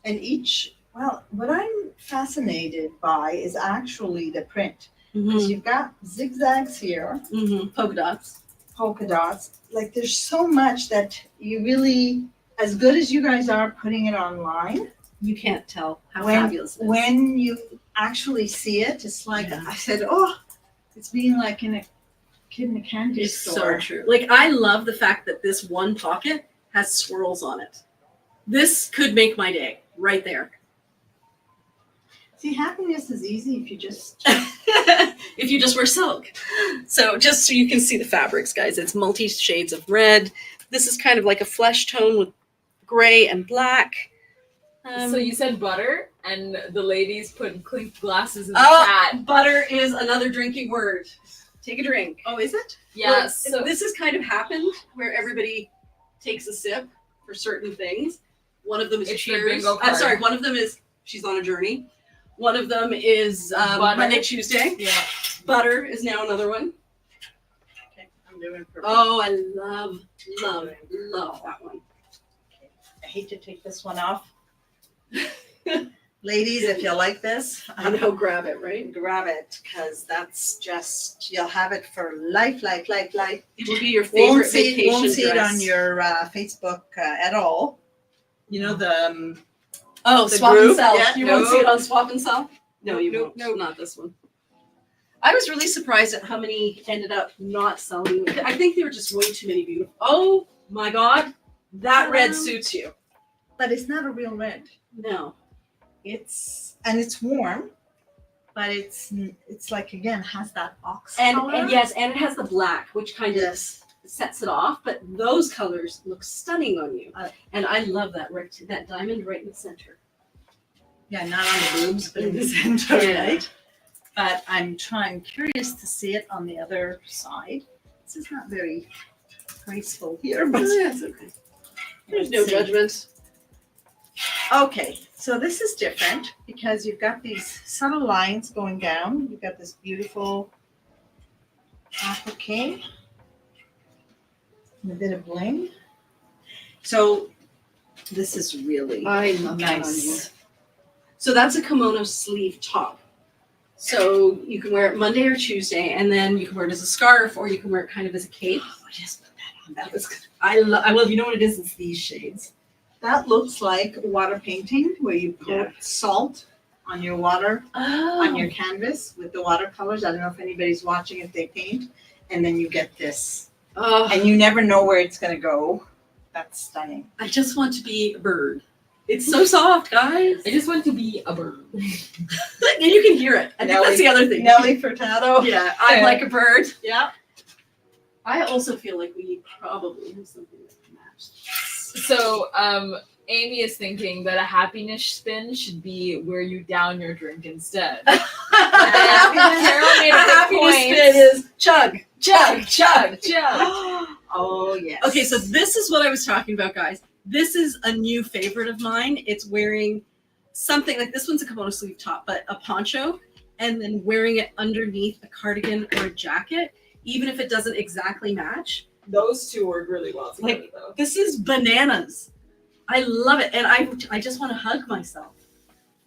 And each, well, what I'm fascinated by is actually the print. Because Mm-hmm. you've got zigzags here, Mm-hmm. Polka dots. polka dots. Like there's so much that you really, as good as you guys are putting it online, You can't tell how When- fabulous it is. when you actually see it, it's like Yeah. I said, oh, it's being like in a kid in a candy It's store. so true. Like, I love the fact that this one pocket has swirls on it. This could make my day right there. See, happiness is easy if you just If you just wear silk. So just so you can see the fabrics, guys, it's multi shades of red. This is kind of like a flesh tone with gray and black. So you said butter, and the ladies put clink glasses in the Oh, chat. butter is another drinking word. Take a drink. Oh, is it? Yes. Well, So this has kind of happened where everybody takes a sip for certain things. One of them is It's your cheers. bingo card. Sorry, one of them is she's on a journey. One of them is Butter. Monday, Tuesday. yeah. Butter is now another one. Okay, I'm doing purple. Oh, I love that one. I hate to take this one off. Ladies, if you like this, I know, grab it, right? grab it because that's just you'll have it for life. It will be your favorite vacation Won't see it dress. on your Facebook at all. You know the Oh, the swap group? and sell. Yeah, You won't no. see it on swap and sell? No, you Nope, won't. Not this one. I was really surprised at how many ended up not selling. I think there were just way too many beautiful. Oh my God, that red suits you. but it's not a real red. No. It's warm, but it's like again has that ox And color. yes, and it has the black, which kind Yes. of sets it off. But those colors look stunning on you, Uh, and I love that that diamond right in the center. Yeah, not on the boobs, but in the center, Yeah. right? But I'm curious to see it on the other side. This is not very graceful here, but That's okay. There's no let's see. judgment. Okay, so this is different because you've got these subtle lines going down. You've got this beautiful applique and a bit of bling. So this is really I love that on you. nice. So that's a kimono sleeve top. So you can wear it Monday or Tuesday, and then you can wear it as a scarf, or you can wear it kind of as a cape. I just put that on. That was good. I love. You know what it is? It's these shades. That looks like water painting where you put Yeah. salt on your water, on Oh. your canvas with the watercolors. I don't know if anybody's watching if they paint. And then you get this. Oh, And you never know where it's going to go. That's stunning. I just want to be a bird. It's so soft, guys. I just want to be a bird. And you can hear it. I think that's the other thing. Nelly Furtado. Yeah, I'm like a bird. Yeah. I also feel like we probably have something that can match. So, Amy is thinking that a happiness spin should be where you down your drink instead. Carol made a good happiness point. spin is chug, chug, chug. Chug. Oh, yes. Okay, so this is what I was talking about, guys. This is a new favorite of mine. It's wearing something like this one's a kimono sleeve top, but a poncho, and then wearing it underneath a cardigan or a jacket, even if it doesn't exactly match. Those two work really well together, Like- though. This is bananas. I love it, and I just want to hug myself.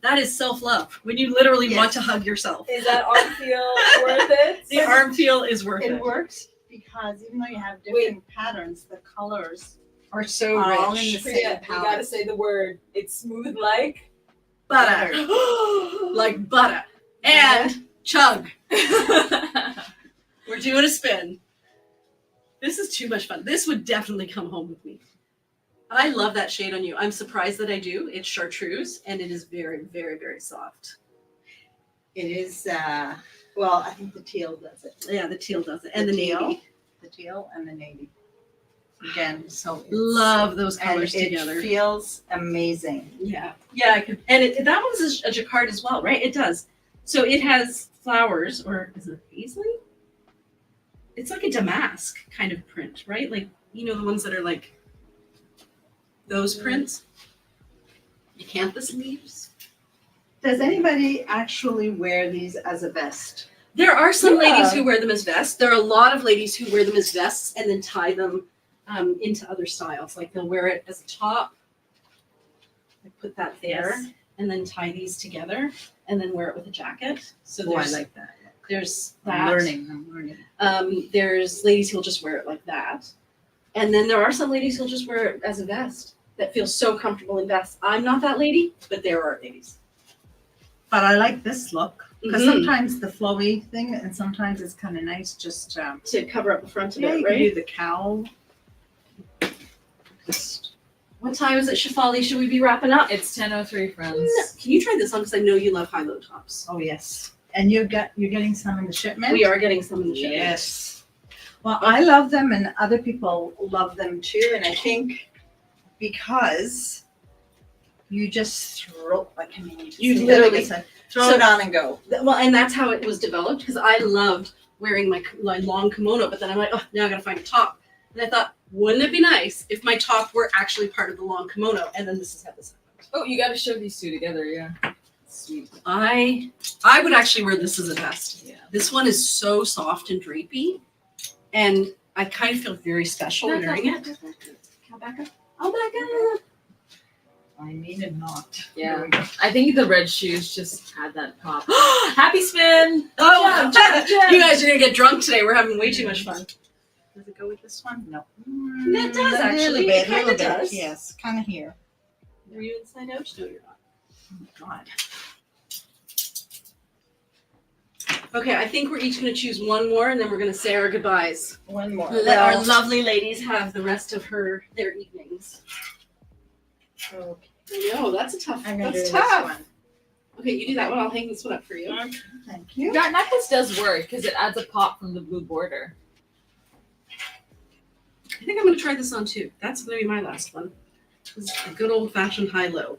That is self-love. When you literally Yes. want to hug yourself. Is that arm feel worth it? The arm feel is worth It it. works because even though you have different patterns, the colors Are so are all in rich. the same Priya, you palette. gotta say the word. It's smooth like Butter. Like butter. And chug. We're doing a spin. This is too much fun. This would definitely come home with me. I love that shade on you. I'm surprised that I do. It's chartreuse, and it is very, very, very soft. It is, well, I think the teal does it. Yeah, the teal does it. And the teal, navy. The teal and the navy. Again, so it's, Love those and colors it together. feels amazing. Yeah, yeah, I could. And that one's a jacquard as well, right? It does. So it has flowers, or is it paisley? It's like a damask kind of print, right? Like, you know, the ones that are like those prints. Acanthus leaves. Does anybody actually wear these as a vest? There are some Yeah. ladies who wear them as vests. There are a lot of ladies who wear them as vests and then tie them into other styles. Like they'll wear it as a top. I put that there, Yes. and then tie these together, and then wear it with a jacket. So Oh, I there's like that. there's I'm that. learning. There's ladies who'll just wear it like that, and then there are some ladies who'll just wear it as a vest that feels so comfortable in vests. I'm not that lady, but there are ladies. But I like this look because Mhm. sometimes the flowy thing, and sometimes it's kind of nice just To cover up the front of yeah, it, you can right? do the cowl. Just What time is it, Shafali? Should we be wrapping up? It's 10:03, friends. Can you try this on? Because I know you love high-low tops. oh yes, and you're getting some in the shipment. We are getting some in the shipment. Yes. Well, I love them, and other people love them too. And I think because you just throw, like, I mean, You just literally- throw so- it on and go. Well, and that's how it was developed because I loved wearing my long kimono, but then I'm like, oh, now I gotta find a top. And I thought, wouldn't it be nice if my top were actually part of the long kimono? And then this is how this happened. Oh, you gotta show these two together, yeah. Sweet. I would actually wear this as a vest. Yeah. This one is so soft and drapey, and I kind of feel very special wearing it. I'll back up. I'll back up. I mean it not. Yeah. There we go. I think the red shoes just had that pop. Happy spin! Oh, Jump, jump. you guys are gonna get drunk today. We're having way too much fun. Does it go with this one? No. It does, A actually. little It bit, kinda little bit. does. Yes, kind of here. Are you inside out? No, you're not. Oh my God. Okay, I think we're each gonna choose one more, and then we're gonna say our goodbyes. One more. Let our lovely ladies have the rest of their evenings. Okay. I know, that's a tough. I'm gonna do That's this tough. one. Okay, you do that one. I'll hang this one up for you. Thank you. That necklace does work because it adds a pop from the blue border. I think I'm gonna try this on too. That's gonna be my last one. This is a good old fashioned high low.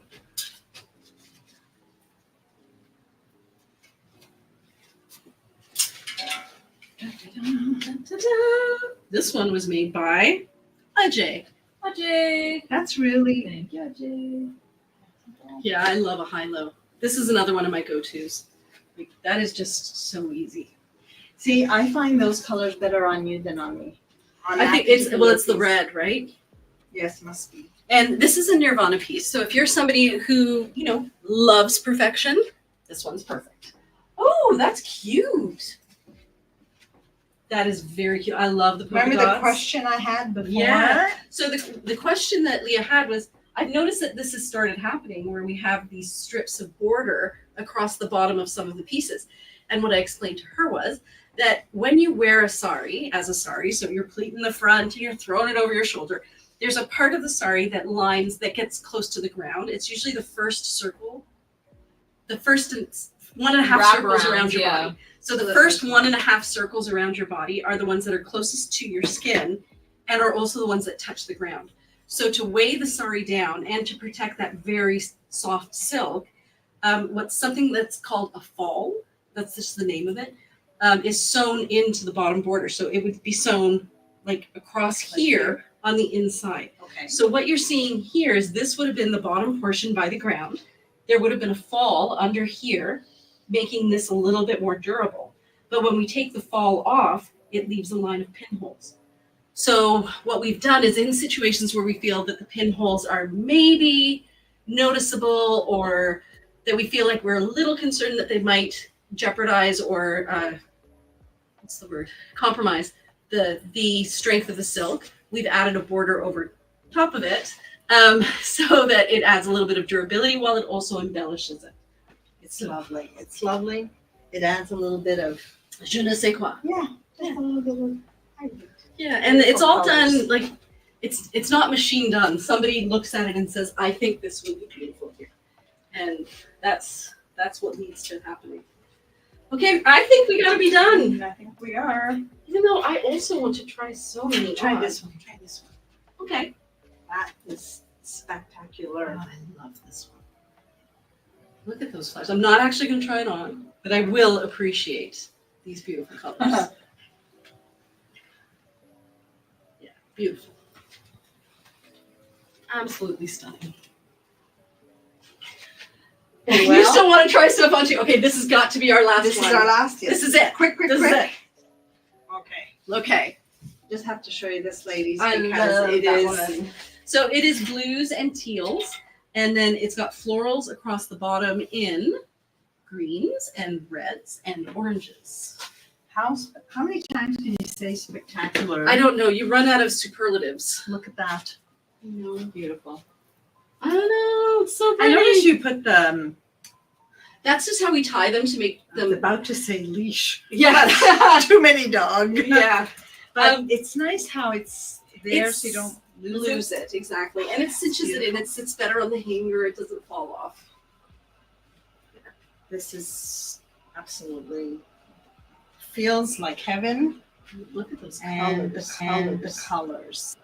This one was made by Ajay. Ajay. That's really Thank you, Ajay. Yeah, I love a high-low. This is another one of my go-tos. Like, that is just so easy. see. I find those colors better on you than on me. On I that think it's particular the piece. red, right? Yes, must be. And this is a Nirvana piece. So if you're somebody who, loves perfection, this one's perfect. Oh, that's cute. That is very cute. I love the polka Remember dots. the question I had before? Yeah. So the question that Leah had was, I've noticed that this has started happening where we have these strips of border across the bottom of some of the pieces. And what I explained to her was that when you wear a sari, so you're pleating the front and you're throwing it over your shoulder, there's a part of the sari that gets close to the ground. It's usually the first circle, the first 1.5 circles around your body. So the first 1.5 circles around your body are the ones that are closest to your skin and are also the ones that touch the ground. So to weigh the sari down and to protect that very soft silk, what's something that's called a fall, that's just the name of it, is sewn into the bottom border. So it would be sewn like across here on the inside. Okay. So what you're seeing here is this would have been the bottom portion by the ground. There would have been a fall under here, making this a little bit more durable. But when we take the fall off, it leaves a line of pinholes. So what we've done is in situations where we feel that the pinholes are maybe noticeable or that we feel like we're a little concerned that they might jeopardize or compromise the strength of the silk, we've added a border over top of it so that it adds a little bit of durability while it also embellishes it. It's lovely. It's lovely. It adds a little bit of Je ne sais quoi. yeah, just a little bit of Yeah, and it's all colors. done like it's not machine done. Somebody looks at it and says, "I think this would be beautiful here," and that's what leads to happening. Okay, I think we gotta be done. I think we are. Even though I also want to try so many. Try on. this one. Try this one. Okay. That is spectacular. Oh, I love this one. Look at those flowers. I'm not actually going to try it on, but I will appreciate these beautiful colors. Yeah, beautiful. Absolutely stunning. You Well- still want to try stuff on too? Okay, this has got to be our last This one. is our last. Yes. This is it. Quick, This is quick. Okay. Okay. Just have to show you this, ladies, I because love it that is. one. So it is blues and teals, and then it's got florals across the bottom in greens and reds and oranges. How many times can you say spectacular? I don't know. You run out of superlatives. Look at that. No. Beautiful. I don't know. It's so I pretty. noticed you put the. That's just how we tie them to make I was them. about to say leash. Yeah. Too many dog. Yeah. But it's nice how it's there It's so you don't Lose it, exactly. And it cinches it in. It sits better on the hanger. It doesn't fall off. This is absolutely feels like heaven. Look at those And colors. the colors.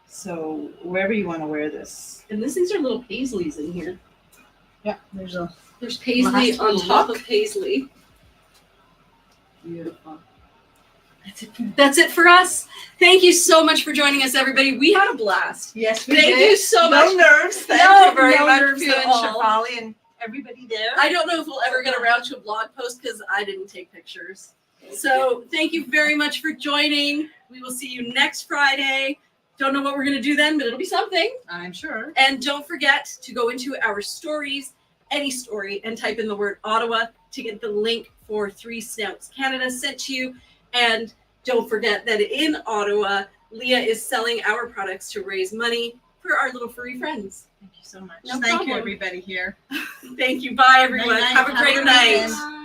So wherever you want to wear this. And these are little paisleys in here. Yeah, there's a There's paisley Last on top look. of paisley. beautiful. That's it for us. Thank you so much for joining us, everybody. We had a blast. Yes, we Thank did. you so No much. nerves. Thank No, you very no much, nerves Pia at and all. Shefali and everybody there. I don't know if we'll ever get around to a blog post because I didn't take pictures. So thank you very much for joining. We will see you next Friday. Don't know what we're going to do then, but it'll be something. I'm sure. And don't forget to go into our stories, any story, and type in the word Ottawa to get the link for 3 Snouts Canada sent to you. And don't forget that in Ottawa, Leah is selling our products to raise money for our little furry friends. Thank you so much. No Thank problem. you, everybody here. Thank you. Bye, everyone. Night-night. Have a Have a great good night. weekend. Bye.